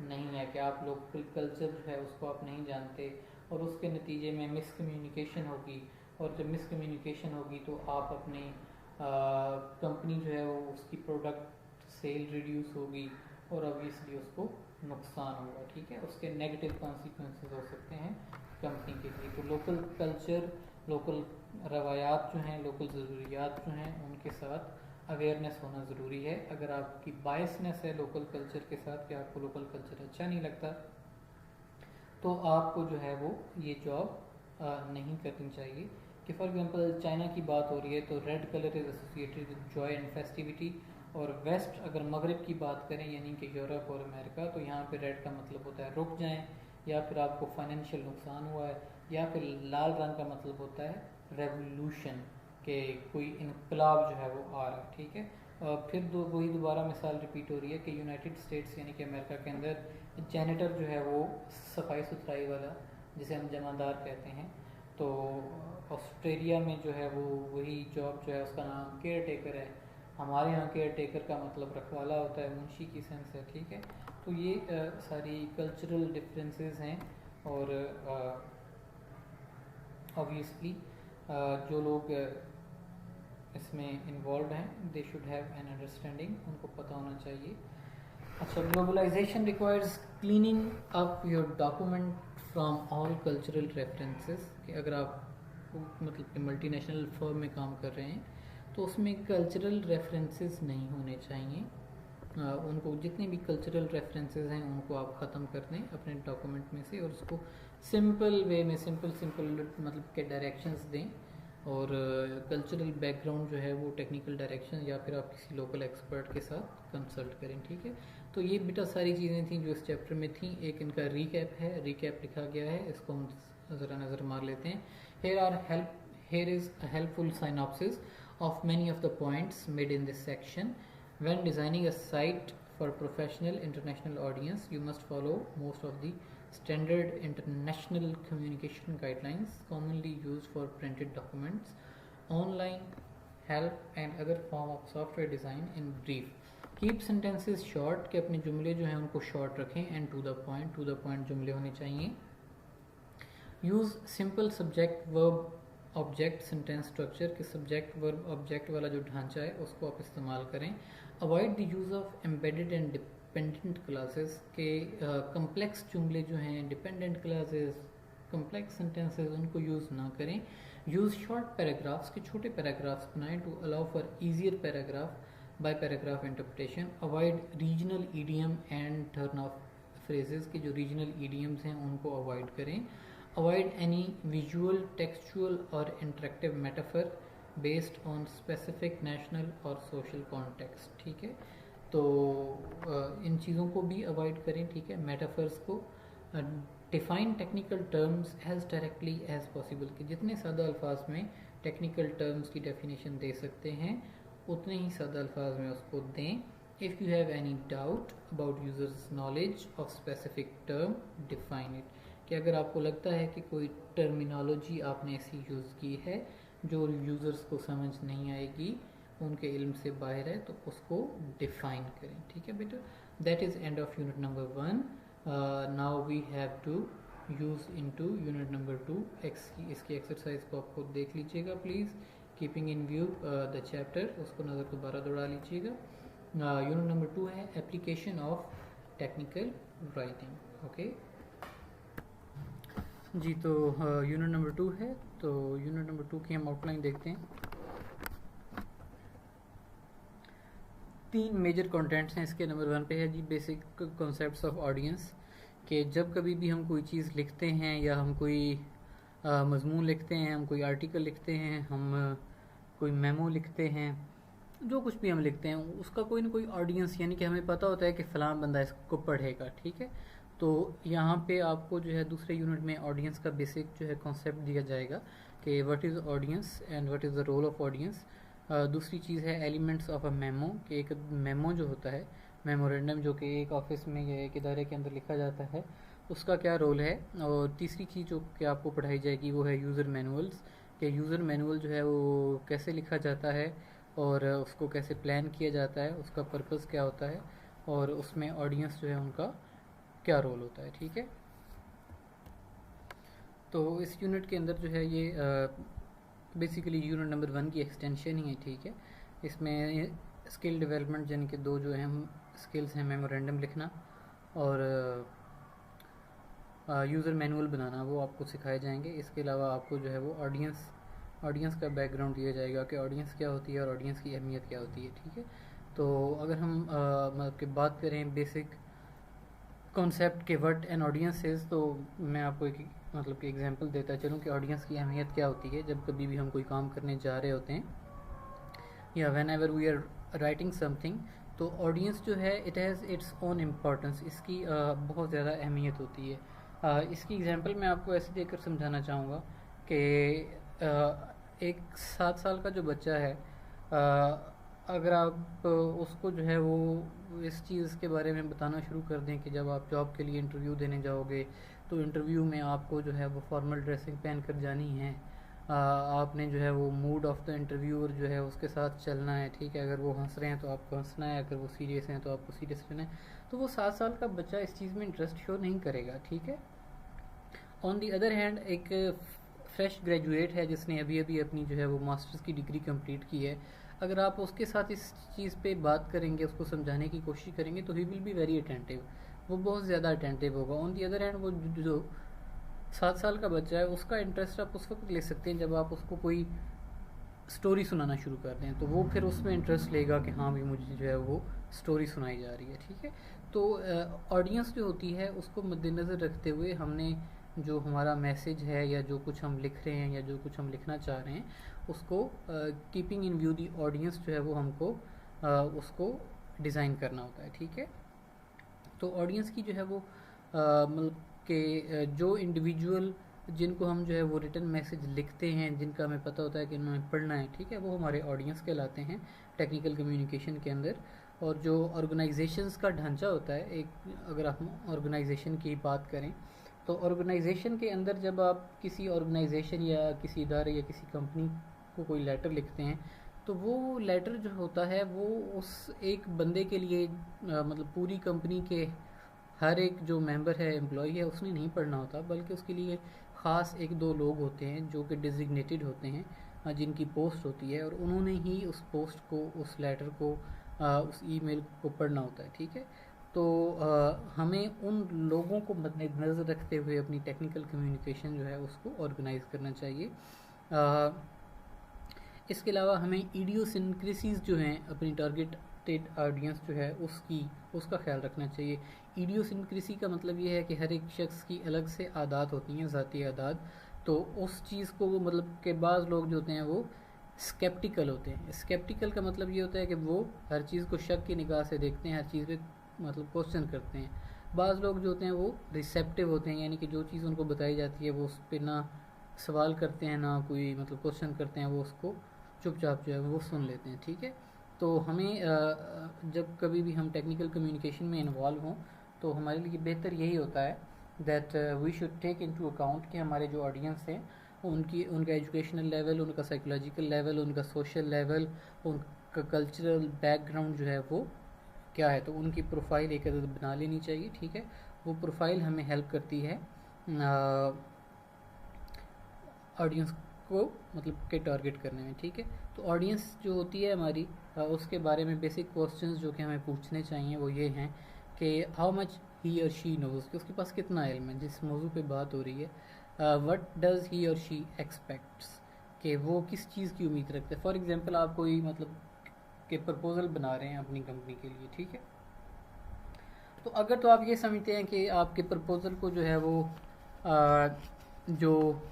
A: नहीं है, कि आप लोग कल्चर जो है उसको आप नहीं जानते, और उसके नतीजे में मिसकम्युनिकेशन होगी। और जब मिसकम्युनिकेशन होगी तो आप अपनी कंपनी जो है वो उसकी प्रोडक्ट सेल रिड्यूस होगी और ऑब्वियसली उसको नुकसान होगा, ठीक है। उसके नेगेटिव कॉन्सिक्वेंसेस हो सकते हैं कंपनी के लिए। तो लोकल कल्चर, लोकल रवायात जो हैं, लोकल ज़रूरियात जो हैं, उनके साथ अवेयरनेस होना ज़रूरी है। अगर आपकी बायसनेस है लोकल कल्चर के साथ कि आपको लोकल कल्चर अच्छा नहीं लगता, तो आपको जो है वो ये जॉब नहीं करनी चाहिए। कि फॉर एग्जांपल चाइना की बात हो रही है तो red colour is associated with Joy and festivity, और वेस्ट अगर मगरिब की बात करें यानी कि यूरोप और अमेरिका, तो यहाँ पे रेड का मतलब होता है रुक जाएं, या फिर आपको फाइनेंशियल नुकसान हुआ है, या फिर लाल रंग का मतलब होता है रेवोल्यूशन, कि कोई इनकलाब जो है वो आ रहा है, ठीक है। फिर वही दोबारा मिसाल रिपीट हो रही है कि यूनाइटेड स्टेट्स यानी कि अमेरिका के अंदर जैनिटर जो है वो सफाई सुथराई वाला, जिसे हम जमादार कहते हैं, तो ऑस्ट्रेलिया में जो है वो वही जॉब जो है उसका नाम केयर टेकर है। हमारे यहाँ केयर टेकर का मतलब रखवाला होता है, मुंशी की सेंस है, ठीक है। तो ये सारी कल्चरल डिफरेंसेस हैं, और ऑब्वियसली जो लोग इसमें इन्वॉल्व हैं they should have an understanding, उनको पता होना चाहिए। अच्छा, globalization requires cleaning up your document from all cultural references, कि अगर आप मतलब कि मल्टीनेशनल फर्म में काम कर रहे हैं तो उसमें कल्चरल रेफरेंसेस नहीं होने चाहिए। उनको जितने भी कल्चरल रेफरेंसेस हैं उनको आप ख़त्म कर दें अपने डॉक्यूमेंट में से, और उसको सिंपल वे में सिंपल मतलब के डायरेक्शंस दें। और कल्चरल बैकग्राउंड जो है वो टेक्निकल डायरेक्शन या फिर आप किसी लोकल एक्सपर्ट के साथ कंसल्ट करें, ठीक है। तो ये बेटा सारी चीज़ें थी जो इस चैप्टर में थी। एक इनका रीकैप है, रीकैप लिखा गया है, इसको हम ज़रा नज़र मार लेते हैं। Here is a helpful synopsis of many of the points made in this section. When designing a site for professional international audience, you must follow most of the standard international communication guidelines commonly used for printed documents, online help and other form of software design. In brief, keep sentences short, कि अपने जुमले जो हैं उनको short रखें, and to the point जुमले होने चाहिए। Use simple subject verb object sentence structure, के सब्जेक्ट वर्ब ऑब्जेक्ट वाला जो ढांचा है उसको आप इस्तेमाल करें। Avoid the use of embedded and dependent clauses, के कम्प्लेक्स जुमले जो हैं, डिपेंडेंट क्लासेस, कम्प्लेक्स सेंटेंसेस, उनको यूज़ ना करें। यूज़ शॉर्ट पैराग्राफ्स, के छोटे पैराग्राफ्स बनाएं to allow for easier paragraph by paragraph interpretation. Avoid regional idiom and turn of phrases, के जो रीजनल ईडियम्स हैं उनको अवॉइड करें। Avoid any visual, textual or interactive metaphor based on specific national or social context, ठीक है। तो इन चीज़ों को भी अवॉइड करें, ठीक है, मेटाफर्स को। Define technical terms as directly as possible, कि जितने सादा अल्फाज में टेक्निकल टर्म्स की डेफिनेशन दे सकते हैं उतने ही सादा अल्फाज में उसको दें। If you have any doubt about users knowledge of specific term, define it, कि अगर आपको लगता है कि कोई टर्मिनोलॉजी आपने ऐसी यूज़ की है जो यूज़र्स को समझ नहीं आएगी, उनके इल्म से बाहर है, तो उसको डिफाइन करें। ठीक है बेटा, that is end of unit number 1। Now we have to use into unit number 2 इसकी एक्सरसाइज को आप खुद देख लीजिएगा please, keeping in view the chapter, उसको नज़र दोबारा दौड़ा लीजिएगा। यूनिट नंबर 2 है application of technical writing. Okay जी, तो यूनिट नंबर 2 है, तो यूनिट नंबर 2 की हम आउटलाइन देखते हैं। 3 मेजर कंटेंट्स हैं इसके। नंबर 1 पे है जी बेसिक कॉन्सेप्ट्स ऑफ ऑडियंस, कि जब कभी भी हम कोई चीज़ लिखते हैं या हम कोई मजमून लिखते हैं, हम कोई आर्टिकल लिखते हैं, हम कोई मेमो लिखते हैं, जो कुछ भी हम लिखते हैं उसका कोई ना कोई ऑडियंस, यानी कि हमें पता होता है कि फ़लाँ बंदा इसको पढ़ेगा। ठीक है, तो यहाँ पे आपको जो है दूसरे यूनिट में ऑडियंस का बेसिक जो है कॉन्सेप्ट दिया जाएगा कि what is audience and what is the role of audience. दूसरी चीज़ है एलिमेंट्स ऑफ अ मेमो, कि एक मेमो जो होता है, मेमोरेंडम जो कि एक ऑफिस में या एक इदारे के अंदर लिखा जाता है, उसका क्या रोल है। और तीसरी चीज़ जो कि आपको पढ़ाई जाएगी वो है यूज़र मैनुअल्स, कि यूज़र मैनुअल जो है वो कैसे लिखा जाता है और उसको कैसे प्लान किया जाता है, उसका पर्पस क्या होता है और उसमें ऑडियंस जो है उनका क्या रोल होता है। ठीक है, तो इस यूनिट के अंदर जो है ये बेसिकली यूनिट नंबर 1 की एक्सटेंशन ही है। ठीक है, इसमें स्किल डेवलपमेंट यानी कि 2 जो अहम स्किल्स हैं, मेमोरेंडम लिखना और यूज़र मैनुअल बनाना, वो आपको सिखाए जाएंगे। इसके अलावा आपको जो है वो ऑडियंस का बैकग्राउंड दिया जाएगा कि ऑडियंस क्या होती है और ऑडियंस की अहमियत क्या होती है। ठीक है, तो अगर हम मतलब कि बात करें बेसिक कॉन्सेप्ट के व्हाट एन ऑडियंस इज़, तो मैं आपको एक मतलब कि एग्जांपल देता चलूँ कि ऑडियंस की अहमियत क्या होती है जब कभी भी हम कोई काम करने जा रहे होते हैं या whenever we are writing something, तो ऑडियंस जो है it has its own importance, इसकी बहुत ज़्यादा अहमियत होती है। इसकी एग्जांपल मैं आपको ऐसे देकर समझाना चाहूँगा कि एक 7 साल का जो बच्चा है, अगर आप उसको जो है वो इस चीज़ के बारे में बताना शुरू कर दें कि जब आप जॉब के लिए इंटरव्यू देने जाओगे तो इंटरव्यू में आपको जो है वो फॉर्मल ड्रेसिंग पहन कर जानी है, आपने जो है वो मूड ऑफ द इंटरव्यूअर जो है उसके साथ चलना है। ठीक है, अगर वो हंस रहे हैं तो आपको हंसना है, अगर वो सीरियस हैं तो आपको सीरियस रहना है, तो वो 7 साल का बच्चा इस चीज़ में इंटरेस्ट शो नहीं करेगा। ठीक है, ऑन दी अदर हैंड एक फ्रेश ग्रेजुएट है जिसने अभी अभी अपनी जो है वो मास्टर्स की डिग्री कंप्लीट की है, अगर आप उसके साथ इस चीज़ पे बात करेंगे, उसको समझाने की कोशिश करेंगे, तो he will be very attentive, वो बहुत ज़्यादा अटेंटिव होगा। ऑन दी अदर हैंड वो जो 7 साल का बच्चा है उसका इंटरेस्ट आप उस वक्त ले सकते हैं जब आप उसको कोई स्टोरी सुनाना शुरू कर दें, तो वो फिर उसमें इंटरेस्ट लेगा कि हाँ भी मुझे जो है वो स्टोरी सुनाई जा रही है। ठीक है, तो ऑडियंस जो होती है उसको मद्देनज़र रखते हुए हमने जो हमारा मैसेज है या जो कुछ हम लिख रहे हैं या जो कुछ हम लिखना चाह रहे हैं उसको keeping in view the audience जो है वो हमको उसको डिज़ाइन करना होता है। ठीक है, तो ऑडियंस की जो है वो मतलब कि जो इंडिविजुअल जिनको हम जो है वो रिटन मैसेज लिखते हैं, जिनका हमें पता होता है कि उन्होंने पढ़ना है, ठीक है, वो हमारे ऑडियंस कहलाते हैं टेक्निकल कम्युनिकेशन के अंदर। और जो ऑर्गेनाइजेशंस का ढांचा होता है, एक अगर हम ऑर्गेनाइजेशन की बात करें तो ऑर्गेनाइजेशन के अंदर जब आप किसी ऑर्गेनाइजेशन या किसी इदारे या किसी कंपनी को कोई लेटर लिखते हैं, तो वो लेटर जो होता है वो उस एक बंदे के लिए मतलब पूरी कंपनी के हर एक जो मेंबर है, एम्प्लॉय है, उसने नहीं पढ़ना होता, बल्कि उसके लिए ख़ास 1-2 लोग होते हैं जो कि डिजिग्नेटेड होते हैं, जिनकी पोस्ट होती है, और उन्होंने ही उस पोस्ट को, उस लेटर को, उस ईमेल को पढ़ना होता है। ठीक है, तो हमें उन लोगों को मद्देनज़र रखते हुए अपनी टेक्निकल कम्युनिकेशन जो है उसको ऑर्गेनाइज करना चाहिए। इसके अलावा हमें इडियोसिंक्रेसीज जो हैं अपनी टारगेटेड ऑडियंस जो है उसका ख्याल रखना चाहिए। इडियोसिंक्रेसी का मतलब ये है कि हर एक शख्स की अलग से आदत होती हैं, ज़ाती आदत, तो उस चीज़ को वो मतलब के बाज़ लोग जो होते हैं वो स्केप्टिकल होते हैं। स्केप्टिकल का मतलब ये होता है कि वो हर चीज़ को शक की निगाह से देखते हैं, हर चीज़ पे मतलब क्वेश्चन करते हैं। बाज़ लोग जो होते हैं वो रिसेप्टिव होते हैं, यानी कि जो चीज़ उनको बताई जाती है वो उस पर ना सवाल करते हैं ना कोई मतलब क्वेश्चन करते हैं, वो उसको चुपचाप जो है वो सुन लेते हैं। ठीक है, तो हमें जब कभी भी हम टेक्निकल कम्युनिकेशन में इन्वॉल्व हों तो हमारे लिए बेहतर यही होता है that we should take into account कि हमारे जो ऑडियंस हैं उनका एजुकेशनल लेवल, उनका साइकोलॉजिकल लेवल, उनका सोशल लेवल, उनका कल्चरल बैकग्राउंड जो है वो क्या है। तो उनकी प्रोफाइल एक अदद बना लेनी चाहिए, ठीक है। वो प्रोफाइल हमें हेल्प करती है ऑडियंस को मतलब के टारगेट करने में, ठीक है। तो ऑडियंस जो होती है हमारी उसके बारे में बेसिक क्वेश्चंस जो कि हमें पूछने चाहिए वो ये हैं कि हाउ मच ही और शी नोज़, कि उसके पास कितना इल्म है जिस मौजू पे बात हो रही है। व्हाट डज़ ही और शी एक्सपेक्ट्स, कि वो किस चीज़ की उम्मीद रखते हैं। फॉर एग्जांपल आप कोई मतलब के प्रपोजल बना रहे हैं अपनी कंपनी के लिए, ठीक है। तो अगर तो आप ये समझते हैं कि आपके प्रपोजल को जो है वो जो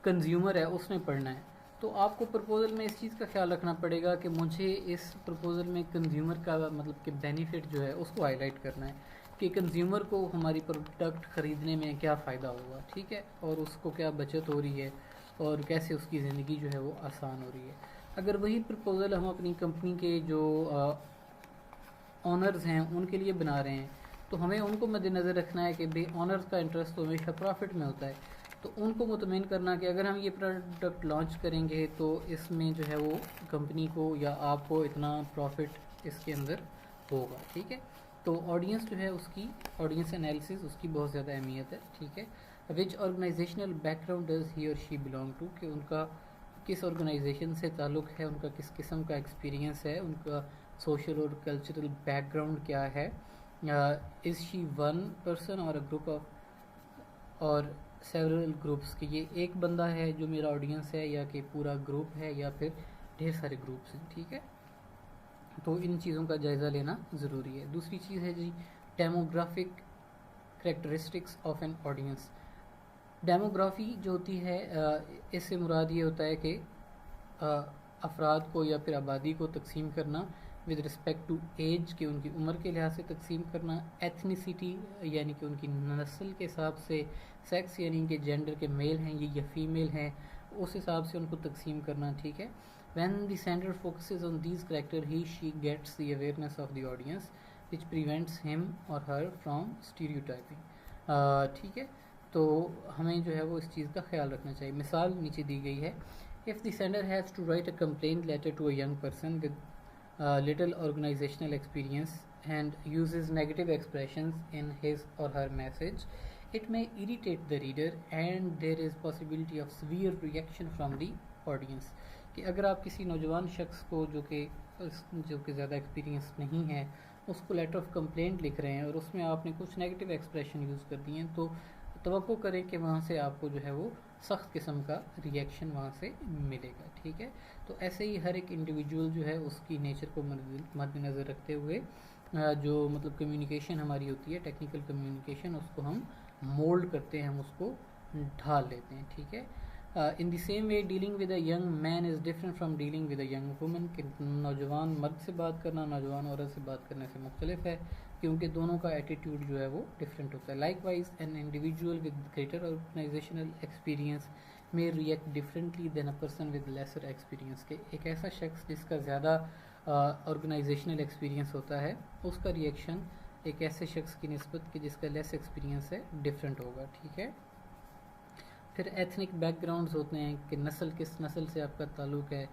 A: कंज्यूमर है उसने पढ़ना है, तो आपको प्रपोजल में इस चीज़ का ख्याल रखना पड़ेगा कि मुझे इस प्रपोजल में कंज्यूमर का मतलब कि बेनिफिट जो है उसको हाईलाइट करना है कि कंज्यूमर को हमारी प्रोडक्ट ख़रीदने में क्या फ़ायदा होगा, ठीक है, और उसको क्या बचत हो रही है और कैसे उसकी ज़िंदगी जो है वो आसान हो रही है। अगर वही प्रपोज़ल हम अपनी कंपनी के जो ऑनर्स हैं उनके लिए बना रहे हैं, तो हमें उनको मद्देनज़र रखना है कि भाई ऑनर्स का इंटरेस्ट तो हमेशा प्रॉफिट में होता है। तो उनको मुतमिन करना कि अगर हम ये प्रोडक्ट लॉन्च करेंगे तो इसमें जो है वो कंपनी को या आपको इतना प्रॉफिट इसके अंदर होगा, ठीक है। तो ऑडियंस जो है उसकी ऑडियंस एनालिसिस उसकी बहुत ज़्यादा अहमियत है, ठीक है। विच ऑर्गेनाइजेशनल बैकग्राउंड डज ही और शी बिलोंग टू, कि उनका किस ऑर्गेनाइजेशन से ताल्लुक़ है, उनका किस किस्म का एक्सपीरियंस है, उनका सोशल और कल्चरल बैकग्राउंड क्या है। इज़ शी वन पर्सन और अ ग्रुप ऑफ और सेवरल ग्रुप्स, कि ये एक बंदा है जो मेरा ऑडियंस है या कि पूरा ग्रुप है या फिर ढेर सारे ग्रुप्स हैं, ठीक है। तो इन चीज़ों का जायज़ा लेना ज़रूरी है। दूसरी चीज़ है जी demographic characteristics of an audience. Demography जो होती है इससे मुराद ये होता है कि अफराद को या फिर आबादी को तकसीम करना विद रिस्पेक्ट टू एज, के उनकी उम्र के लिहाज से तकसीम करना, एथनिसिटी यानी कि उनकी नस्ल के हिसाब से, सेक्स यानी कि जेंडर के मेल हैं ये या फीमेल हैं उस हिसाब से उनको तकसीम करना, ठीक है। When the sender focuses on these character he she gets the awareness of the audience which prevents him or her from stereotyping, ठीक है। तो हमें जो है वो इस चीज़ का ख्याल रखना चाहिए। मिसाल नीचे दी गई है, if the sender has to write a complaint letter to a young person with little organizational experience and uses negative expressions in his or her message, it may irritate the reader and there is possibility of severe reaction from the audience। कि अगर आप किसी नौजवान शख्स को जो कि ज़्यादा एक्सपीरियंस नहीं है उसको लेटर ऑफ कंप्लेंट लिख रहे हैं और उसमें आपने कुछ नेगेटिव एक्सप्रेशन यूज़ कर दिए हैं, तो तवक्को करें कि वहाँ से आपको जो है वो सख्त किस्म का रिएक्शन वहाँ से मिलेगा, ठीक है। तो ऐसे ही हर एक इंडिविजुअल जो है उसकी नेचर को मद्देनज़र रखते हुए जो मतलब कम्युनिकेशन हमारी होती है टेक्निकल कम्युनिकेशन उसको हम मोल्ड करते हैं, हम उसको ढाल लेते हैं, ठीक है। In the same way dealing with a young man is different from dealing with a young woman, कि नौजवान मर्द से बात करना नौजवान औरत से बात करने से मुख्तलिफ है क्योंकि दोनों का एटीट्यूड जो है वो डिफरेंट होता है। Likewise an individual with greater organisational experience में react differently than a person with lesser experience, के एक ऐसा शख्स जिसका ज़्यादा ऑर्गेनाइजेशनल एक्सपीरियंस होता है उसका रिएक्शन एक ऐसे शख्स की निस्बत कि जिसका लेस एक्सपीरियंस है डिफरेंट होगा, ठीक है। फिर एथनिक बैकग्राउंड्स होते हैं कि नस्ल किस नस्ल से आपका ताल्लुक़ है,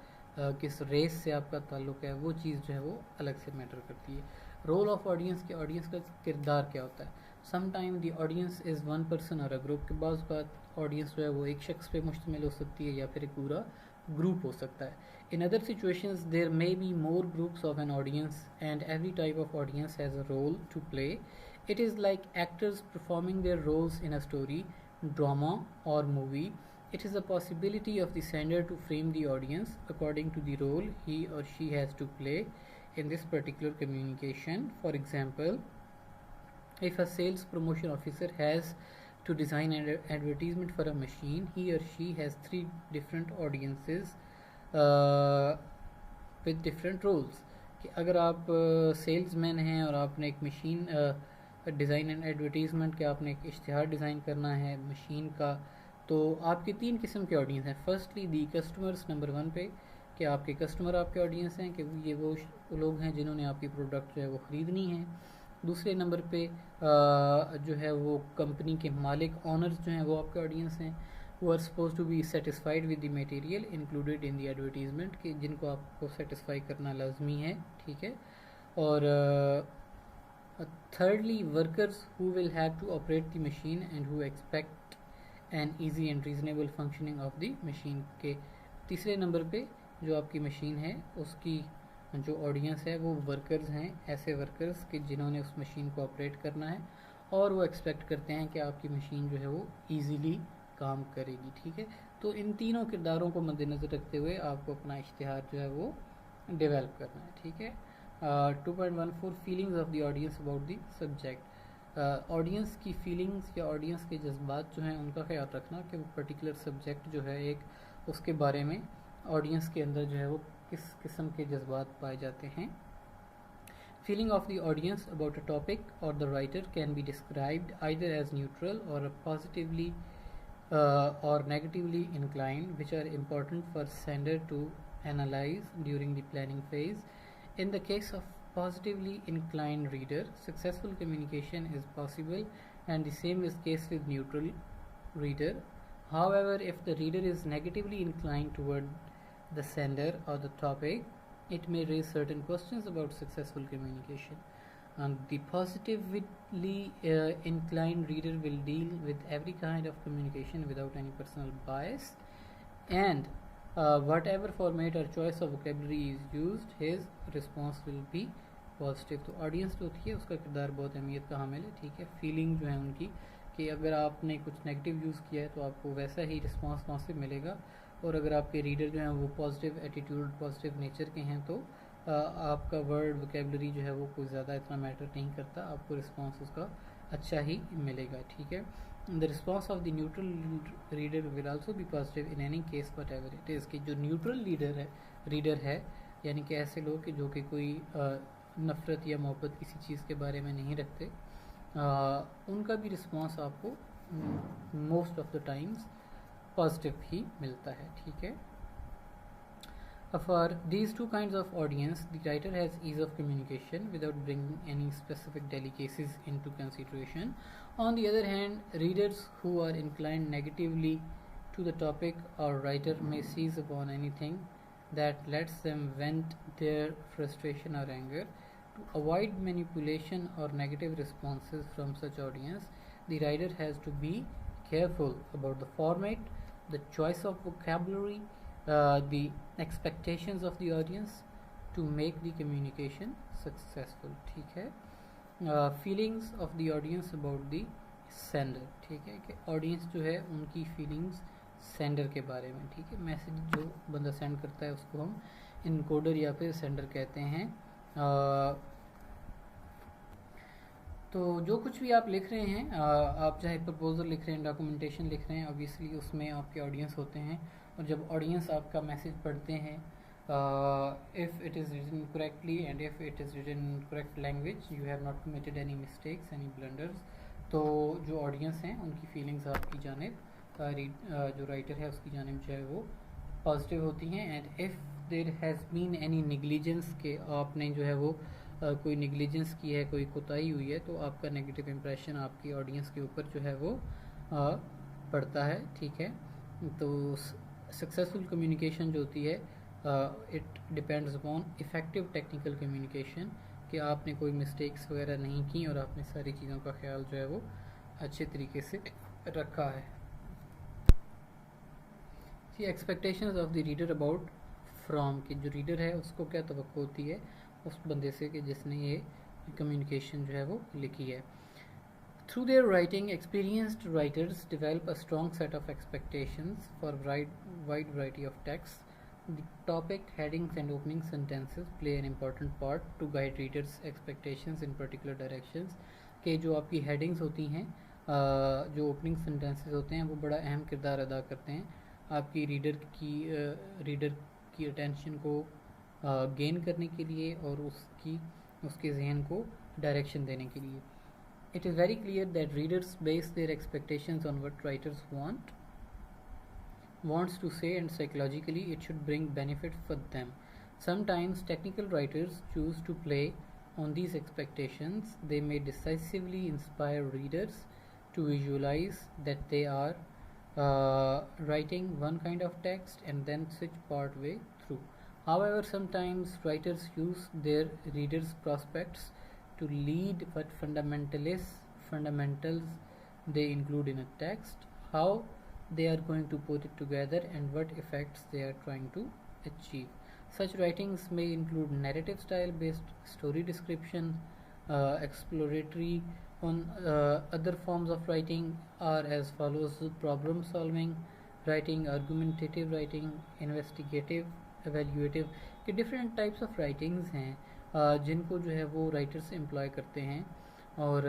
A: किस रेस से आपका ताल्लुक़ है, वो चीज़ जो है वो अलग से मैटर करती है। रोल ऑफ ऑडियंस, के ऑडियंस का किरदार क्या होता है। Some time the audience is one person और अ ग्रुप, के बाज़ बात ऑडियंस जो है वो एक शख्स पे मुश्तमिल हो सकती है या फिर एक पूरा ग्रुप हो सकता है। In other situations there may be more groups of an audience and every type of audience has a role to play. It is like actors performing their roles in a story, drama or movie. It is a possibility of the sender to frame the audience according to the role he or she has to play in this particular communication. For example, if a sales promotion officer has to design an advertisement for a machine, he or she has 3 different audiences with different roles। कि अगर आप salesman हैं और आपने एक machine design and advertisement के आपने एक इश्तिहार डिज़ाइन करना है मशीन का, तो आपकी 3 किस्म के ऑडियंस हैं। फर्स्टली दी कस्टमर्स, नंबर 1 पे कि आपके कस्टमर आपके ऑडियंस हैं कि ये वो लोग हैं जिन्होंने आपकी प्रोडक्ट जो है वो ख़रीदनी है। दूसरे नंबर पे जो है वो कंपनी के मालिक, ऑनर्स जो हैं वो आपके ऑडियंस हैं, वो are suppose to be satisfied with the material included in the advertisement, कि जिनको आपको सेटिस्फाई करना लाजमी है, ठीक है। और thirdly, workers who will have to operate the machine and who expect an easy and reasonable functioning of the machine। के तीसरे नंबर पे जो आपकी मशीन है उसकी जो ऑडियंस है वो वर्कर्स हैं, ऐसे वर्कर्स कि जिन्होंने उस मशीन को ऑपरेट करना है और वो एक्सपेक्ट करते हैं कि आपकी मशीन जो है वो ईजीली काम करेगी, ठीक है। तो इन तीनों किरदारों को मद्देनज़र रखते हुए आपको अपना इश्तिहार जो है वो डेवलप करना है, ठीक है। 2.14 feelings of the audience about the subject. Audience की फीलिंग्स या ऑडियंस के जज्बात जो हैं उनका ख्याल रखना कि वो पर्टिकुलर सब्जेक्ट जो है एक, उसके बारे में ऑडियंस के अंदर जो है वो किस किस्म के जज्बात पाए जाते हैं। Feeling of the audience about a topic और the writer can be described either as neutral or positively or negatively inclined, which are important for sender to analyze during the planning phase. In the case of positively inclined reader, successful communication is possible, and the same is case with neutral reader. However, if the reader is negatively inclined toward the sender or the topic, it may raise certain questions about successful communication. And the positively inclined reader will deal with every kind of communication without any personal bias, and whatever format or choice of vocabulary is used, his response will be positive. तो audience जो होती है उसका किरदार बहुत अहमियत का हामिल है, ठीक है। फीलिंग जो है उनकी कि अगर आपने कुछ नेगेटिव यूज़ किया है तो आपको वैसा ही रिस्पांस वहाँ से मिलेगा, और अगर आपके रीडर जो हैं वो पॉजिटिव एटीट्यूड, पॉजिटिव नेचर के हैं तो आपका वर्ड वोकेबलरी जो है वो कोई ज़्यादा इतना मैटर नहीं करता, आपको रिस्पांस उसका अच्छा ही मिलेगा, ठीक है। The response of the neutral reader will also be positive in any case what ever it is. कि जो न्यूट्रल रीडर है यानी कि ऐसे लोग कि जो कि कोई नफ़रत या मोहब्बत किसी चीज़ के बारे में नहीं रखते, उनका भी रिस्पांस आपको most of the times positive ही मिलता है, ठीक है। For these two kinds of audience, the writer has ease of communication without bringing any specific delicacies into consideration. On the other hand, readers who are inclined negatively to the topic or writer may seize upon anything that lets them vent their frustration or anger. To avoid manipulation or negative responses from such audience, the writer has to be careful about the format, the choice of vocabulary, the expectations of the audience to make the communication successful, ठीक है। feelings of the audience about the sender, ठीक है, कि audience जो है उनकी feelings sender के बारे में, ठीक है। मैसेज जो बंदा सेंड करता है उसको हम इनकोडर या फिर सेंडर कहते हैं। तो जो कुछ भी आप लिख रहे हैं, आप चाहे प्रपोजल लिख रहे हैं, डॉक्यूमेंटेशन लिख रहे हैं, ऑब्वियसली उसमें आपके ऑडियंस होते हैं, और जब ऑडियंस आपका मैसेज पढ़ते हैं, if it is written correctly and if it is written in correct language, you have not committed any mistakes, any blunders, तो जो ऑडियंस हैं उनकी फीलिंग्स आपकी जानिब, जो राइटर है उसकी जानिब जो है वो पॉजिटिव होती हैं। And if there has been any negligence, के आपने जो है वो कोई निगलिजेंस की है, कोई कोताही हुई है, तो आपका नेगेटिव इंप्रेशन आपकी ऑडियंस के ऊपर जो है वो पड़ता है, ठीक है। तो सक्सेसफुल कम्युनिकेशन जो होती है, it depends upon effective technical communication, कि आपने कोई मिस्टेक्स वगैरह नहीं की और आपने सारी चीज़ों का ख्याल जो है वो अच्छे तरीके से रखा है। The expectations of the reader about from, कि जो रीडर है उसको क्या तवक्को होती है उस बंदे से कि जिसने ये कम्युनिकेशन जो है वो लिखी है। Through their writing, experienced writers develop a strong set of expectations for wide variety of texts. The topic, headings and opening sentences play an important part to guide readers' expectations in particular directions. कि जो आपकी headings होती हैं, जो opening sentences होते हैं, वो बड़ा अहम किरदार अदा करते हैं आपकी रीडर की अटेंशन को गेन करने के लिए और उसके जहन को डायरेक्शन देने के लिए। It is very clear that readers base their expectations on what writers wants to say, and psychologically it should bring benefit for them. Sometimes technical writers choose to play on these expectations, they may decisively inspire readers to visualize that they are writing one kind of text and then switch part way through. However, sometimes writers use their readers' prospects to lead what fundamentals they include in a text, how they are going to put it together, and what effects they are trying to achieve. Such writings may include narrative style based story description, exploratory on other forms of writing are as follows: problem solving writing, argumentative writing, investigative, evaluative के different types of writings हैं जिनको जो है वो writers employ करते हैं और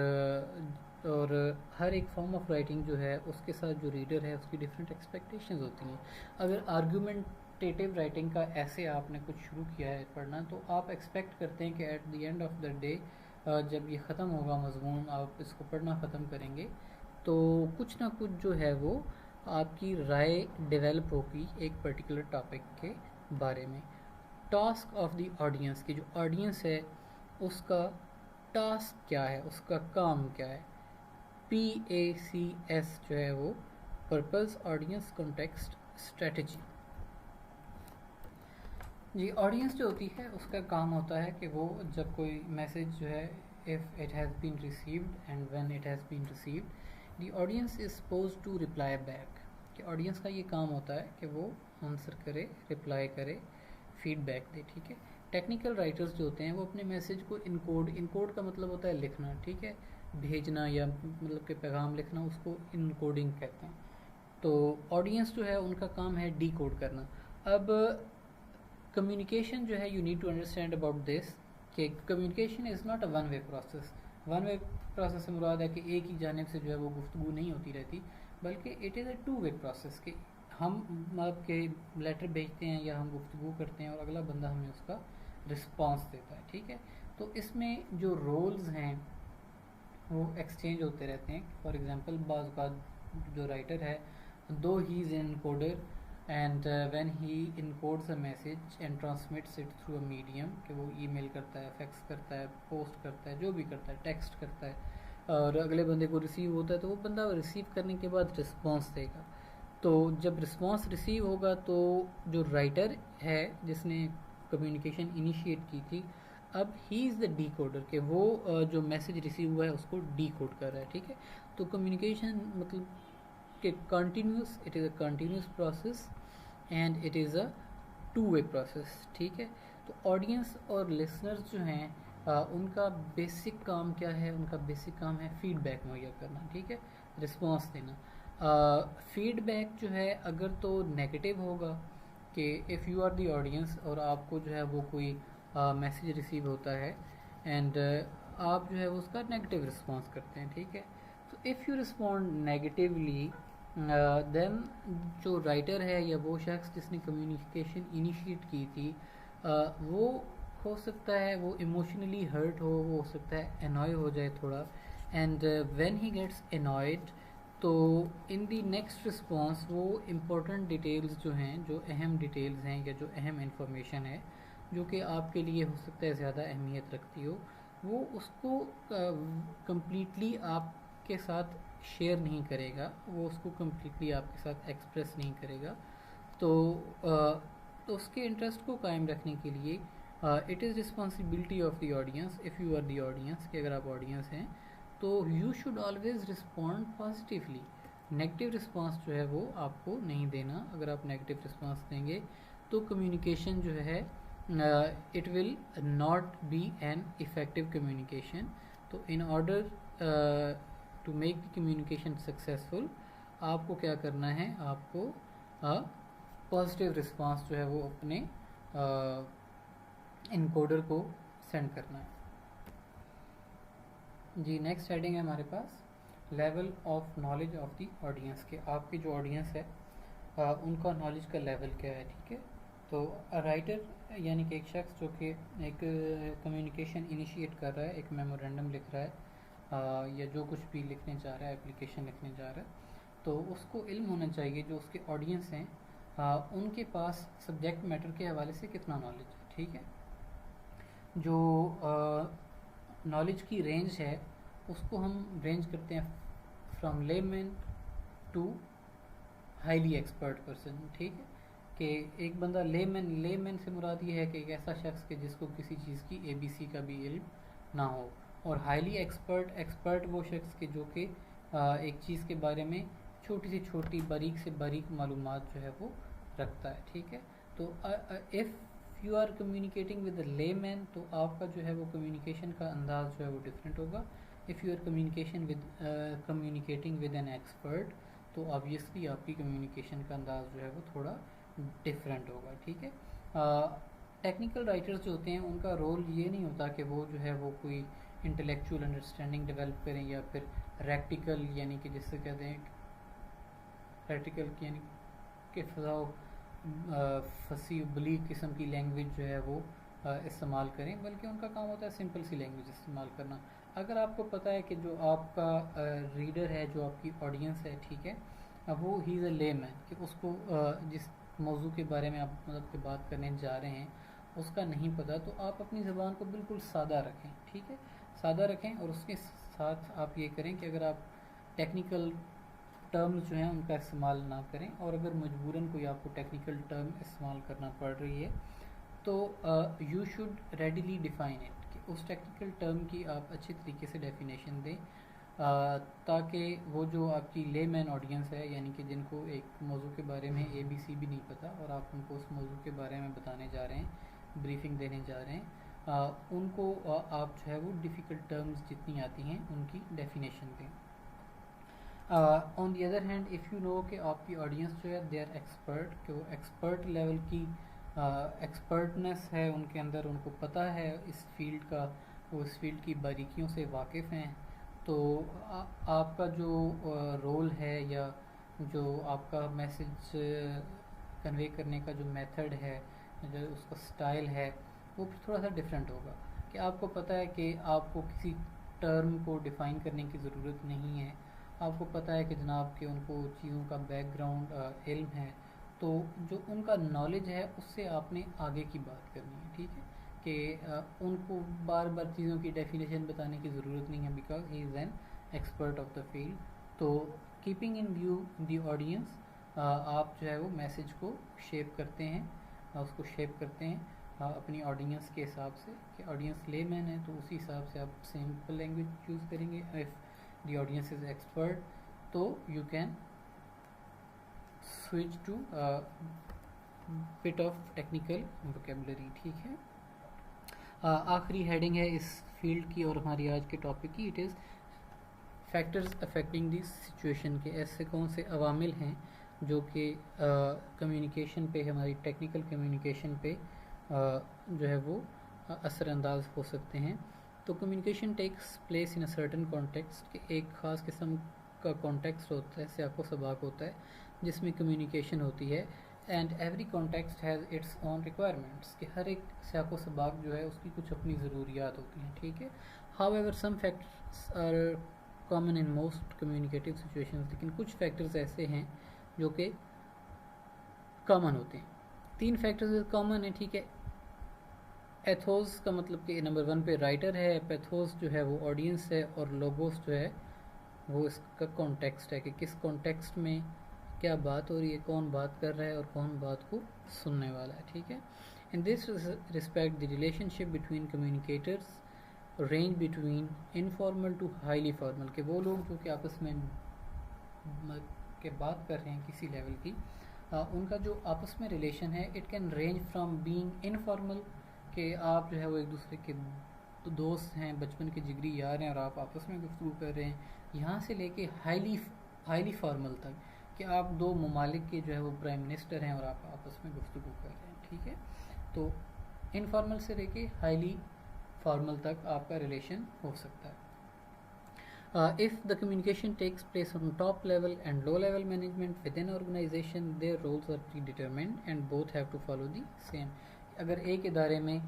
A: हर एक फॉर्म ऑफ राइटिंग जो है उसके साथ जो रीडर है उसकी डिफरेंट एक्सपेक्टेशंस होती हैं. अगर आर्गूमेंटेटिव राइटिंग का ऐसे आपने कुछ शुरू किया है पढ़ना तो आप एक्सपेक्ट करते हैं कि at the end of the day जब ये ख़त्म होगा मज़मून, आप इसको पढ़ना ख़त्म करेंगे तो कुछ ना कुछ जो है वो आपकी राय डेवलप होगी एक पर्टिकुलर टॉपिक के बारे में. टास्क ऑफ द ऑडियंस की जो ऑडियंस है उसका टास्क क्या है, उसका काम क्या है. PACS जो है वो पर्पस, ऑडियंस, कॉन्टेक्स्ट, स्ट्रेटजी. जी ऑडियंस जो होती है उसका काम होता है कि वो जब कोई मैसेज जो है if it has been received and when it has been received the audience is suppose to reply back. कि ऑडियंस का ये काम होता है कि वो आंसर करे, रिप्लाई करे, फीडबैक दे. ठीक है. टेक्निकल राइटर्स जो होते हैं वो अपने मैसेज को इनकोड का मतलब होता है लिखना. ठीक है. भेजना या मतलब कि पैगाम लिखना, उसको इनकोडिंग कहते हैं. तो ऑडियंस जो है उनका काम है डीकोड करना. अब कम्युनिकेशन जो है you need to understand about this कि communication is not a one way process. One way process से मुराद है कि एक ही जानिब से जो है वो गुफ्तगू नहीं होती रहती, बल्कि it is a two way process कि हम मतलब के लेटर भेजते हैं या हम गुफ्तगू करते हैं और अगला बंदा हमें उसका रिस्पांस देता है. ठीक है. तो इसमें जो रोल्स हैं वो एक्सचेंज होते रहते हैं. फॉर एग्जांपल बाज़ का जो राइटर है दो ही is N coder and when he encodes a message and transmits it through a medium कि वो ईमेल करता है, फैक्स करता है, पोस्ट करता है, जो भी करता है, टेक्स्ट करता है, और अगले बंदे को रिसीव होता है तो वो बंदा रिसीव करने के बाद रिस्पांस देगा. तो जब रिस्पांस रिसीव होगा तो जो राइटर है जिसने कम्युनिकेशन इनिशिएट की थी अब ही इज़ द डीकोडर कि वो जो मैसेज रिसीव हुआ है उसको डीकोड कर रहा है. ठीक है. तो कम्युनिकेशन मतलब कि continuous, it is a continuous process and it is a two way process. ठीक है. तो ऑडियंस और लिसनर्स जो हैं उनका बेसिक काम क्या है? उनका बेसिक काम है फीडबैक मुहैया करना. ठीक है. रिस्पांस देना. फीडबैक जो है अगर तो नेगेटिव होगा कि if you are the audience और आपको जो है वो कोई मैसेज रिसीव होता है एंड आप जो है वो उसका नेगेटिव रिस्पांस करते हैं. ठीक है. तो if you respond negatively then जो राइटर है या वो शख्स जिसने कम्युनिकेशन इनिशिएट की थी वो हो सकता है वो इमोशनली हर्ट हो सकता है एनॉय हो जाए थोड़ा. And when he gets annoyed तो इन दी नेक्स्ट रिस्पॉन्स वो इम्पोर्टेंट डिटेल्स जो हैं, जो अहम डिटेल्स हैं या जो अहम इंफॉर्मेशन है जो कि आपके लिए हो सकता है ज़्यादा अहमियत रखती हो, वो उसको कम्प्लीटली आपके साथ शेयर नहीं करेगा, वो उसको कम्प्लीटली आपके साथ एक्सप्रेस नहीं करेगा. तो उसके इंटरेस्ट को कायम रखने के लिए it is responsibility of the audience, if you are the audience, कि अगर आप ऑडियंस हैं तो you should always respond positively. Negative response जो है वो आपको नहीं देना. अगर आप नेगेटिव रिस्पांस देंगे तो कम्युनिकेशन जो है it will not be an effective communication. तो in order to make the communication successful आपको क्या करना है? आपको पॉजिटिव रिस्पांस जो है वो अपने इनकोडर को सेंड करना है. जी नेक्स्ट हेडिंग है हमारे पास level of knowledge of the audience के. आपकी जो ऑडियंस है उनका नॉलेज का लेवल क्या है. ठीक है. तो राइटर यानी कि एक शख्स जो कि एक कम्युनिकेशन इनिशिएट कर रहा है, एक मेमोरेंडम लिख रहा है या जो कुछ भी लिखने जा रहा है, एप्लीकेशन लिखने जा रहा है, तो उसको इल्म होना चाहिए जो उसके ऑडियंस हैं उनके पास सब्जेक्ट मैटर के हवाले से कितना नॉलेज है. ठीक है. जो नॉलेज की रेंज है उसको हम रेंज करते हैं from layman to highly expert person, ठीक है। कि एक बंदा लेमैन से मुराद ये है कि एक ऐसा शख्स के जिसको किसी चीज़ की ABC का भी इल्म ना हो, और हाईली एक्सपर्ट वो शख्स के जो कि एक चीज़ के बारे में छोटी से छोटी बारीक से बारीक मालूमात जो है वो रखता है, ठीक है। तो if you are communicating with a layman तो आपका जो है वो कम्युनिकेशन का अंदाज जो है वो डिफरेंट होगा। If you are communicating with an expert तो ऑब्वियसली आपकी कम्युनिकेशन का अंदाज जो है वो थोड़ा डिफरेंट होगा, ठीक है। टेक्निकल राइटर्स जो होते हैं उनका रोल ये नहीं होता कि वो जो है वो कोई इंटेलेक्चुअल अंडरस्टैंडिंग डेवलप करें या फिर रैक्टिकल यानी कि जिससे कहते हैं प्रैक्टिकल यानी कि फसी बलीग किस्म की लैंग्वेज जो है वो इस्तेमाल करें, बल्कि उनका काम होता है सिंपल सी लैंग्वेज इस्तेमाल करना। अगर आपको पता है कि जो आपका रीडर है, जो आपकी ऑडियंस है, ठीक है, वो ही इज़ अ लेमैन, कि उसको जिस मौजू के बारे में आप मतलब कि बात करने जा रहे हैं उसका नहीं पता, तो आप अपनी ज़बान को बिल्कुल सादा रखें, ठीक है, सादा रखें। और उसके साथ आप ये करें कि अगर आप टेक्निकल टर्म्स जो हैं उनका इस्तेमाल ना करें, और अगर मजबूरन कोई आपको टेक्निकल टर्म इस्तेमाल करना पड़ रही है तो you should readily define it, कि उस टेक्निकल टर्म की आप अच्छी तरीके से डेफिनेशन दें, ताकि वो जो आपकी लेमैन ऑडियंस है यानी कि जिनको एक मौजू के बारे में ABC भी नहीं पता और आप उनको उस मौजू के बारे में बताने जा रहे हैं, ब्रीफिंग देने जा रहे हैं, उनको आप जो है वो डिफ़िकल्ट टर्म्स जितनी आती हैं उनकी डेफिनेशन दें। On the other hand if you know कि आपकी ऑडियंस जो है दे आर एक्सपर्ट, कि वो एक्सपर्ट लेवल की एक्सपर्टनेस है उनके अंदर, उनको पता है इस फील्ड का, वो इस फील्ड की बारीकियों से वाकिफ़ हैं, तो आपका जो रोल है या जो आपका मैसेज कन्वे करने का जो मेथड है, जो उसका स्टाइल है, वो फिर थोड़ा सा डिफरेंट होगा। कि आपको पता है कि आपको किसी टर्म को डिफ़ाइन करने की ज़रूरत नहीं है, आपको पता है कि जनाब कि उनको चीज़ों का बैकग्राउंड इल्म है, तो जो उनका नॉलेज है उससे आपने आगे की बात करनी है, ठीक है। कि उनको बार बार चीज़ों की डेफिनेशन बताने की ज़रूरत नहीं है, because he is an expert of the field. तो keeping in view the audience, आप जो है वो मैसेज को शेप करते हैं, उसको शेप करते हैं अपनी ऑडियंस के हिसाब से, कि ऑडियंस लेमैन है तो उसी हिसाब से आप सिंपल लैंग्वेज चूज़ करेंगे। If the audience is expert तो you can switch to bit of technical vocabulary, ठीक है। आखिरी हेडिंग है इस फील्ड की और हमारी आज के टॉपिक की, it is factors affecting this situation, के ऐसे कौन से अवामिल हैं जो कि कम्युनिकेशन पे, हमारी टेक्निकल कम्युनिकेशन पे जो है वो असरअंदाज हो सकते हैं। तो communication takes place in a certain context, कि एक ख़ास किस्म का कॉन्टेक्स्ट होता है, सियाक़ो सबाक़ होता है जिसमें कम्युनिकेशन होती है। And every context has its own requirements, कि हर एक सियाक़ो सबाक़ जो है उसकी कुछ अपनी ज़रूरियात होती हैं, ठीक है। However some factors are common in most communicative situations, लेकिन कुछ फैक्टर्स ऐसे हैं जो कि कॉमन होते हैं। 3 फैक्टर्स कॉमन है, ठीक है। एथोस का मतलब कि नंबर 1 पे राइटर है, पैथोस जो है वो ऑडियंस है, और लोगोस जो है वो इसका कॉन्टेक्स्ट है, कि किस कॉन्टेक्स्ट में क्या बात हो रही है, कौन बात कर रहा है और कौन बात को सुनने वाला है, ठीक है। In this respect the relationship between communicators range between informal to highly formal, के वो लोग जो कि आपस में के बात कर रहे हैं किसी लेवल की, उनका जो आपस में रिलेशन है, it can range from being informal, कि आप जो है वो एक दूसरे के दोस्त हैं, बचपन के जिगरी यार हैं और आप आपस में गुफ्तगू कर रहे हैं, यहाँ से लेके हाईली फॉर्मल तक, कि आप 2 ममालिक के जो है वो प्राइम मिनिस्टर हैं और आप आपस में गुफ्तगू कर रहे हैं, ठीक है। तो इनफॉर्मल से लेके हाईली फॉर्मल तक आपका रिलेशन हो सकता है। If the communication takes place on top level and low level management within organization, their roles are predetermined and both have to follow the same. अगर एक इदारे में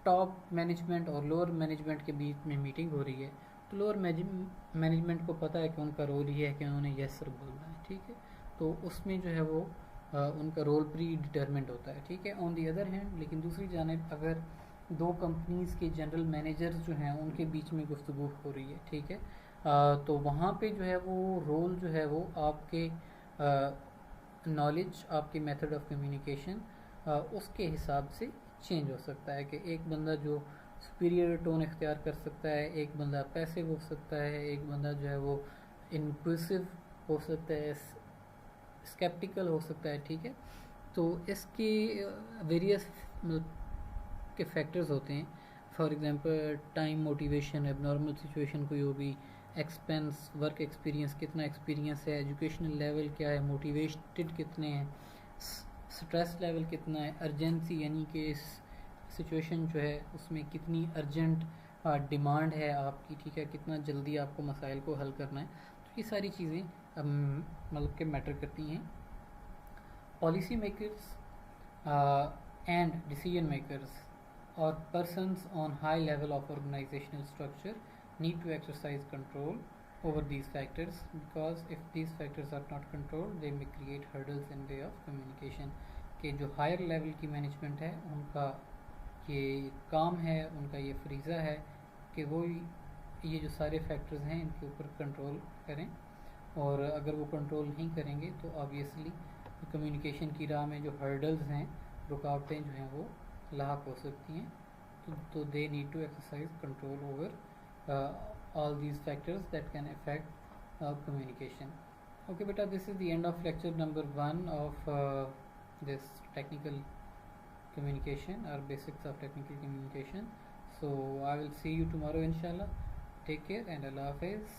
A: टॉप मैनेजमेंट और लोअर मैनेजमेंट के बीच में मीटिंग हो रही है, तो लोअर मैनेजमेंट को पता है कि उनका रोल ये है कि उन्होंने यस सर बोलना है, ठीक है। तो उसमें जो है वो उनका रोल प्री डिटरमेंट होता है, ठीक है। ऑन दी अदर हैंड, लेकिन दूसरी जानिब अगर दो कंपनीज़ के जनरल मैनेजर्स जो हैं उनके बीच में गुफ्तगू हो रही है, ठीक है। तो वहाँ पे जो है वो रोल जो है वो आपके नॉलेज, आपके मेथड ऑफ कम्युनिकेशन उसके हिसाब से चेंज हो सकता है, कि एक बंदा जो सुपीरियर टोन इख्तियार कर सकता है, एक बंदा पैसिव हो सकता है, एक बंदा जो है वो इनक्लूसिव हो सकता है, स्केप्टिकल हो सकता है, ठीक है। तो इसके वेरियस के फैक्टर्स होते हैं। For example time, motivation, abnormal situation कोई हो भी, एक्सपेंस, वर्क एक्सपीरियंस, कितना एक्सपीरियंस है, एजुकेशनल लेवल क्या है, मोटिवेटेड कितने हैं, स्ट्रेस लेवल कितना है, अर्जेंसी यानी कि इस सिचुएशन जो है उसमें कितनी अर्जेंट डिमांड है आपकी, ठीक है, कितना जल्दी आपको मसाइल को हल करना है। तो ये सारी चीज़ें मतलब के मैटर करती हैं। Policy makers and decision makers or persons on high level of organizational structure need to exercise control over these factors, because if these factors are not controlled they may create hurdles in way of communication। के जो higher level की management है उनका ये काम है, उनका ये फरीज़ा है कि वो ये जो सारे फैक्टर्स हैं इनके ऊपर कंट्रोल करें, और अगर वो कंट्रोल नहीं करेंगे तो ऑब्वियसली कम्युनिकेशन की राह में जो हर्डल्स हैं, रुकावटें जो हैं वो लाक हो सकती हैं। तो they need to exercise control over all these factors that can affect communication. Okay बेटा, this is the end of lecture number 1 of this technical communication or basics of technical communication. So I will see you tomorrow inshallah. Take care and Allah Hafiz.